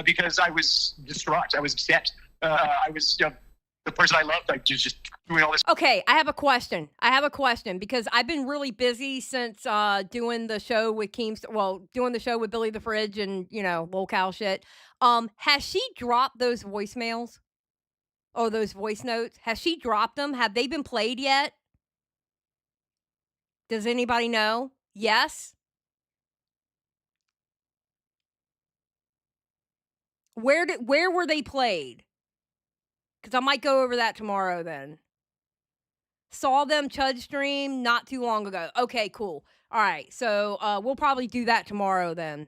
because I was distraught. I was upset. I was, the person I loved, like just doing all this. Okay, I have a question because I've been really busy since doing the show with doing the show with Billy the Fridge and, locale shit. Has she dropped those voicemails? Or those voice notes? Has she dropped them? Have they been played yet? Does anybody know? Yes? Where were they played? Because I might go over that tomorrow then. Saw them Chud stream not too long ago. Okay, cool. All right, so we'll probably do that tomorrow then.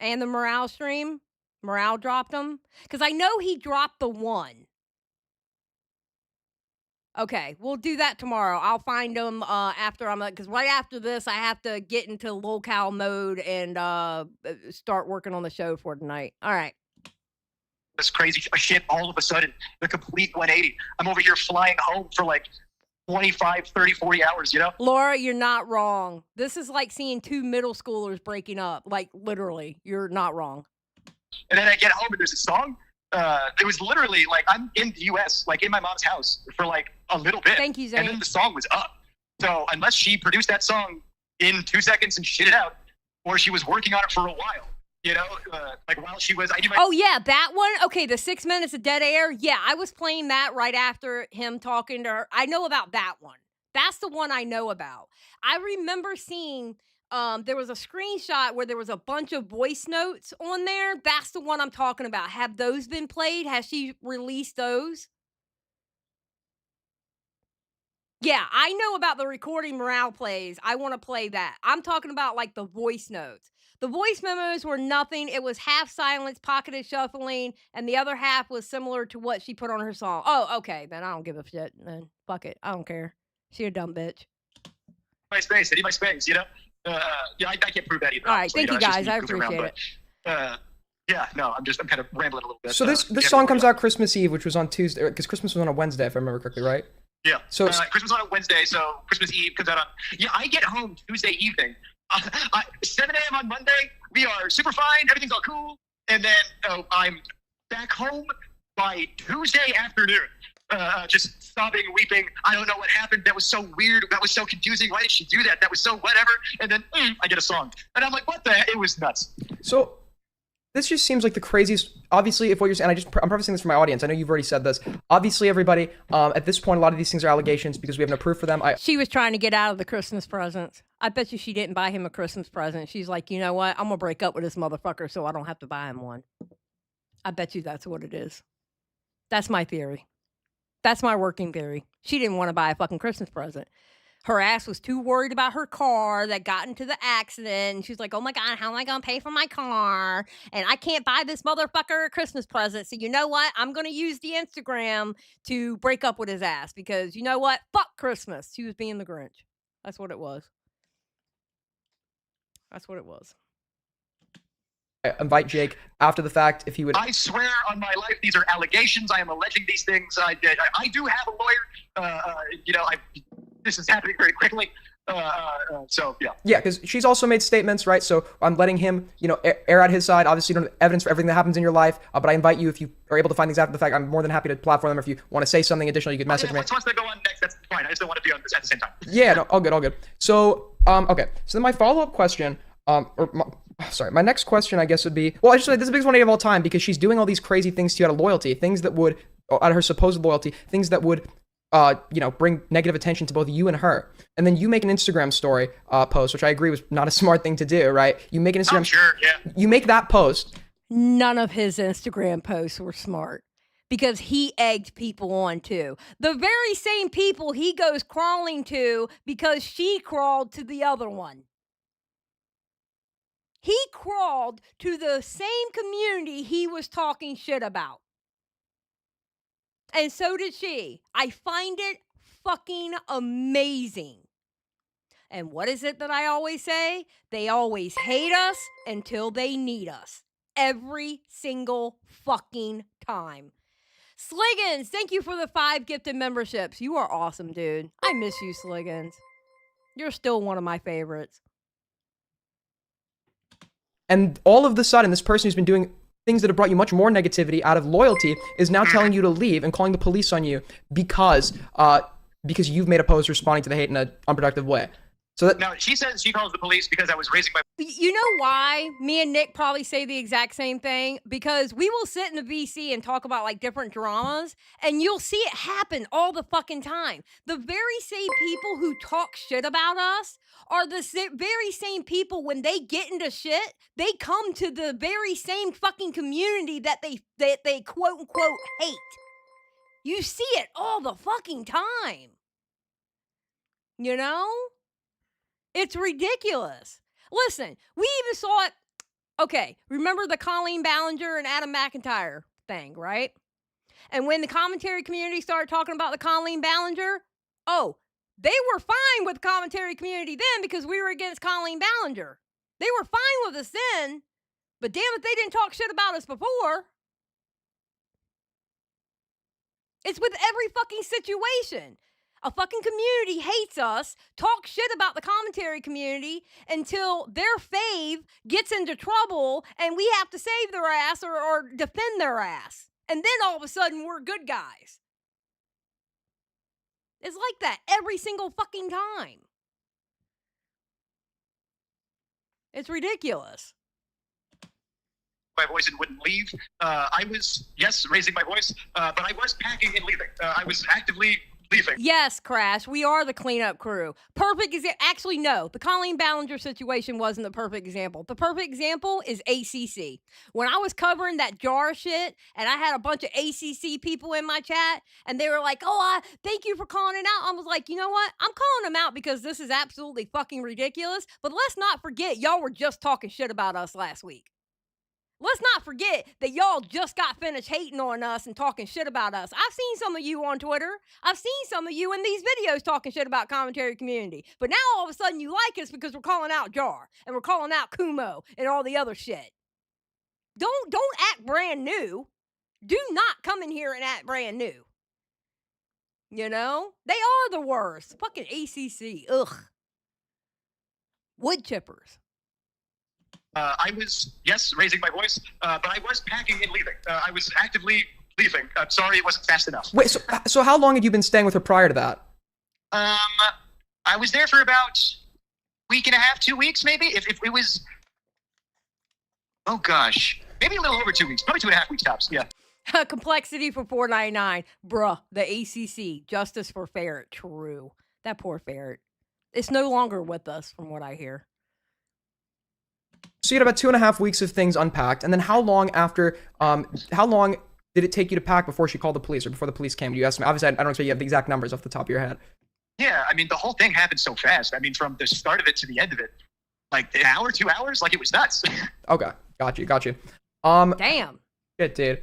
And the Morale stream? Morale dropped them? Because I know he dropped the one. Okay, we'll do that tomorrow. I'll find them after because right after this, I have to get into locale mode and start working on the show for tonight. All right. This crazy shit all of a sudden, the complete 180. I'm over here flying home for like 25, 30, 40 hours, Laura, you're not wrong. This is like seeing two middle schoolers breaking up. Like, literally, you're not wrong. And then I get home and there's a song. It was literally like I'm in the U.S., like in my mom's house for like a little bit. Thank you, Zane. And then the song was up. So unless she produced that song in 2 seconds and shit it out, or she was working on it for a while, like while she was. Oh yeah, that one. Okay, the 6 minutes of dead air. Yeah, I was playing that right after him talking to her. I know about that one. That's the one I know about. I remember seeing. There was a screenshot where there was a bunch of voice notes on there. That's the one I'm talking about. Have those been played? Has she released those? Yeah, I know about the recording morale plays. I want to play that. I'm talking about like the voice notes. The voice memos were nothing. It was half silence, pocketed shuffling, and the other half was similar to what she put on her song. Oh, okay. Then I don't give a shit. Then fuck it. I don't care. She a dumb bitch. My space, my space, I can't prove that either. All right, thank you guys. I appreciate it. I'm kind of rambling a little bit. So this song comes out Christmas Eve, which was on Tuesday, because Christmas was on a Wednesday, if I remember correctly, right? Yeah. So Christmas on a Wednesday, so Christmas Eve comes out on. Yeah, I get home Tuesday evening. 7 a.m. on Monday. We are super fine. Everything's all cool. and then I'm back home by Tuesday afternoon. Just sobbing, weeping. I don't know what happened. That was so weird. That was so confusing. Why did she do that? That was so whatever. And then I get a song. And I'm like, what the heck? It was nuts. So this just seems like the craziest. Obviously, if what you're saying, I'm prefacing this for my audience. I know you've already said this. Obviously, everybody, at this point, a lot of these things are allegations because we have no proof for them. She was trying to get out of the Christmas presents. I bet you she didn't buy him a Christmas present. She's like, you know what? I'm going to break up with this motherfucker so I don't have to buy him one. I bet you that's what it is. That's my theory. That's my working theory. She didn't want to buy a fucking Christmas present. Her ass was too worried about her car that got into the accident. And she's like, oh my God, how am I going to pay for my car? And I can't buy this motherfucker a Christmas present. So you know what? I'm going to use the Instagram to break up with his ass because you know what? Fuck Christmas. She was being the Grinch. That's what it was. That's what it was. I invite Jake after the fact if he would. I swear on my life, these are allegations. I am alleging these things. I do have a lawyer. This is happening very quickly. So yeah. Yeah, because she's also made statements, right? So I'm letting him, air out his side. Obviously, you don't have evidence for everything that happens in your life, but I invite you, if you are able to find things after the fact, I'm more than happy to platform them. If you want to say something additional, you could message me. Once they go on next, that's fine. I just don't want to be on this at the same time. Yeah, no, all good. So, okay. So then my follow-up question, my next question, I guess, would be, well, actually, this is the biggest one of all time because she's doing all these crazy things to you out of loyalty, things that would, out of her supposed loyalty, things that would, bring negative attention to both you and her. And then you make an Instagram story post, which I agree was not a smart thing to do, right? You make an Instagram. Oh, sure, yeah. You make that post. None of his Instagram posts were smart because he egged people on too. The very same people he goes crawling to because she crawled to the other one. He crawled to the same community he was talking shit about. And so did she. I find it fucking amazing. And what is it that I always say? They always hate us until they need us. Every single fucking time. Sliggins, thank you for the 5 gifted memberships. You are awesome, dude. I miss you, Sliggins. You're still one of my favorites. And all of the sudden, this person who's been doing things that have brought you much more negativity out of loyalty is now telling you to leave and calling the police on you because you've made a post responding to the hate in an unproductive way. So that, now, she says she calls the police because I was raising my... You know why me and Nick probably say the exact same thing? Because we will sit in the VC and talk about like different dramas, and you'll see it happen all the fucking time. The very same people who talk shit about us are the very same people when they get into shit, they come to the very same fucking community that they quote unquote hate. You see it all the fucking time. You know? It's ridiculous. Listen, we even saw it. Okay, remember the Colleen Ballinger and Adam McIntyre thing, right? And when the commentary community started talking about the Colleen Ballinger, they were fine with the commentary community then because we were against Colleen Ballinger. They were fine with us then, but damn it, they didn't talk shit about us before. It's with every fucking situation. A fucking community hates us, talks shit about the commentary community until their fave gets into trouble and we have to save their ass or defend their ass. And then all of a sudden we're good guys. It's like that every single fucking time. It's ridiculous. My voice and wouldn't leave. I was, yes, raising my voice, but I was packing and leaving. I was actively leaving. Yes, Crash, we are the cleanup crew. Perfect example. Actually, no, the Colleen Ballinger situation wasn't the perfect example. The perfect example is ACC. When I was covering that jar shit, and I had a bunch of ACC people in my chat, and they were like, thank you for calling it out. I was like, you know what? I'm calling them out because this is absolutely fucking ridiculous. But let's not forget, y'all were just talking shit about us last week. Let's not forget that y'all just got finished hating on us and talking shit about us. I've seen some of you on Twitter. I've seen some of you in these videos talking shit about commentary community. But now all of a sudden you like us because we're calling out Jar and we're calling out Kumo and all the other shit. Don't act brand new. Do not come in here and act brand new. You know? They are the worst. Fucking ACC. Ugh. Wood chippers. I was, yes, raising my voice, but I was packing and leaving. I was actively leaving. I'm sorry it wasn't fast enough. Wait, so how long had you been staying with her prior to that? I was there for about week and a half, 2 weeks, maybe. If it was, oh gosh, maybe a little over 2 weeks, probably 2.5 weeks tops. Yeah. Complexity for $4.99. Bruh, the ACC, Justice for Ferret. True. That poor ferret. It's no longer with us, from what I hear. So you had about 2.5 weeks of things unpacked, and then how long after? How long did it take you to pack before she called the police, or before the police came? Do you estimate? Obviously, I don't expect you have the exact numbers off the top of your head. Yeah, I mean, the whole thing happened so fast. I mean, from the start of it to the end of it, like an hour, 2 hours, like it was nuts. Okay, got you. Damn. Shit, dude.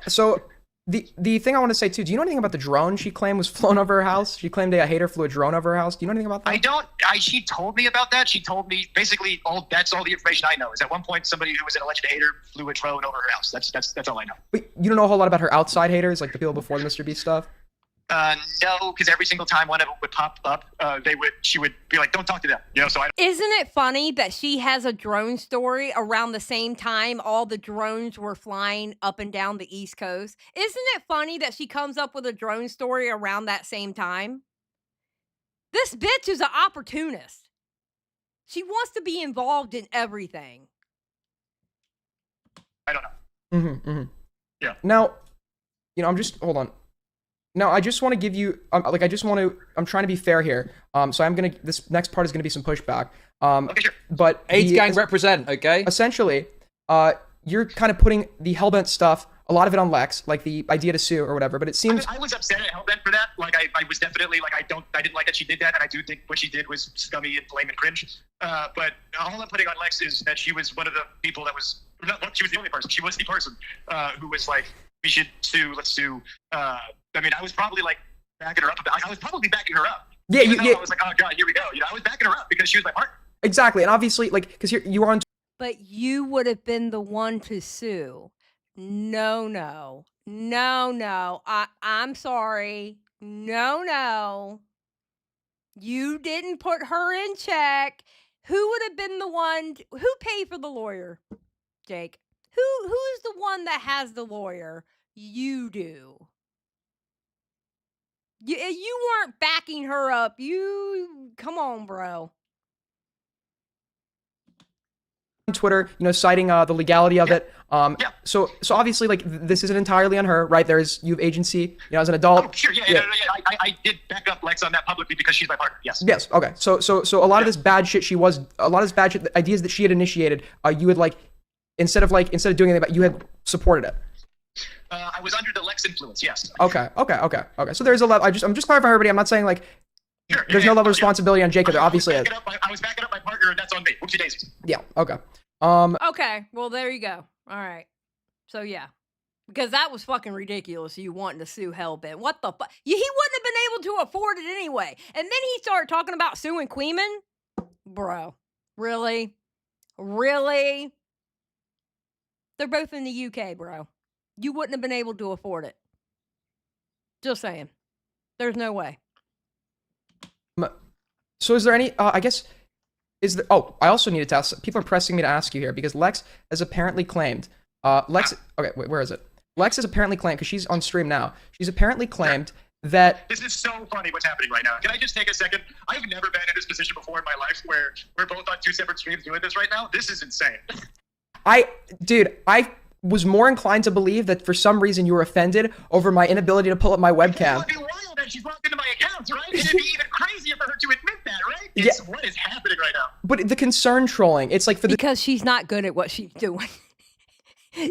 So the thing I want to say too, do you know anything about the drone she claimed was flown over her house? She claimed a hater flew a drone over her house. Do you know anything about that? I don't. She told me about that. She told me basically that's all the information I know. Is at one point somebody who was an alleged hater flew a drone over her house. That's all I know. But you don't know a whole lot about her outside haters, like the people before the Mr. Beast stuff? No, because every single time one of them would pop up, she would be like, "Don't talk to them," you know. So I. Isn't it funny that she has a drone story around the same time all the drones were flying up and down the East Coast? Isn't it funny that she comes up with a drone story around that same time? This bitch is an opportunist. She wants to be involved in everything. I don't know. Yeah. Now, hold on. No, I just want to give you, I'm trying to be fair here. So this next part is going to be some pushback. Okay, sure. But AIDS gang represent, okay? Essentially, you're kind of putting the Hellbent stuff, a lot of it on Lex, like the idea to sue or whatever, but it seems... I was upset at Hellbent for that. Like, I was definitely, like, I didn't like that she did that, and I do think what she did was scummy and lame and cringe. But all I'm putting on Lex is that she was one of the people that was... she was the only person. She was the person who was like, we should sue, let's sue. I mean, I was probably like backing her up. I was probably backing her up. Yeah, I was like, oh god, here we go. You know, I was backing her up because she was my partner. Exactly, and obviously, like, because you are on. But you would have been the one to sue. No. I'm sorry. No. You didn't put her in check. Who would have been the one? Who paid for the lawyer, Jake? Who's the one that has the lawyer? You do. You weren't backing her up. Come on, bro. On Twitter, citing the legality of it. So obviously, like, this isn't entirely on her, right? You have agency, as an adult. Oh, sure, yeah. I did back up Lex on that publicly because she's my partner. Yes. Yes. Okay. So a lot of this bad shit ideas that she had initiated, you had instead of doing anything, you had supported it. I was under the Lex influence, yes. Okay. So there's a level. I'm just clarifying everybody. I'm not saying like there's no level of responsibility on Jacob. There obviously is. I was backing up my partner, and that's on me. Whoopsie daisies. Yeah. Okay. Okay. Well, there you go. All right. So yeah, because that was fucking ridiculous. You wanting to sue Hellbent? What the fuck? He wouldn't have been able to afford it anyway. And then he started talking about suing Queeman. Bro, really? They're both in the UK, bro. You wouldn't have been able to afford it. Just saying. There's no way. So is there any, I also needed to ask, people are pressing me to ask you here, because Lex has apparently claimed, okay, wait, where is it? Lex has apparently claimed, because she's on stream now, she's apparently claimed that... This is so funny what's happening right now. Can I just take a second? I've never been in this position before in my life where we're both on two separate streams doing this right now. This is insane. I was more inclined to believe that for some reason you were offended over my inability to pull up my webcam. It would be wild that she's logged into my account, right? And it'd be even crazier for her to admit that, right? What is happening right now? But the concern trolling, it's like because she's not good at what she's doing.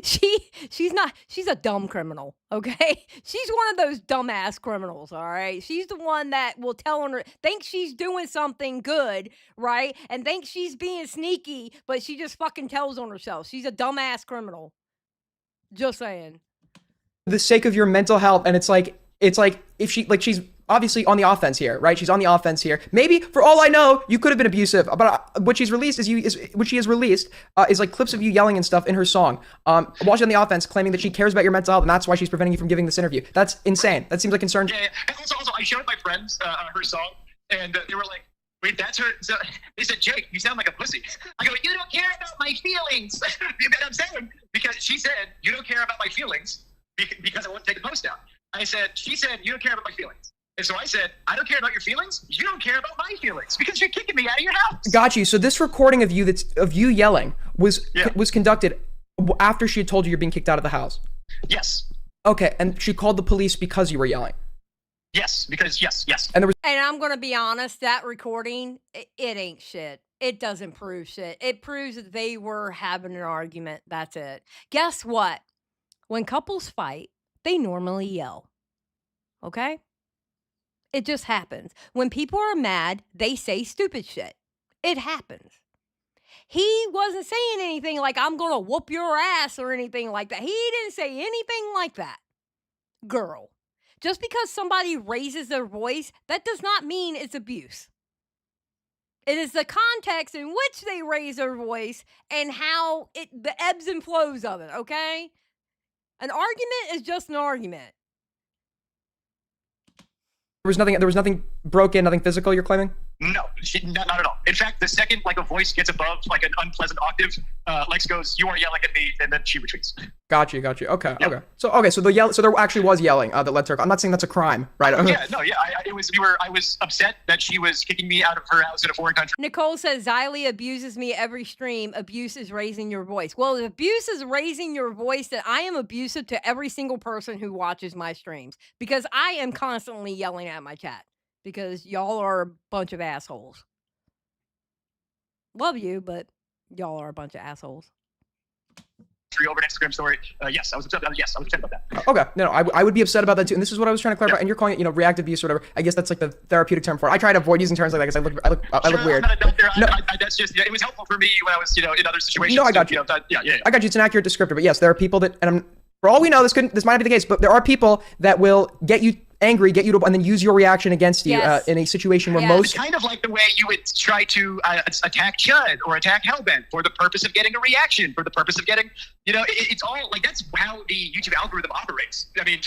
She's a dumb criminal, okay? She's one of those dumbass criminals, all right? She's the one that will tell on her, thinks she's doing something good, right? And thinks she's being sneaky, but she just fucking tells on herself. She's a dumbass criminal. Just saying. The sake of your mental health, and it's like if she's obviously on the offense here, right? She's on the offense here. Maybe for all I know, you could have been abusive, but what she's released is like clips of you yelling and stuff in her song. While she's on the offense, claiming that she cares about your mental health, and that's why she's preventing you from giving this interview. That's insane. That seems like concern. Yeah. And also, I showed my friends her song, and they were like, "Wait, that's her." So they said, "Jake, you sound like a pussy." I go, "You don't care about my feelings. I'm saying, because she said, you don't care about my feelings because I won't take the post down. She said, you don't care about my feelings. And so I said, I don't care about your feelings. You don't care about my feelings because you're kicking me out of your house. Got you. So this recording of you yelling was conducted after she had told you you're being kicked out of the house. Yes. Okay, and she called the police because you were yelling. Yes, because yes. And I'm gonna be honest, that recording, it ain't shit. It doesn't prove shit. It proves that they were having an argument. That's it. Guess what? When couples fight, they normally yell. Okay? It just happens. When people are mad, they say stupid shit. It happens. He wasn't saying anything like, I'm going to whoop your ass or anything like that. He didn't say anything like that. Girl, just because somebody raises their voice, that does not mean it's abuse. It is the context in which they raise their voice and how the ebbs and flows of it, okay? An argument is just an argument. there was nothing broken, nothing physical, you're claiming? No, not at all. In fact, the second like a voice gets above like an unpleasant octave, Lex goes, "You are yelling at me," and then she retreats. Got you. Okay, yep. Okay. So there actually was yelling that led to her. I'm not saying that's a crime, right? I was upset that she was kicking me out of her house in a foreign country. Nicole says, Xylie abuses me every stream. Abuse is raising your voice. Well, if abuse is raising your voice, then I am abusive to every single person who watches my streams because I am constantly yelling at my chat. Because y'all are a bunch of assholes. Love you, but y'all are a bunch of assholes. Over an Instagram story. Yes, I was upset about it. Yes, I was upset about that. Okay, no, I would be upset about that too. And this is what I was trying to clarify. Yeah. And you're calling it, reactive abuse or whatever. I guess that's like the therapeutic term for it. I try to avoid using terms like that because I look weird. I'm not a doctor. No. That's just it was helpful for me when I was in other situations. No, I got you. Yeah. I got you. It's an accurate descriptor. But yes, there are people that, and for all we know, this might not be the case, but there are people that will get you angry, get you to, and then use your reaction against you in a situation where most... It's kind of like the way you would try to attack Chud or attack Hellbent for the purpose of getting a reaction, for the purpose of getting, it's all, like, that's how the YouTube algorithm operates. I mean,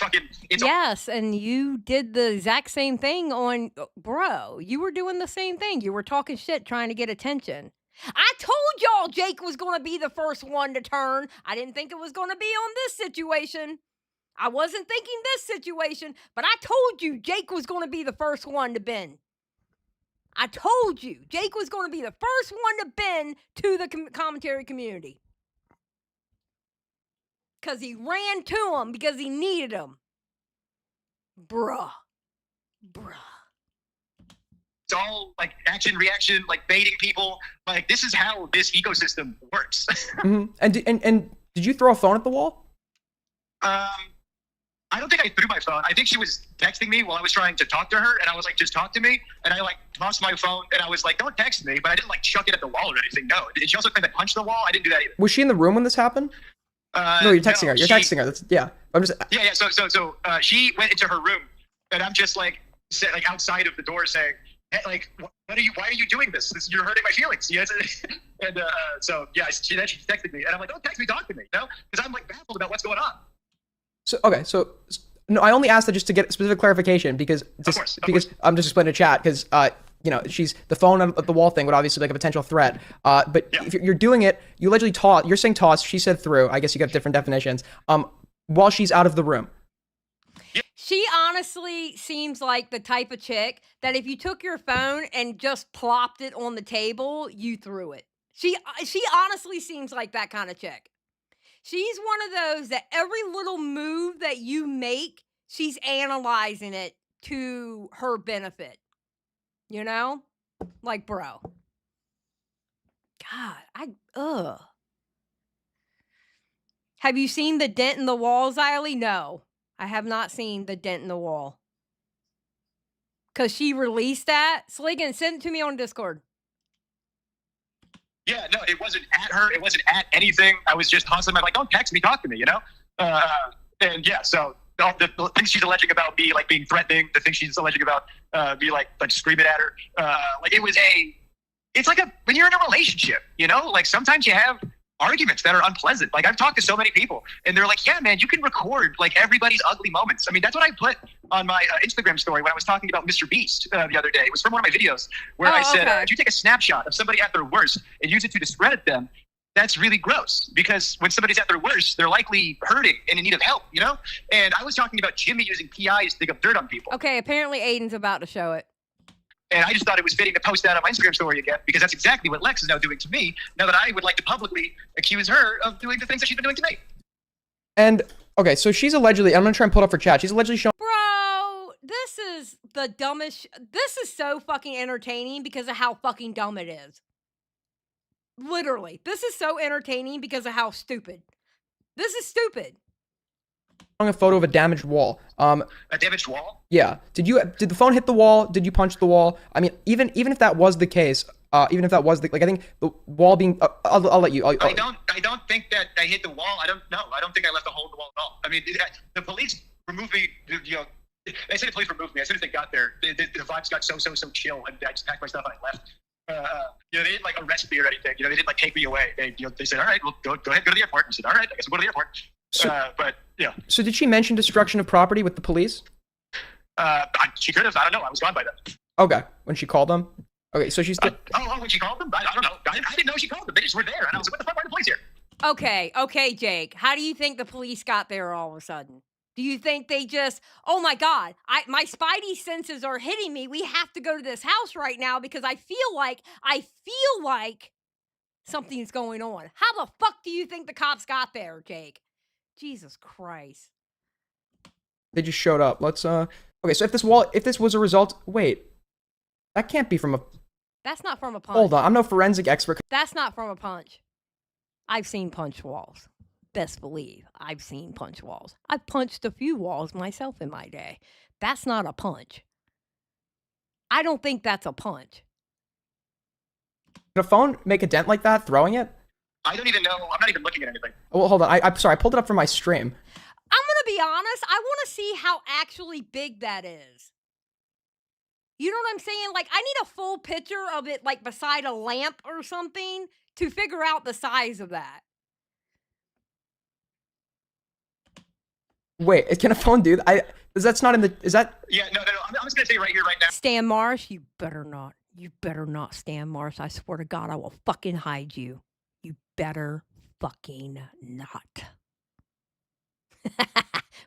Yes, and you did the exact same thing on... Bro, you were doing the same thing. You were talking shit, trying to get attention. I told y'all Jake was going to be the first one to turn. I didn't think it was going to be on this situation. I wasn't thinking this situation, but I told you Jake was going to be the first one to bend. I told you Jake was going to be the first one to bend to the commentary community. Because he ran to him because he needed him. Bruh. It's all like action, reaction, like baiting people. Like this is how this ecosystem works. Mm-hmm. And did you throw a phone at the wall? I don't think I threw my phone. I think she was texting me while I was trying to talk to her, and I was like, just talk to me. And I like tossed my phone, and I was like, don't text me. But I didn't like chuck it at the wall or anything. No. Did she also claim I punched the wall? I didn't do that either. Was she in the room when this happened? No, you're texting her. You're texting her. That's, yeah. I'm just. Yeah. So she went into her room, and I'm just like outside of the door saying, hey, like, why are you doing this? You're hurting my feelings. Yes. And so yeah, she texted me, and I'm like, don't text me, talk to me, because I'm like baffled about what's going on. So no, I only asked that just to get specific clarification because of course. I'm just explaining to chat because she's the phone at the wall thing would obviously be like a potential threat. But if you're doing it, you allegedly toss. You're saying toss. She said through. I guess you got different definitions. While she's out of the room. She honestly seems like the type of chick that if you took your phone and just plopped it on the table, you threw it. She honestly seems like that kind of chick. She's one of those that every little move that you make, she's analyzing it to her benefit. Like, bro. God, Have you seen the dent in the wall, Xylie? No, I have not seen the dent in the wall. Because she released that. Sligan, send it to me on Discord. Yeah, no, it wasn't at her. It wasn't at anything. I was just constantly like, don't text me, talk to me, And yeah, so the things she's alleging about me, like being threatening, the things she's alleging about me, like screaming at her, it's like when you're in a relationship, like sometimes you have arguments that are unpleasant. Like I've talked to so many people and they're like, yeah, man, you can record like everybody's ugly moments. I mean, that's what I put on my Instagram story when I was talking about Mr. Beast the other day. It was from one of my videos where I said, if you take a snapshot of somebody at their worst and use it to discredit them, that's really gross, because when somebody's at their worst, they're likely hurting and in need of help, you know? And I was talking about Jimmy using PIs to dig up dirt on people. Okay, apparently Aiden's about to show it. And I just thought it was fitting to post that on my Instagram story again, because that's exactly what Lex is now doing to me, now that I would like to publicly accuse her of doing the things that she's been doing to me. And, okay, so she's allegedly, I'm going to try and pull it up for chat. She's allegedly showing. Bro, this is the dumbest. This is so fucking entertaining because of how fucking dumb it is. Literally. This is so entertaining because of how stupid. This is stupid. A photo of a damaged wall. A damaged wall? Yeah. Did the phone hit the wall? Did you punch the wall? I mean, even if that was the case, even if that was I think the wall being, I'll let you. I don't think that I hit the wall. I don't know. I don't think I left a hole in the wall at all. I mean, the police removed me. You know, they said the police removed me as soon as they got there. The vibes got so chill, and I just packed my stuff and I left. You know, they didn't like arrest me or anything. You know, they didn't like take me away. They said, all right, well, go ahead, go to the airport. I said, all right, I guess we'll go to the airport. But yeah. So did she mention destruction of property with the police? She could have. I don't know. I was gone by then. Okay, when she called them. Okay, so she's. When she called them? I don't know. I didn't know she called them. They just were there, and I was like, what the fuck are the police here? Okay, Jake. How do you think the police got there all of a sudden? Do you think they just, oh my God, my spidey senses are hitting me. We have to go to this house right now because I feel like something's going on. How the fuck do you think the cops got there, Jake? Jesus Christ. They just showed up. Let's okay, so if this was a result, wait. That can't be from a. That's not from a punch. Hold on, I'm no forensic expert. That's not from a punch. I've seen punch walls. Best believe I've seen punch walls. I've punched a few walls myself in my day. That's not a punch. I don't think that's a punch. Did a phone make a dent like that, throwing it? I don't even know. I'm not even looking at anything. Well, hold on. I'm sorry. I pulled it up from my stream. I'm going to be honest. I want to see how actually big that is. You know what I'm saying? Like, I need a full picture of it, like, beside a lamp or something to figure out the size of that. Wait, can a phone do that? That's not in the. Is that? Yeah, no. I'm just going to say right here, right now. Stan Marsh, you better not. You better not, Stan Marsh. I swear to God, I will fucking hide you. You better fucking not.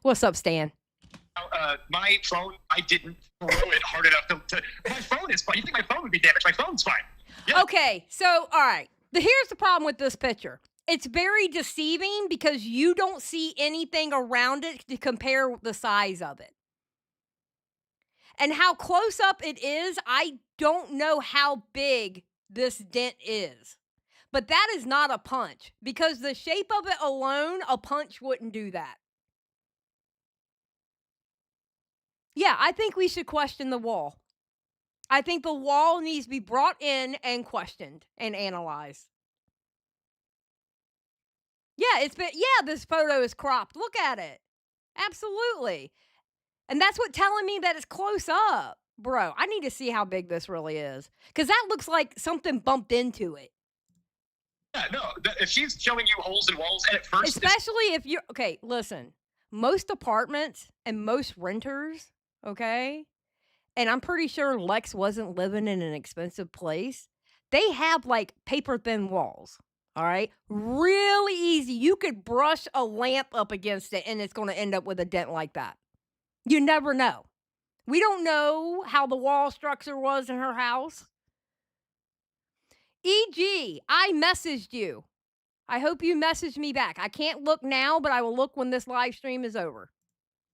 What's up, Stan? My phone, I didn't throw it hard enough to. My phone is fine. You think my phone would be damaged? My phone's fine. Yeah. Okay, so, all right. Here's the problem with this picture. It's very deceiving because you don't see anything around it to compare the size of it. And how close up it is, I don't know how big this dent is. But that is not a punch because the shape of it alone, a punch wouldn't do that. Yeah, I think we should question the wall. I think the wall needs to be brought in and questioned and analyzed. Yeah, this photo is cropped. Look at it. Absolutely. And that's what telling me that it's close up. Bro, I need to see how big this really is. Because that looks like something bumped into it. Yeah, no. If she's showing you holes in walls, and at first... Especially if you're... Okay, listen. Most apartments and most renters, okay? And I'm pretty sure Lex wasn't living in an expensive place. They have, like, paper-thin walls. All right? Really easy. You could brush a lamp up against it, and it's going to end up with a dent like that. You never know. We don't know how the wall structure was in her house. E.g., I messaged you. I hope you messaged me back. I can't look now, but I will look when this live stream is over.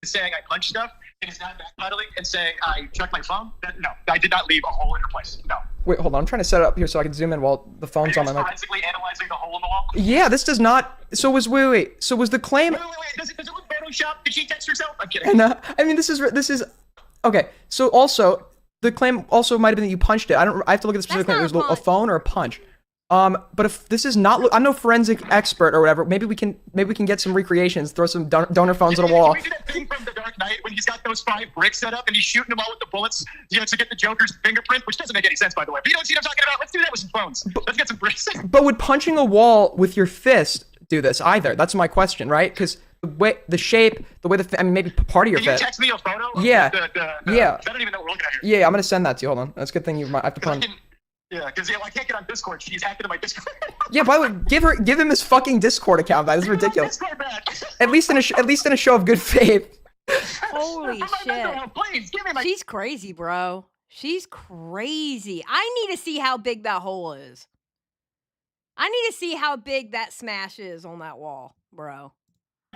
Saying I punched stuff, and it's not backpedaling and saying I checked my phone. No, I did not leave a hole in her place. No. Wait, hold on. I'm trying to set it up here so I can zoom in while the phone's on my mic. Forensically analyzing the hole in the wall? Yeah, this does not. So was wait. So was the claim? Wait. Does it look Photoshop? Did she text herself? I'm kidding. And, I mean, this is okay. So also, the claim also might have been that you punched it. I have to look at the specific claim. It was a phone or a punch. But if this is not, I'm no forensic expert or whatever. Maybe we can get some recreations. Throw some donor phones on a wall. Can we do that thing from The Dark Knight when he's got those 5 bricks set up and he's shooting them all with the bullets, to get the Joker's fingerprint, which doesn't make any sense, by the way. But you don't see what I'm talking about? Let's do that with some phones. Let's get some bricks. But would punching a wall with your fist do this either? That's my question, right? Because the shape, the way maybe part of your fist. Can you fist. text me a photo? Yeah. Yeah. Yeah. I don't even know what we're looking at here. Yeah, I'm gonna send that to you. Hold on. That's a good thing. I have to put on. Yeah, because I can't get on Discord. She's hacked into my Discord. Yeah, by the way, give him his fucking Discord account. That is ridiculous. Discord back. At least in a show of good faith. Holy For my mental shit. health, please give me my. She's crazy, bro. She's crazy. I need to see how big that hole is. I need to see how big that smash is on that wall, bro.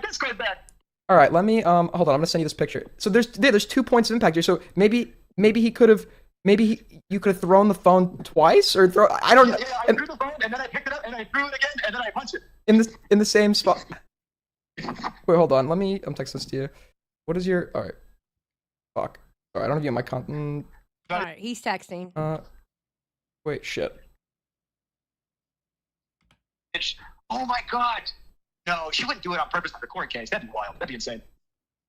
Discord back. All right, let me hold on. I'm gonna send you this picture. So there's 2 points of impact here. So maybe he could have you could have thrown the phone twice or throw. I don't know. Yeah, I threw the phone and then I picked it up and I threw it again and then I punched it. In the same spot. Wait, hold on. I'm texting this to you. What is your? All right. Fuck. All right, I don't have you on my content. All right, he's texting. Wait, shit. Oh my god. No, she wouldn't do it on purpose on the court case. That'd be wild. That'd be insane.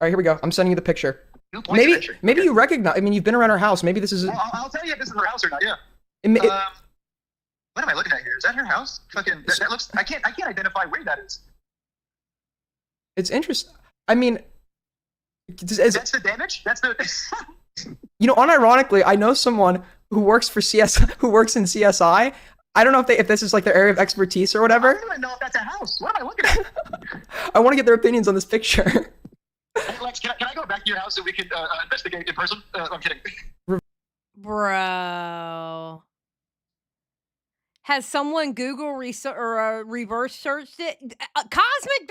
All right, here we go. I'm sending you the picture. 2 points of entry. Maybe Okay. you recognize. I mean, you've been around her house. Maybe this is. Well, I'll tell you if this is her house or not. Yeah. It- What am I looking at here? Is that her house? Fucking. That looks. I can't identify where that is. it's interesting. I mean, That's the damage. That's the. you know, unironically, I know someone who works for who works in CSI. I don't know if this is like their area of expertise or I whatever. don't even know if that's a house. What am I looking at? I want to get their opinions on this picture. Hey, Lex, can I go back to your house so we can investigate in person? I'm kidding. Bro. Has someone Google reverse searched it? Cosmic,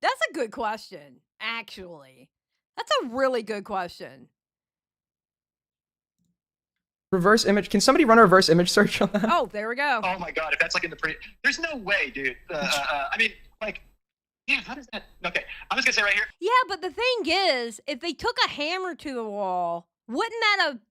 that's a good question, actually. That's a really good question. Reverse image. Can somebody run a reverse image search on that? Oh, there we go. Oh my god, if that's like in the there's no way, dude. I mean, like, yeah, how does that? Okay, I'm just gonna say right here. Yeah, but the thing is, if they took a hammer to the wall, wouldn't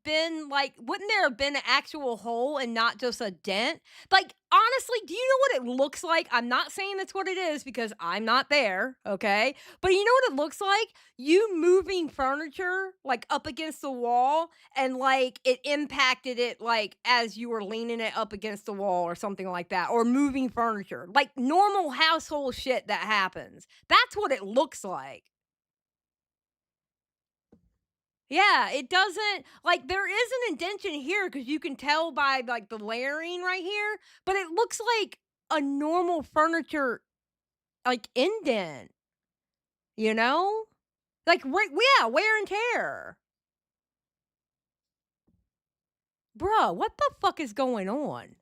there have been an actual hole and not just a dent? Like, honestly, do you know what it looks like? I'm not saying that's what it is because I'm not there, okay? But you know what it looks like? You moving furniture, like, up against the wall, and, like, it impacted it, like, as you were leaning it up against the wall or something like that, or moving furniture. Like, normal household shit that happens. That's what it looks like. Yeah, it doesn't like there is an indentation here because you can tell by like the layering right here, but it looks like a normal furniture like indent, you know? Like yeah, wear and tear. Bruh, what the fuck is going on?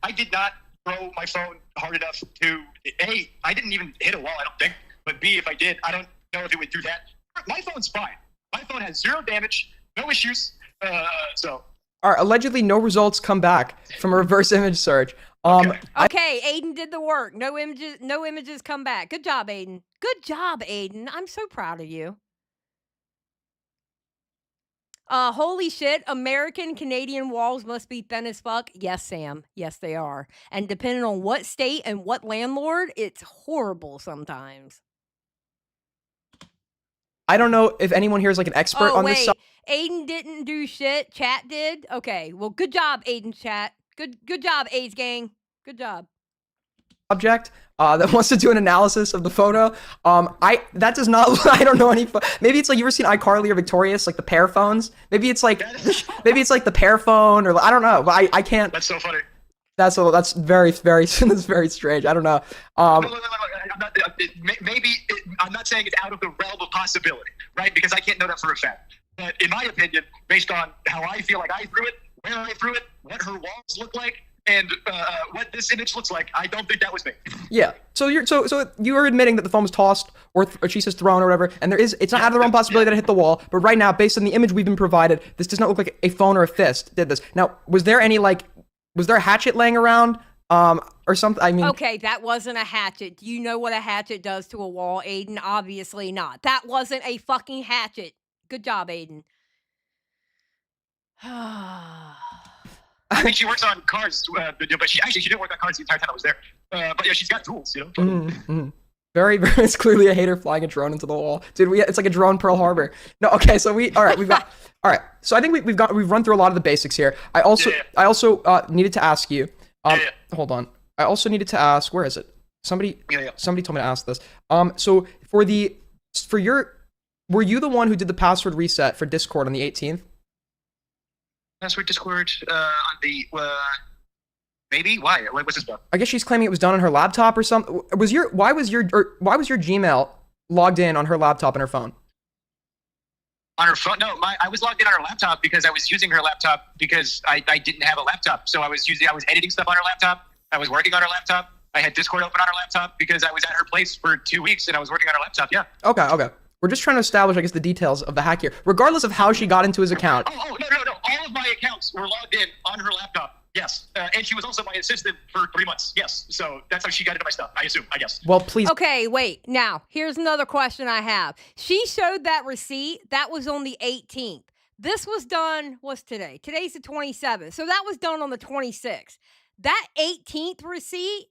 I did not throw my phone hard enough to A, I didn't even hit a wall, I don't think. But B, if I did, I don't know if it would do that. My phone's fine. My phone has 0 damage, no issues. So. All right, allegedly, no results come back from a reverse image search. Okay, Aiden did the work. No images come back. Good job, Aiden. Good job, Aiden. I'm so proud of you. Holy shit, American Canadian walls must be thin as fuck. Yes, Sam. Yes, they are. And depending on what state and what landlord, it's horrible sometimes. I don't know if anyone here is like an expert on this. Aiden didn't do shit. Chat did. Okay. Well, good job, Aiden. Chat. Good job, A's gang. Good job. Subject that wants to do an analysis of the photo. That does not. I don't know any. Maybe it's like you ever seen iCarly or Victorious, like the pair phones. Maybe it's like the pair phone, or I don't know. But I can't. That's so funny. That's very that's very strange. I don't know. I'm not saying it's out of the realm of possibility, right? Because I can't know that for a fact. But in my opinion, based on how I feel like I threw it, where I threw it, what her walls look like, and what this image looks like, I don't think that was me. Yeah. So you're admitting that the phone was tossed or she says thrown or whatever, and it's not out of the realm of possibility that it hit the wall. But right now, based on the image we've been provided, this does not look like a phone or a fist did this. Now, was there a hatchet laying around? Or something. I mean, okay, that wasn't a hatchet. Do you know what a hatchet does to a wall, Aiden? Obviously not. That wasn't a fucking hatchet. Good job, Aiden. I think she works on cars, but she didn't work on cars the entire time I was there. But yeah, she's got tools, you know. Mm-hmm. Very, very. It's clearly a hater flying a drone into the wall, dude. It's like a drone Pearl Harbor. No, okay. So we've got. All right. So I think we've run through a lot of the basics here. I also needed to ask you. Hold on. I also needed to ask, where is it? Somebody told me to ask this. So were you the one who did the password reset for Discord on the 18th? Password Discord on the maybe why? What's this about? I guess she's claiming it was done on her laptop or something. Why was your Gmail logged in on her laptop and her phone? On her phone? No, I was logged in on her laptop because I was using her laptop because I didn't have a laptop. So I was editing stuff on her laptop. I was working on her laptop. I had Discord open on her laptop because I was at her place for 2 weeks and I was working on her laptop. Yeah. Okay. We're just trying to establish, I guess, the details of the hack here, regardless of how she got into his account. Oh, no. All of my accounts were logged in on her laptop. Yes. And she was also my assistant for 3 months. Yes. So that's how she got into my stuff, I guess. Well, please. Okay, wait. Now, here's another question I have. She showed that receipt. That was on the 18th. This was done, what's today? Today's the 27th. So that was done on the 26th. That 18th receipt,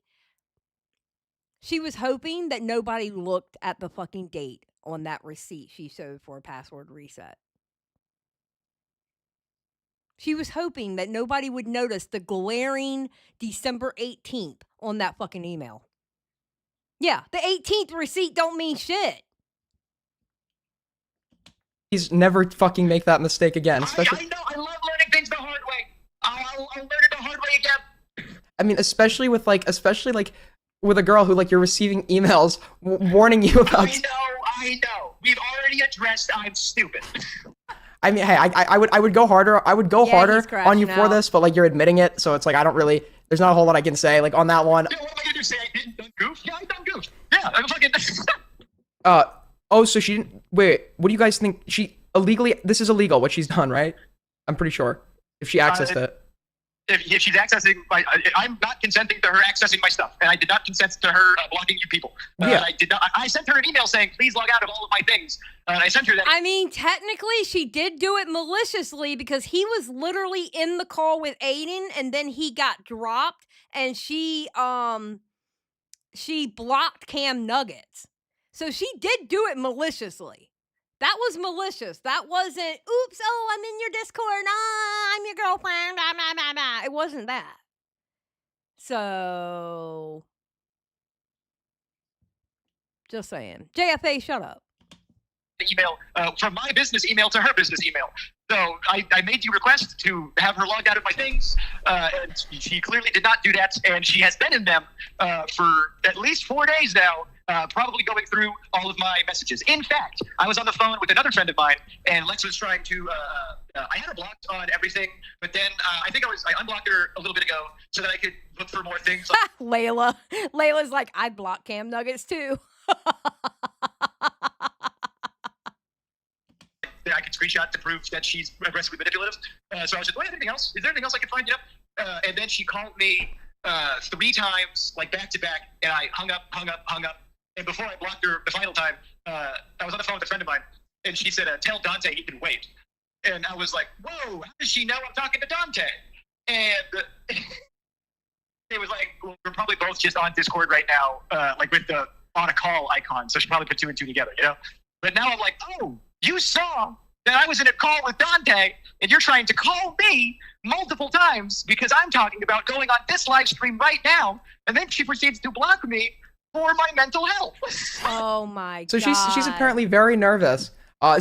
she was hoping that nobody looked at the fucking date on that receipt she showed for a password reset. She was hoping that nobody would notice the glaring December 18th on that fucking email. Yeah, the 18th receipt don't mean shit. Please never fucking make that mistake again. Especially, I know. I love learning things the hard way. I'll learn it the hard way again. I mean, especially with a girl who you're receiving emails warning you about. I know. We've already addressed I'm stupid. I mean, hey, I would go harder. I would go harder on you for this, but you're admitting it, so it's I don't really. There's not a whole lot I can say on that one. Yeah, what am I gonna say? I didn't done goof? Yeah, I done goof. Yeah, I'm fucking. Oh, so she didn't. Wait, what do you guys think? She illegally. This is illegal. What she's done, right? I'm pretty sure. If she accessed it. If she's accessing I'm not consenting to her accessing my stuff, and I did not consent to her blocking you people. Yeah. I did not. I sent her an email saying, "Please log out of all of my things." And I sent her that. I mean, technically, she did do it maliciously because he was literally in the call with Aiden, and then he got dropped, and she blocked Cam Nuggets, so she did do it maliciously. That was malicious. That wasn't, oops, oh, I'm in your Discord. I'm your girlfriend. Blah, blah, blah, blah. It wasn't that. So, just saying. JFA, shut up. Email from my business email to her business email. So I made you request to have her logged out of my things, and she clearly did not do that, and she has been in them for at least 4 days now. Probably going through all of my messages. In fact, I was on the phone with another friend of mine, and Lex was trying to. I had her blocked on everything, but then I unblocked her a little bit ago so that I could look for more things. Layla's like, I blocked Cam Nuggets too. That I could screenshot to prove that she's aggressively manipulative. So I was like, "Wait, anything else? Is there anything else I can find?" And then she called me 3 times, back to back, and I hung up. And before I blocked her the final time, I was on the phone with a friend of mine, and she said, "Tell Dante he can wait." And I was like, "Whoa, how does she know I'm talking to Dante?" And it was like, well, we're probably both just on Discord right now, with the on a call icon. So she probably put 2 and 2 together, But now I'm like, oh, you saw that I was in a call with Dante, and you're trying to call me multiple times because I'm talking about going on this live stream right now, and then she proceeds to block me for my mental health. Oh my god. So she's apparently very nervous.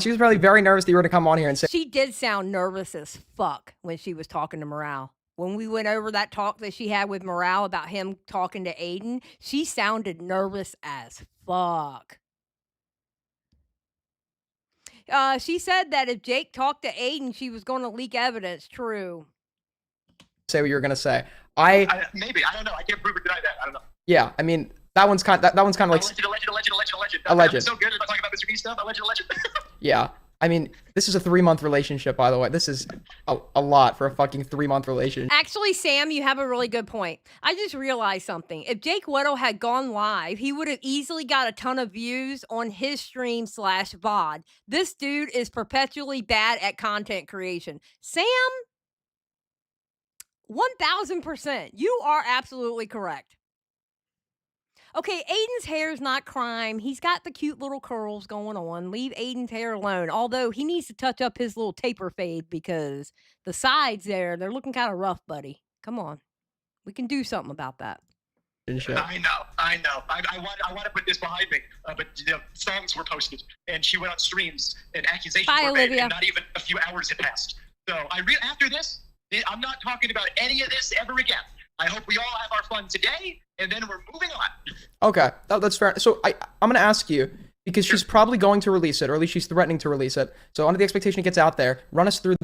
She was probably very nervous that you were going to come on here and say. She did sound nervous as fuck when she was talking to Morale. When we went over that talk that she had with Morale about him talking to Aiden, she sounded nervous as fuck. She said that if Jake talked to Aiden, she was going to leak evidence. True. Say what you were going to say. Maybe. I don't know. I can't prove or deny that. I don't know. Yeah, I mean, that one's kind of like... Alleged. I'm so good at talking about Mr. B stuff. Alleged. Yeah. I mean, this is a 3-month relationship, by the way. This is a lot for a fucking 3-month relationship. Actually, Sam, you have a really good point. I just realized something. If Jake Weddle had gone live, he would have easily got a ton of views on his stream / VOD. This dude is perpetually bad at content creation. Sam, 1000%. You are absolutely correct. Okay, Aiden's hair is not crime. He's got the cute little curls going on. Leave Aiden's hair alone. Although he needs to touch up his little taper fade because the sides there, they're looking kind of rough, buddy. Come on. We can do something about that. I know. I want to put this behind me, but songs were posted, and she went on streams, and accusations were made, and not even a few hours had passed. So after this, I'm not talking about any of this ever again. I hope we all have our fun today, and then we're moving on. Okay, that's fair. So I'm gonna ask you, because she's probably going to release it, or at least she's threatening to release it. So under the expectation it gets out there, run us through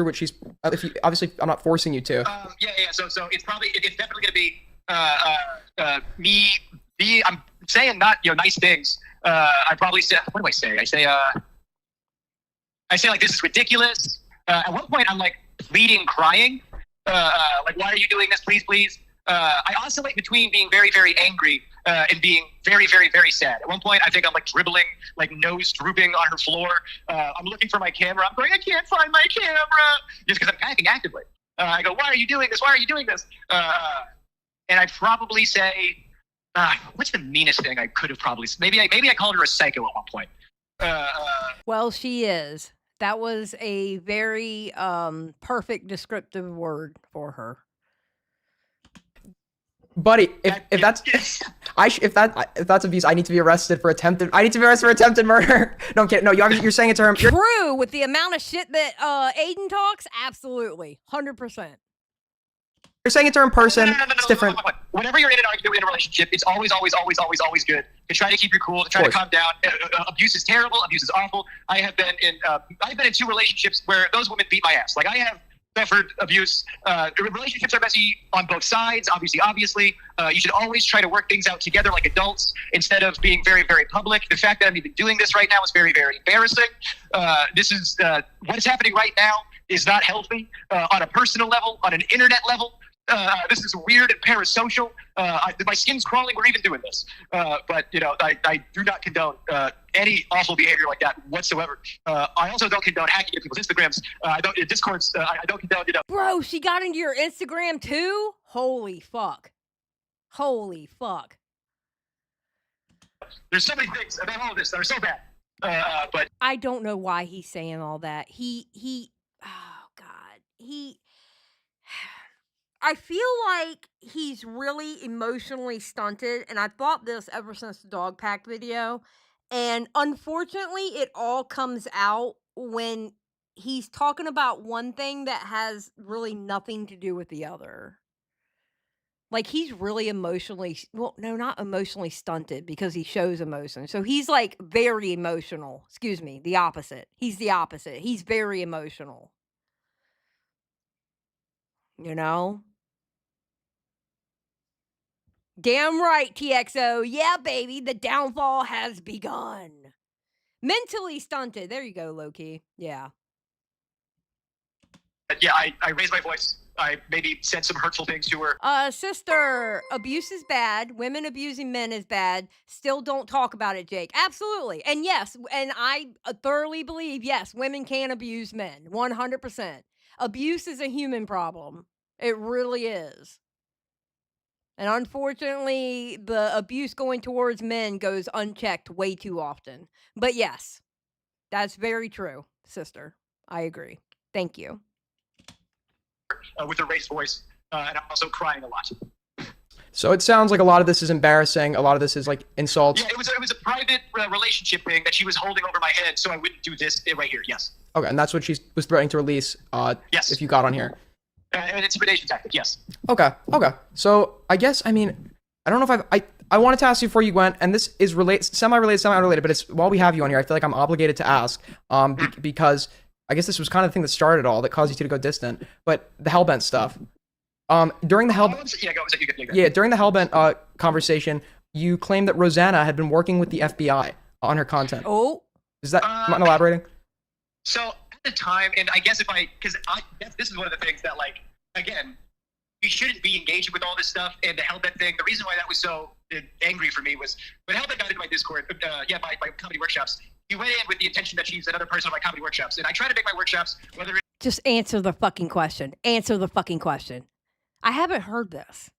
what she's. If you, obviously, I'm not forcing you to. Yeah. So it's definitely gonna be me. I'm saying not nice things. I probably say, what do I say? I say like, this is ridiculous. At one point I'm like pleading, crying. Like, why are you doing this? Please, please. I oscillate between being very, very angry and being very, very, very sad. At one point, I think I'm like dribbling, like nose drooping on her floor. I'm looking for my camera. I'm going, I can't find my camera, just because I'm panicking actively. I go, why are you doing this? Why are you doing this? And I probably say, what's the meanest thing I could have probably said? Maybe I called her a psycho at one point. Well, she is. That was a very perfect descriptive word for her. Buddy, if that's abuse, I need to be arrested for attempted. I need to be arrested for attempted murder. No, I'm kidding. No, you're saying it to her. True, with the amount of shit that Aiden talks, absolutely, 100%. You're saying it to her in person. No, it's different. Whenever you're in an argument, in a relationship, it's always good to try to keep your cool, to try to calm down. Abuse is terrible. Abuse is awful. I've been in 2 relationships where those women beat my ass. Like, I have suffered abuse. Relationships are messy on both sides. Obviously, you should always try to work things out together like adults instead of being very, very public. The fact that I'm even doing this right now is very, very embarrassing. This is what is happening right now is not healthy on a personal level, on an internet level. This is weird and parasocial. My skin's crawling. We're even doing this. But I do not condone any awful behavior like that whatsoever. I also don't condone hacking into people's Instagrams. Discords. I don't condone. Bro, she got into your Instagram too? Holy fuck. There's so many things about all of this that are so bad. But I don't know why he's saying all that. Oh God. I feel like he's really emotionally stunted, and I thought this ever since the dog pack video, and unfortunately it all comes out when he's talking about one thing that has really nothing to do with the other. Like, he's really not emotionally stunted because he shows emotion. So he's like very emotional. Excuse me, the opposite. He's the opposite. He's very emotional. You know? Damn right, TXO. Yeah, baby, the downfall has begun. Mentally stunted. There you go, Loki. Yeah. Yeah, I raised my voice. I maybe said some hurtful things to her. Sister, abuse is bad. Women abusing men is bad. Still don't talk about it, Jake. Absolutely. And yes, and I thoroughly believe, yes, women can abuse men. 100%. Abuse is a human problem. It really is. And unfortunately, the abuse going towards men goes unchecked way too often. But yes, that's very true, sister. I agree. Thank you. With a raised voice, and I'm also crying a lot. So it sounds like a lot of this is embarrassing. A lot of this is like insults. Yeah, it was a private relationship thing that she was holding over my head, so I wouldn't do this right here. Yes. Okay, and that's what she was threatening to release. Yes. If you got on here. An intimidation tactic. Yes. Okay. So I guess, I mean, I don't know if I wanted to ask you before you went, and this is semi-related, semi-unrelated, but it's while we have you on here, I feel like I'm obligated to ask, because I guess this was kind of the thing that started it all, that caused you to go distant. But the Hellbent stuff. During the during the Hellbent conversation, you claimed that Rosanna had been working with the FBI on her content. Oh, is that not elaborating? So at the time, and I guess this is one of the things that, like, again, we shouldn't be engaging with all this stuff. And the Hellbent thing, the reason why that was so angry for me was when Hellbent got into my Discord, my comedy workshops. He went in with the intention that she's another person on my comedy workshops, and I try to make my workshops whether just answer the fucking question. Answer the fucking question. I haven't heard this.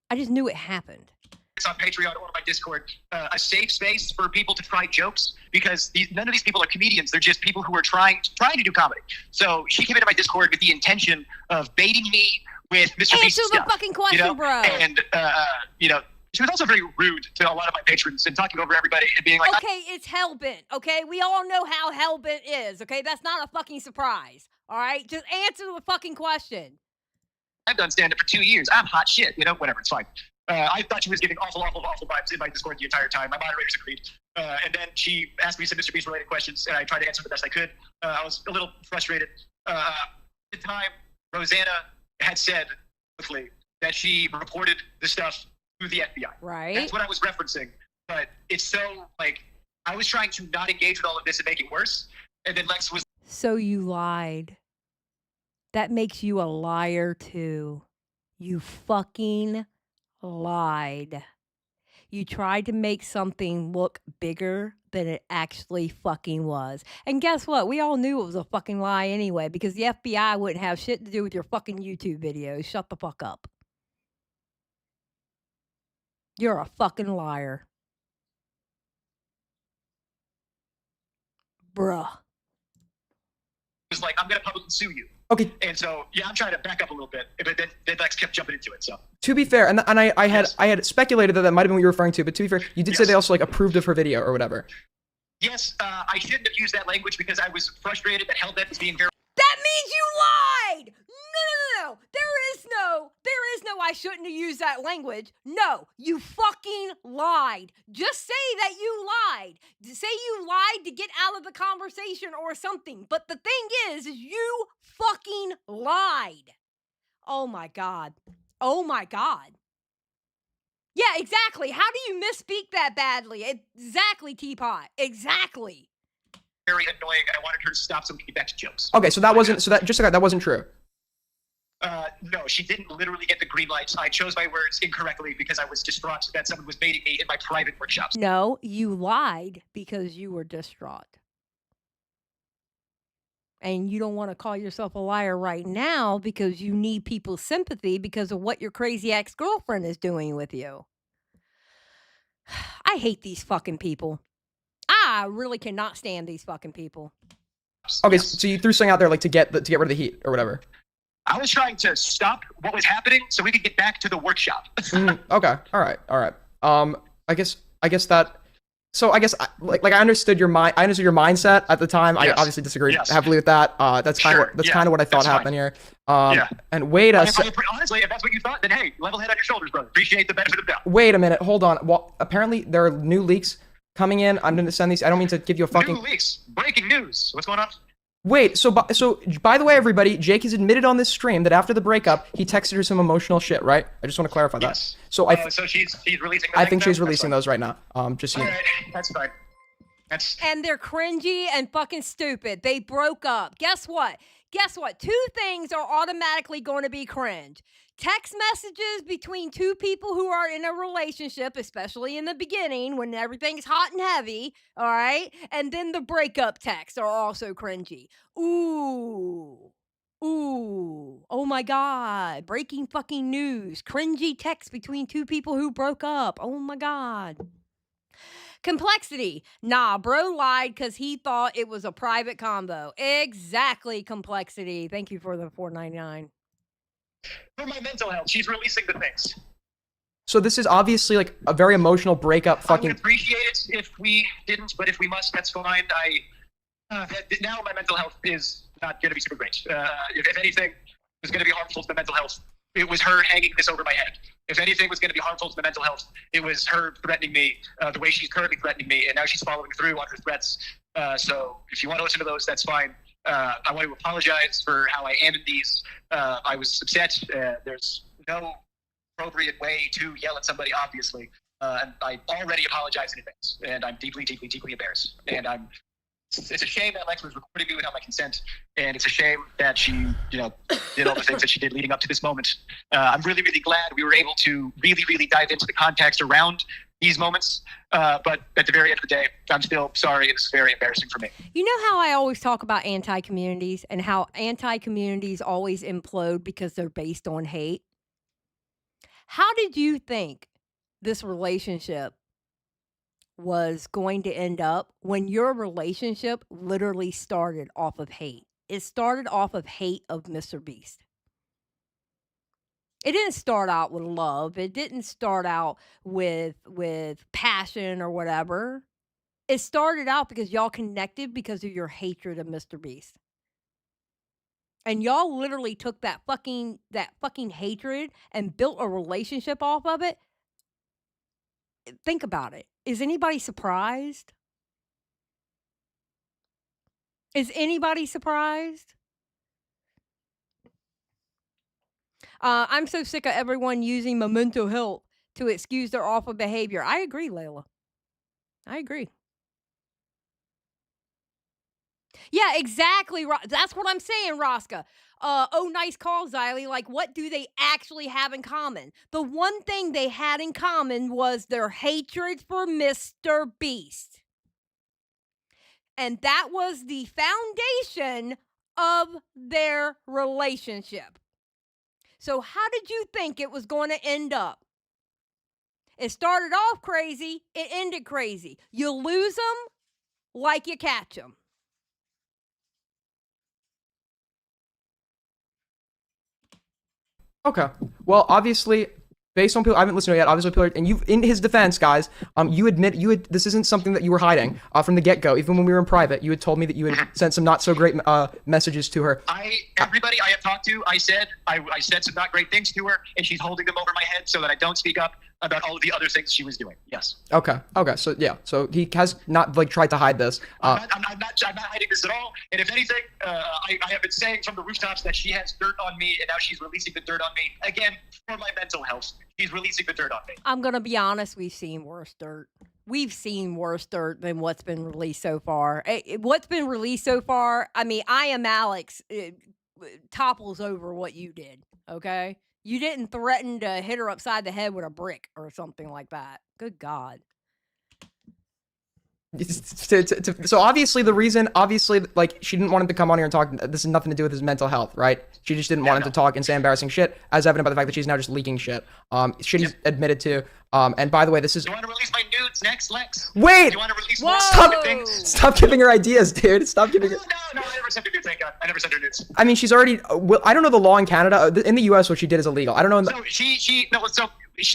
I just knew it happened. It's on Patreon or on my Discord, a safe space for people to try jokes, because none of these people are comedians. They're just people who are trying to do comedy. So she came into my Discord with the intention of baiting me with Mr. Beast stuff. Answer the fucking question, bro. And she was also very rude to a lot of my patrons and talking over everybody and being like, okay, it's Hellbent, okay? We all know how Hellbent is, okay? That's not a fucking surprise. All right? Just answer the fucking question. I've done stand-up for 2 years. I'm hot shit. Whatever. It's fine. I thought she was giving awful vibes in my Discord the entire time. My moderators agreed. And then she asked me some Mr. Beast related questions, and I tried to answer the best I could. I was a little frustrated. At the time, Rosanna had said publicly that she reported the stuff to the FBI. Right. That's what I was referencing. But it's so, I was trying to not engage with all of this and make it worse. And then Lex was So you lied. That makes you a liar too. You fucking lied. You tried to make something look bigger than it actually fucking was. And guess what? We all knew it was a fucking lie anyway, because the FBI wouldn't have shit to do with your fucking YouTube videos. Shut the fuck up. You're a fucking liar. Bruh. like, I'm going to publicly sue you. Okay. And so, yeah, I'm trying to back up a little bit, but then Lex kept jumping into it. So To be fair, and I Yes. had speculated that might have been what you were referring to, but to be fair, you did say Yes. they also approved of her video or whatever. yes, I shouldn't have used that language because I was frustrated that Hellbent was being very. That means you lied! No. There is no I shouldn't have used that language. No, you fucking lied. Just say that you lied. Say you lied to get out of the conversation or something. But the thing is you fucking lied. Oh my God. Yeah, exactly. How do you misspeak that badly? Exactly, Teapot. Exactly. very annoying, and I wanted her to stop some feedback jokes. Okay, so that wasn't that wasn't true. No, she didn't literally get the green lights. I chose my words incorrectly because I was distraught that someone was baiting me in my private workshops. No, you lied because you were distraught. And you don't want to call yourself a liar right now because you need people's sympathy because of what your crazy ex-girlfriend is doing with you. I hate these fucking people. I really cannot stand these fucking people. Okay, Yes. so you threw something out there like to get rid of the heat or whatever. I was trying to stop what was happening so we could get back to the workshop. Okay, all right. I guess that. So I guess I understood your mind. I understood your mindset at the time. Yes. I obviously disagreed Yes. heavily with that. That's kind Sure, of yeah, kind of what I thought that's fine. happened here. Yeah. And wait a Honestly, if that's what you thought, then hey, level head on your shoulders, brother. Appreciate the benefit of the doubt. wait a minute. Hold on. Well, apparently there are new leaks coming in. I'm gonna send these. I don't mean to give you a fucking. New leaks. Breaking news. What's going on? Wait, so by the way, everybody, Jake has admitted on this stream that after the breakup, he texted her some emotional shit, right? I just want to clarify that. Yes. So So she's releasing. I think she's releasing those right now. Just so All you know. right, that's fine. That's And they're cringy and fucking stupid. They broke up. Guess what? Two things are automatically going to be cringe. Text messages between two people who are in a relationship, especially in the beginning when everything's hot and heavy, all right? And then the breakup texts are also cringy. Ooh. Oh my God. Breaking fucking news. Cringy text between two people who broke up. Oh my God. Complexity. Nah, bro lied because he thought it was a private combo. Exactly, Complexity. Thank you for the $4.99. for my mental health. She's releasing the things. So this is obviously like a very emotional breakup. I Fucking. would appreciate it if we didn't, but if we must, that's fine. Now my mental health is not going to be super great. If anything was going to be harmful to my mental health, it was her hanging this over my head. If anything was going to be harmful to my mental health, it was her threatening me the way she's currently threatening me, and now she's following through on her threats. So if you want to listen to those, that's fine. I want to apologize for how I ended these. I was upset. There's no appropriate way to yell at somebody, obviously. And I already apologize in advance, and I'm deeply, deeply, deeply embarrassed. And it's a shame that Lex was recording me without my consent, and it's a shame that she, did all the things that she did leading up to this moment. I'm really, really glad we were able to really, really dive into the context around these moments. But at the very end of the day, I'm still sorry. It's very embarrassing for me. You know how I always talk about anti-communities and how anti-communities always implode because they're based on hate? How did you think this relationship was going to end up when your relationship literally started off of hate? It started off of hate of Mr. Beast. It didn't start out with love. It didn't start out with passion or whatever. It started out because y'all connected because of your hatred of Mr. Beast. And y'all literally took that fucking hatred and built a relationship off of it. Think about it. Is anybody surprised? Is anybody surprised? I'm so sick of everyone using my mental health to excuse their awful behavior. I agree, Layla. I agree. Yeah, exactly. That's what I'm saying, Rosca. Oh, nice call, Xylie. Like, what do they actually have in common? The one thing they had in common was their hatred for Mr. Beast. And that was the foundation of their relationship. So how did you think it was going to end up? It started off crazy. It ended crazy. You lose them like you catch them. Okay. Well, obviously, based on people, I haven't listened to it yet. Obviously, people, and you, in his defense, guys, you admit this isn't something that you were hiding from the get-go. Even when we were in private, you had told me that you had sent some not so great messages to her. Everybody I have talked to, I said some not great things to her, and she's holding them over my head so that I don't speak up about all of the other things she was doing. Yes. Okay. So yeah. So he has not tried to hide this. I'm not hiding this at all. And if anything, I have been saying from the rooftops that she has dirt on me, and now she's releasing the dirt on me again for my mental health. She's releasing the dirt on me. I'm gonna be honest. We've seen worse dirt. We've seen worse dirt than what's been released so far. What's been released so far, I mean, I Am Alex topples over what you did, okay? You didn't threaten to hit her upside the head with a brick or something like that. Good God. So obviously the reason, like, she didn't want him to come on here and talk, this has nothing to do with his mental health, right? She just didn't want him to talk and say embarrassing shit, as evident by the fact that she's now just leaking shit. Shit he's admitted to. And by the way, this is... Do you want to release my nudes next, Lex? Wait! Do you want to release more things? Stop giving her ideas, dude. Stop giving her... No, I never sent her nudes, thank God. I never sent her nudes. I mean, she's already... Well, I don't know the law in Canada. In the US, what she did is illegal. I don't know...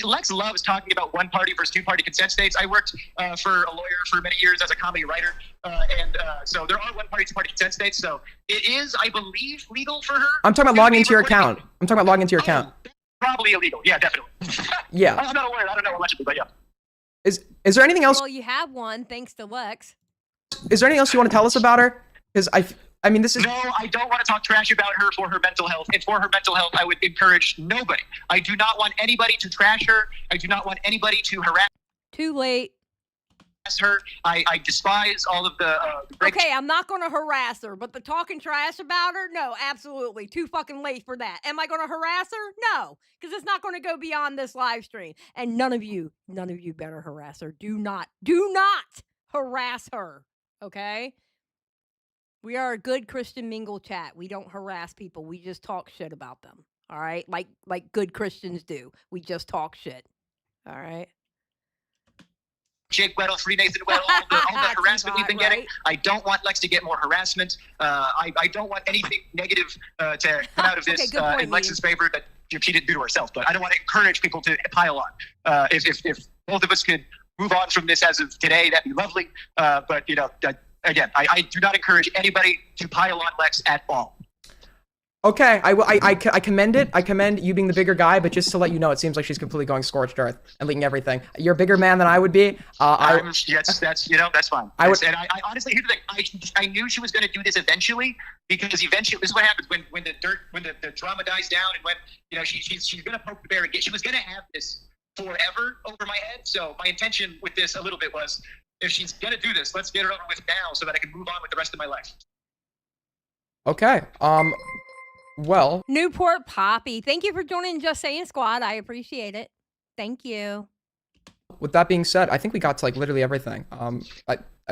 Lex loves talking about one-party versus two-party consent states. I worked for a lawyer for many years as a comedy writer, so there are one-party, two-party consent states. So it is, I believe, legal for her. I'm talking about logging into your account. Probably illegal. Yeah, definitely. Yeah. I'm not a lawyer. I don't know allegedly, but yeah. Is there anything else? Well, you have one, thanks to Lex. Is there anything else you want to tell us about her? Because I mean, this is... No, I don't want to talk trash about her for her mental health. And for her mental health, I would encourage nobody. I do not want anybody to trash her. I do not want anybody to harass Too late. her. I despise all of the... Okay, I'm not going to harass her, but the talking trash about her? No, absolutely. Too fucking late for that. Am I going to harass her? No, because it's not going to go beyond this live stream. And none of you better harass her. Do not harass her, okay? We are a good Christian mingle chat. We don't harass people. We just talk shit about them. All right? Like good Christians do. We just talk shit. All right? Jake Weddle, Free Nathan Weddle, all the harassment we've been getting. Right? I don't want Lex to get more harassment. I don't want anything negative to come out of this Okay, good point, in Lex's favor that she didn't do to herself. But I don't want to encourage people to pile on. If both of us could move on from this as of today, that'd be lovely. But, you know, again, I do not encourage anybody to pile on Lex at all. Okay, I commend it. I commend you being the bigger guy, but just to let you know, it seems like she's completely going scorched earth and leaking everything. You're a bigger man than I would be. Yes, that's fine. I honestly, here's the thing. I knew she was going to do this eventually, because eventually this is what happens when the drama dies down, and when, you know, she's going to poke the bear again. She was going to have this forever over my head. So my intention with this a little bit was, if she's going to do this, let's get her over with now so that I can move on with the rest of my life. Okay. Well, Newport Poppy, thank you for joining Just Saying Squad. I appreciate it. Thank you. With that being said, I think we got to like literally everything. I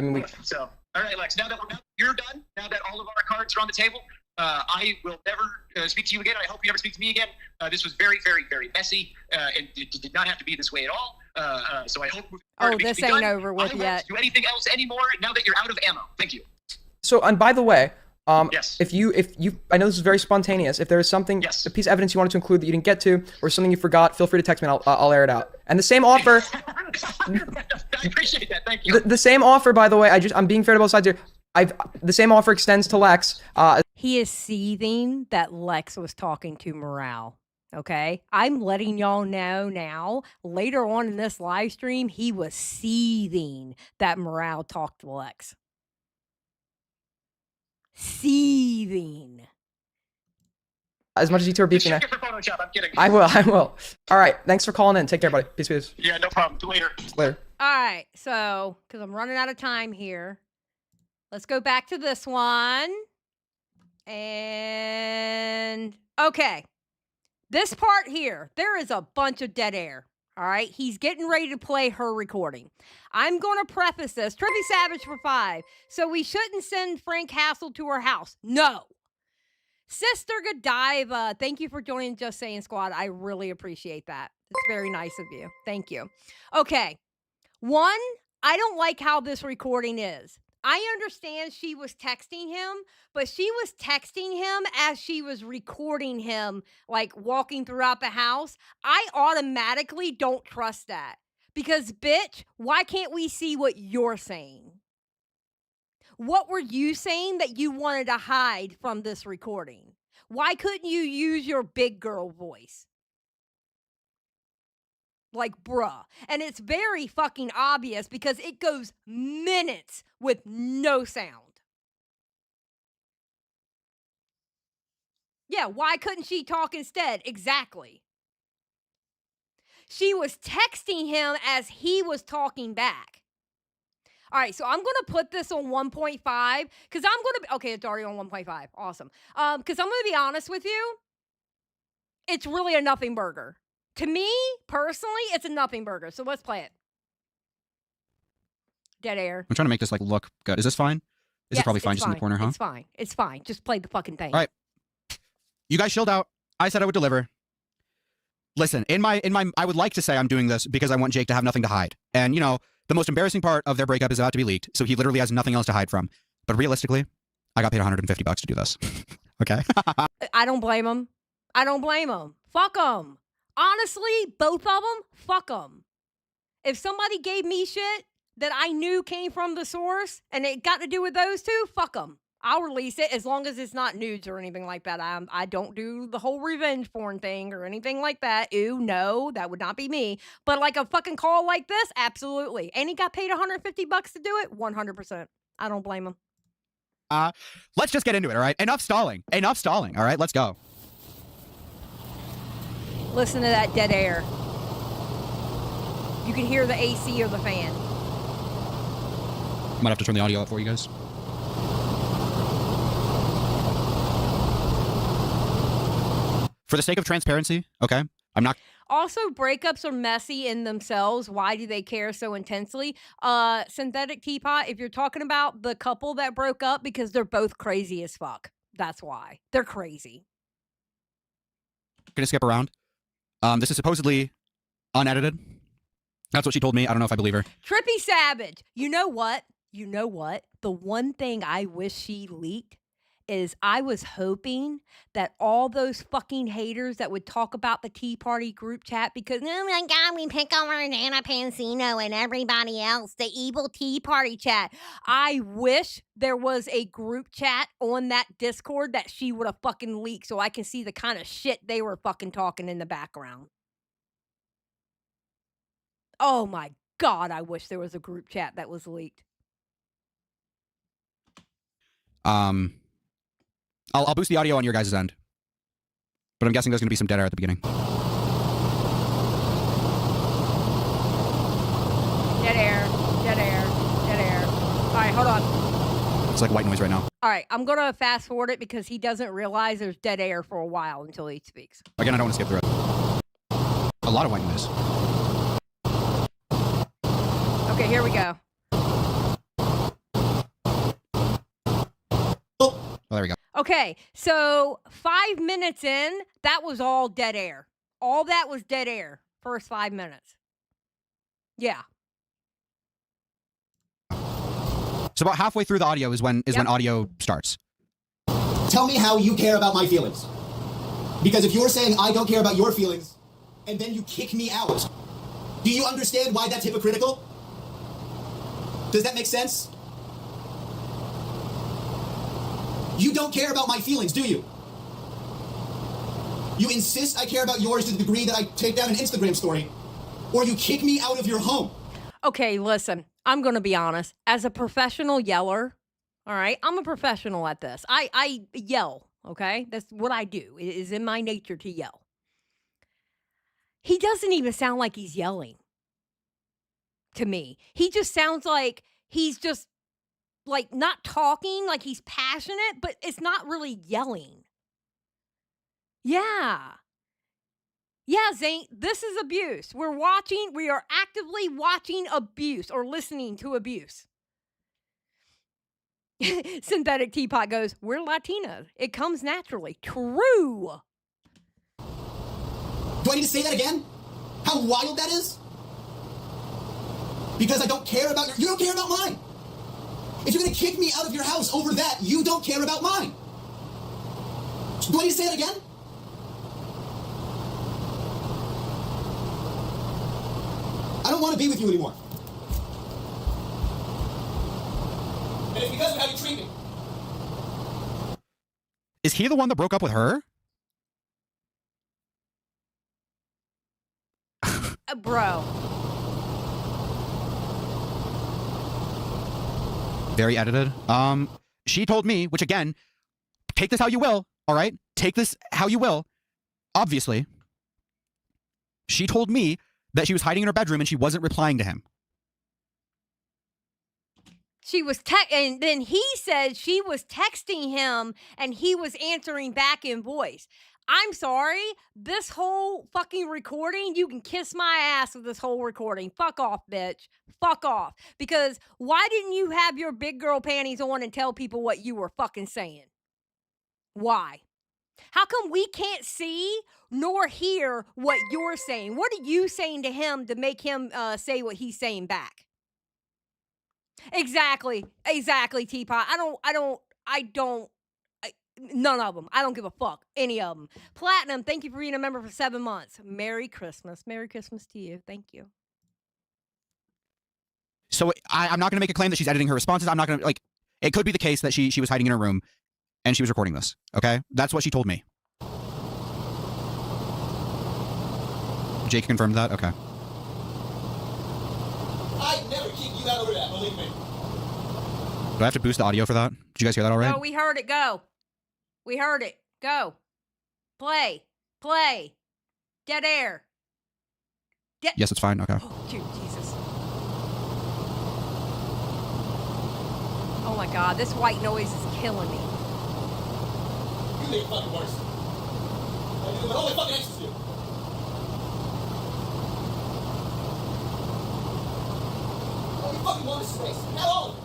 mean, So, all right, Lex. Now that you're done, now that all of our cards are on the table, I will never speak to you again. I hope you never speak to me again. This was very, very, very messy, and it did not have to be this way at all. So I hope. This ain't over with yet. I won't do anything else anymore now that you're out of ammo. Thank you. So, and by the way, yes. if you, I know this is very spontaneous. If there is something, yes, a piece of evidence you wanted to include that you didn't get to, or something you forgot, feel free to text me and I'll air it out. And the same offer. I appreciate that. Thank you. The same offer, by the way. I'm being fair to both sides here. The same offer extends to Lex. He is seething that Lex was talking to Morale. Okay? I'm letting y'all know now. Later on in this live stream, he was seething that Morale talked to Lex. Seething. As much as you two are beefing, Check it for Photoshop. I'm kidding. I will. All right. Thanks for calling in. Take care, buddy. Peace, peace. Yeah, no problem. Later. Later. All right. So, because I'm running out of time here, let's go back to this one. And okay. This part here, there is a bunch of dead air. All right. He's getting ready to play her recording. I'm going to preface this. Trippy Savage for 5. So we shouldn't send Frank Hassel to her house. No. Sister Godiva, thank you for joining Just Saying Squad. I really appreciate that. It's very nice of you. Thank you. Okay. 1, I don't like how this recording is. I understand she was texting him, but she was texting him as she was recording him, like walking throughout the house. I automatically don't trust that because, bitch, why can't we see what you're saying? What were you saying that you wanted to hide from this recording? Why couldn't you use your big girl voice? Like, bruh. And it's very fucking obvious because it goes minutes with no sound. Yeah, why couldn't she talk instead? Exactly. She was texting him as he was talking back. All right, so I'm going to put this on 1.5 because I'm going to be, okay, it's already on 1.5. Awesome. Because I'm going to be honest with you. It's really a nothing burger. To me, personally, it's a nothing burger. So let's play it. Dead air. I'm trying to make this like look good. Is this fine? Is Yes, it probably fine it's just in the corner, huh? It's fine. It's fine. Just play the fucking thing. All right. You guys chilled out. I said I would deliver. Listen, in my I would like to say I'm doing this because I want Jake to have nothing to hide. And you know, the most embarrassing part of their breakup is about to be leaked, so he literally has nothing else to hide from. But realistically, I got paid $150 to do this. Okay? I don't blame him. I don't blame him. Fuck him. Honestly, both of them, fuck them. If somebody gave me shit that I knew came from the source and it got to do with those two, fuck them. I'll release it as long as it's not nudes or anything like that. I don't do the whole revenge porn thing or anything like that. Ew, no, that would not be me. But like a fucking call like this, absolutely. And he got paid $150 to do it, 100%. I don't blame him. Let's just get into it, all right? Enough stalling. Enough stalling, all right? Let's go. Listen to that dead air. You can hear the AC or the fan. Might have to turn the audio up for you guys. For the sake of transparency, okay? I'm not. Also, breakups are messy in themselves. Why do they care so intensely? Synthetic Teapot, if you're talking about the couple that broke up because they're both crazy as fuck. That's why. They're crazy. Gonna skip around. This is supposedly unedited. That's what she told me. I don't know if I believe her. Trippy Savage. You know what? You know what? The one thing I wish she leaked is I was hoping that all those fucking haters that would talk about the Tea Party group chat because, oh my God, we pick over Nana Pansino and everybody else, the evil Tea Party chat. I wish there was a group chat on that Discord that she would have fucking leaked so I can see the kind of shit they were fucking talking in the background. Oh my God, I wish there was a group chat that was leaked. I'll boost the audio on your guys' end. But I'm guessing there's going to be some dead air at the beginning. Dead air, dead air, dead air. All right, hold on. It's like white noise right now. All right, I'm going to fast forward it because he doesn't realize there's dead air for a while until he speaks. Again, I don't want to skip through it. A lot of white noise. Okay, here we go. Oh, there we go. Okay, so 5 minutes in, that was all dead air. All that was dead air. First 5 minutes. Yeah. So about halfway through the audio is when audio starts. Tell me how you care about my feelings. Because if you're saying I don't care about your feelings, and then you kick me out, do you understand why that's hypocritical? Does that make sense? You don't care about my feelings, do you? You insist I care about yours to the degree that I take down an Instagram story, or you kick me out of your home. Okay, listen, I'm going to be honest. As a professional yeller, all right, I'm a professional at this. I yell, okay? That's what I do. It is in my nature to yell. He doesn't even sound like he's yelling to me. He just sounds like he's just like not talking, like he's passionate, but it's not really yelling. Yeah. Yeah, Zane, this is abuse. We are actively watching abuse or listening to abuse. Synthetic Teapot goes, we're Latinas. It comes naturally. True. Do I need to say that again? How wild that is? Because I don't care about you don't care about mine. If you're gonna kick me out of your house over that, you don't care about mine. Do I need to say that again? I don't want to be with you anymore. And it's because of how you treat me. Is he the one that broke up with her? Bro. Very edited. She told me, which again, take this how you will, all right? Take this how you will. Obviously, she told me that she was hiding in her bedroom and she wasn't replying to him. She was and then he said she was texting him and he was answering back in voice. I'm sorry, this whole fucking recording, you can kiss my ass with this whole recording. Fuck off, bitch. Fuck off. Because why didn't you have your big girl panties on and tell people what you were fucking saying? Why? How come we can't see nor hear what you're saying? What are you saying to him to make him say what he's saying back? Exactly, Teapot. None of them. I don't give a fuck. Any of them. Platinum, thank you for being a member for 7 months. Merry Christmas. Merry Christmas to you. Thank you. So I'm not going to make a claim that she's editing her responses. I'm not going to, like, it could be the case that she was hiding in her room and she was recording this. Okay? That's what she told me. Jake confirmed that? Okay. I never kick you out over that, believe me. Do I have to boost the audio for that? Did you guys hear that all right? No, we heard it. Go. We heard it. Go. Play. Dead air. Yes, it's fine. Okay. Oh, dude, Jesus. Oh my God, this white noise is killing me. You make it fucking worse. I do what all my fucking exes do. All you fucking want is space. Not all of it.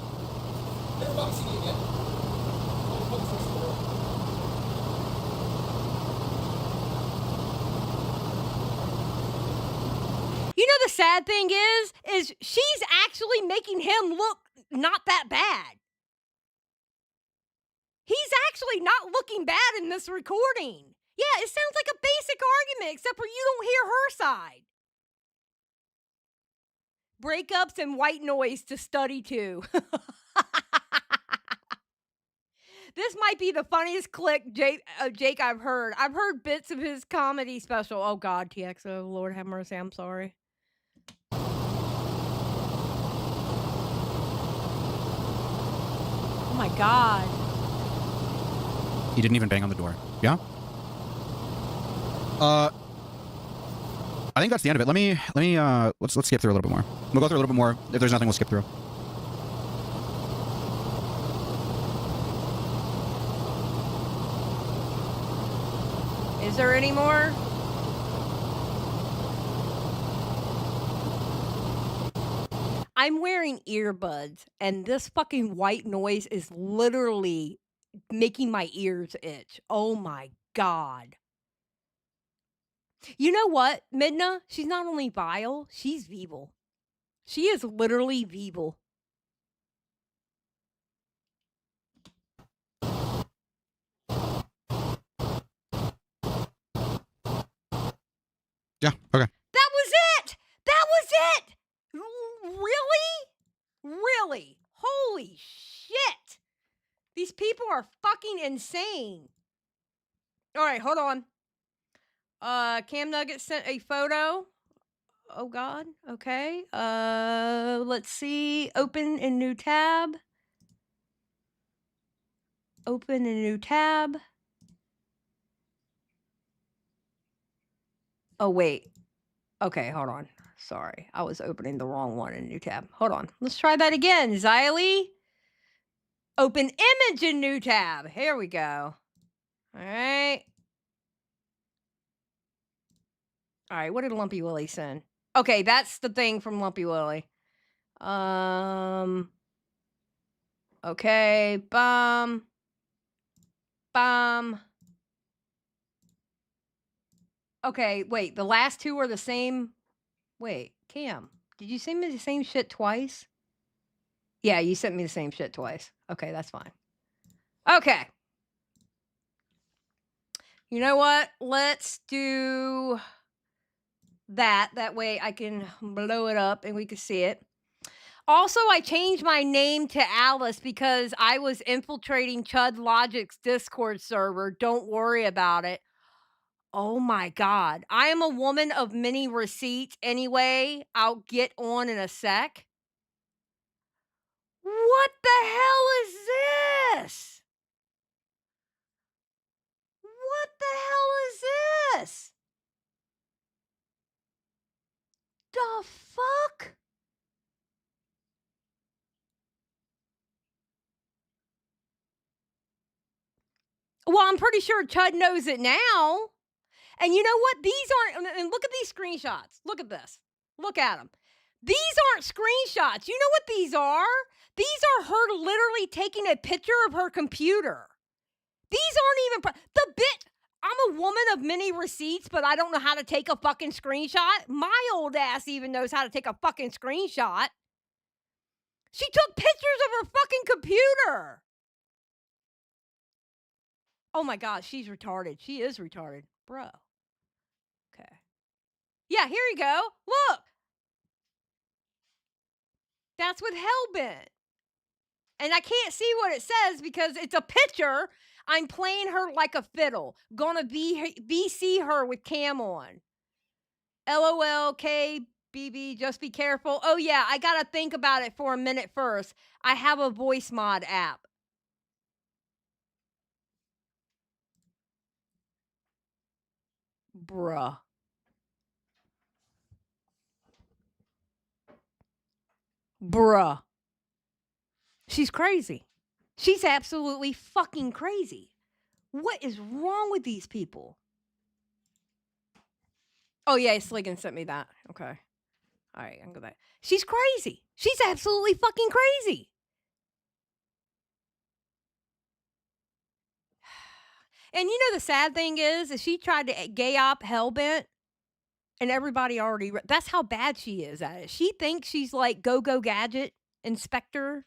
Never fucking see me again. All you fucking space in the world. You know the sad thing is she's actually making him look not that bad. He's actually not looking bad in this recording. Yeah, it sounds like a basic argument, except for you don't hear her side. Breakups and white noise to study to. This might be the funniest clip Jake I've heard. I've heard bits of his comedy special. Oh God, TXO, Lord have mercy, I'm sorry. Oh my God. He didn't even bang on the door. Yeah? I think that's the end of it. Let me let's skip through a little bit more. We'll go through a little bit more. If there's nothing, we'll skip through. Is there any more? I'm wearing earbuds, and this fucking white noise is literally making my ears itch. Oh my God. You know what, Midna? She's not only vile, she's evil. She is literally evil. Yeah, okay. That was it! That was it! Really? Really? Holy shit! These people are fucking insane. All right, hold on. Cam Nugget sent a photo. Oh God. Okay. Let's see. Open a new tab. Open a new tab. Oh wait. Okay, hold on. Sorry, I was opening the wrong one in new tab. Hold on. Let's try that again. Xylie. Open image in new tab. Here we go. All right. All right. What did Lumpy Willie send? Okay, that's the thing from Lumpy Willie. Okay. Bum. Okay, wait. The last two are the same. Wait, Cam, did you send me the same shit twice? Yeah, you sent me the same shit twice. Okay, that's fine. Okay. You know what? Let's do that. That way I can blow it up and we can see it. Also, I changed my name to Alice because I was infiltrating Chud Logic's Discord server. Don't worry about it. Oh my God. I am a woman of many receipts anyway. I'll get on in a sec. What the hell is this? What the hell is this? The fuck? Well, I'm pretty sure Chud knows it now. And you know what? These aren't, and look at these screenshots. Look at this. Look at them. These aren't screenshots. You know what these are? These are her literally taking a picture of her computer. These aren't even, the bit, I'm a woman of many receipts, but I don't know how to take a fucking screenshot. My old ass even knows how to take a fucking screenshot. She took pictures of her fucking computer. Oh my God, she's retarded. She is retarded. Bro. Okay. Yeah, here you go. Look. That's with Hellbent. And I can't see what it says because it's a picture. I'm playing her like a fiddle. Gonna VC her with cam on. LOL, KBB, just be careful. Oh yeah, I gotta think about it for a minute first. I have a voice mod app. Bruh. Bruh. She's crazy. She's absolutely fucking crazy. What is wrong with these people? Oh yeah, Sliggin sent me that. Okay. All right, I can go back. She's crazy. She's absolutely fucking crazy. And you know the sad thing is she tried to gay op Hellbent, and everybody already. That's how bad she is at it. She thinks she's like go gadget inspector,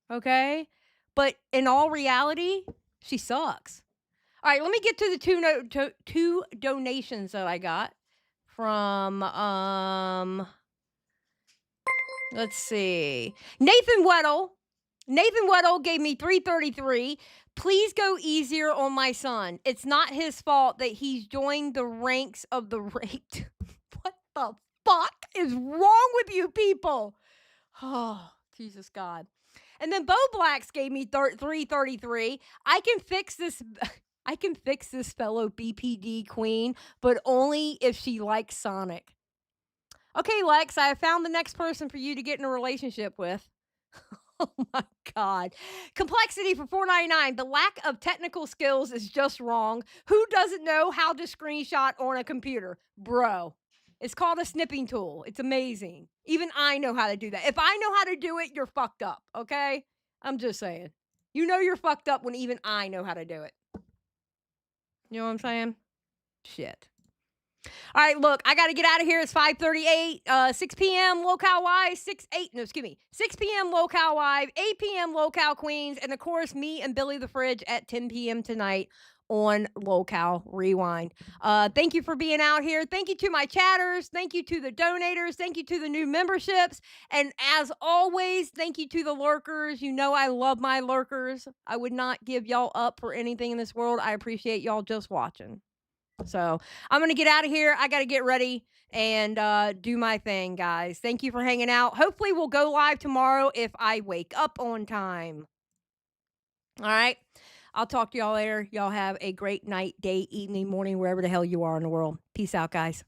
okay? But in all reality, she sucks. All right, let me get to the two donations that I got from let's see. Nathan Weddle gave me $3.33. Please go easier on my son. It's not his fault that he's joined the ranks of the raped. What the fuck is wrong with you people? Oh, Jesus God. And then Bo Blacks gave me $3.33. I can fix this fellow BPD queen, but only if she likes Sonic. Okay, Lex, I have found the next person for you to get in a relationship with. Oh my God. Complexity for $4.99. The lack of technical skills is just wrong. Who doesn't know how to screenshot on a computer? Bro. It's called a snipping tool. It's amazing. Even I know how to do that. If I know how to do it, you're fucked up, okay? I'm just saying. You know you're fucked up when even I know how to do it. You know what I'm saying? Shit. All right, look, I got to get out of here. It's 5:38, 6 p.m. locale-wise, 6 p.m. locale-wise, 8 p.m. locale Queens, and of course, me and Billy the Fridge at 10 p.m. tonight on Locale Rewind. Thank you for being out here. Thank you to my chatters. Thank you to the donators. Thank you to the new memberships. And as always, thank you to the lurkers. You know I love my lurkers. I would not give y'all up for anything in this world. I appreciate y'all just watching. So I'm going to get out of here. I got to get ready and do my thing, guys. Thank you for hanging out. Hopefully we'll go live tomorrow if I wake up on time. All right. I'll talk to y'all later. Y'all have a great night, day, evening, morning, wherever the hell you are in the world. Peace out, guys.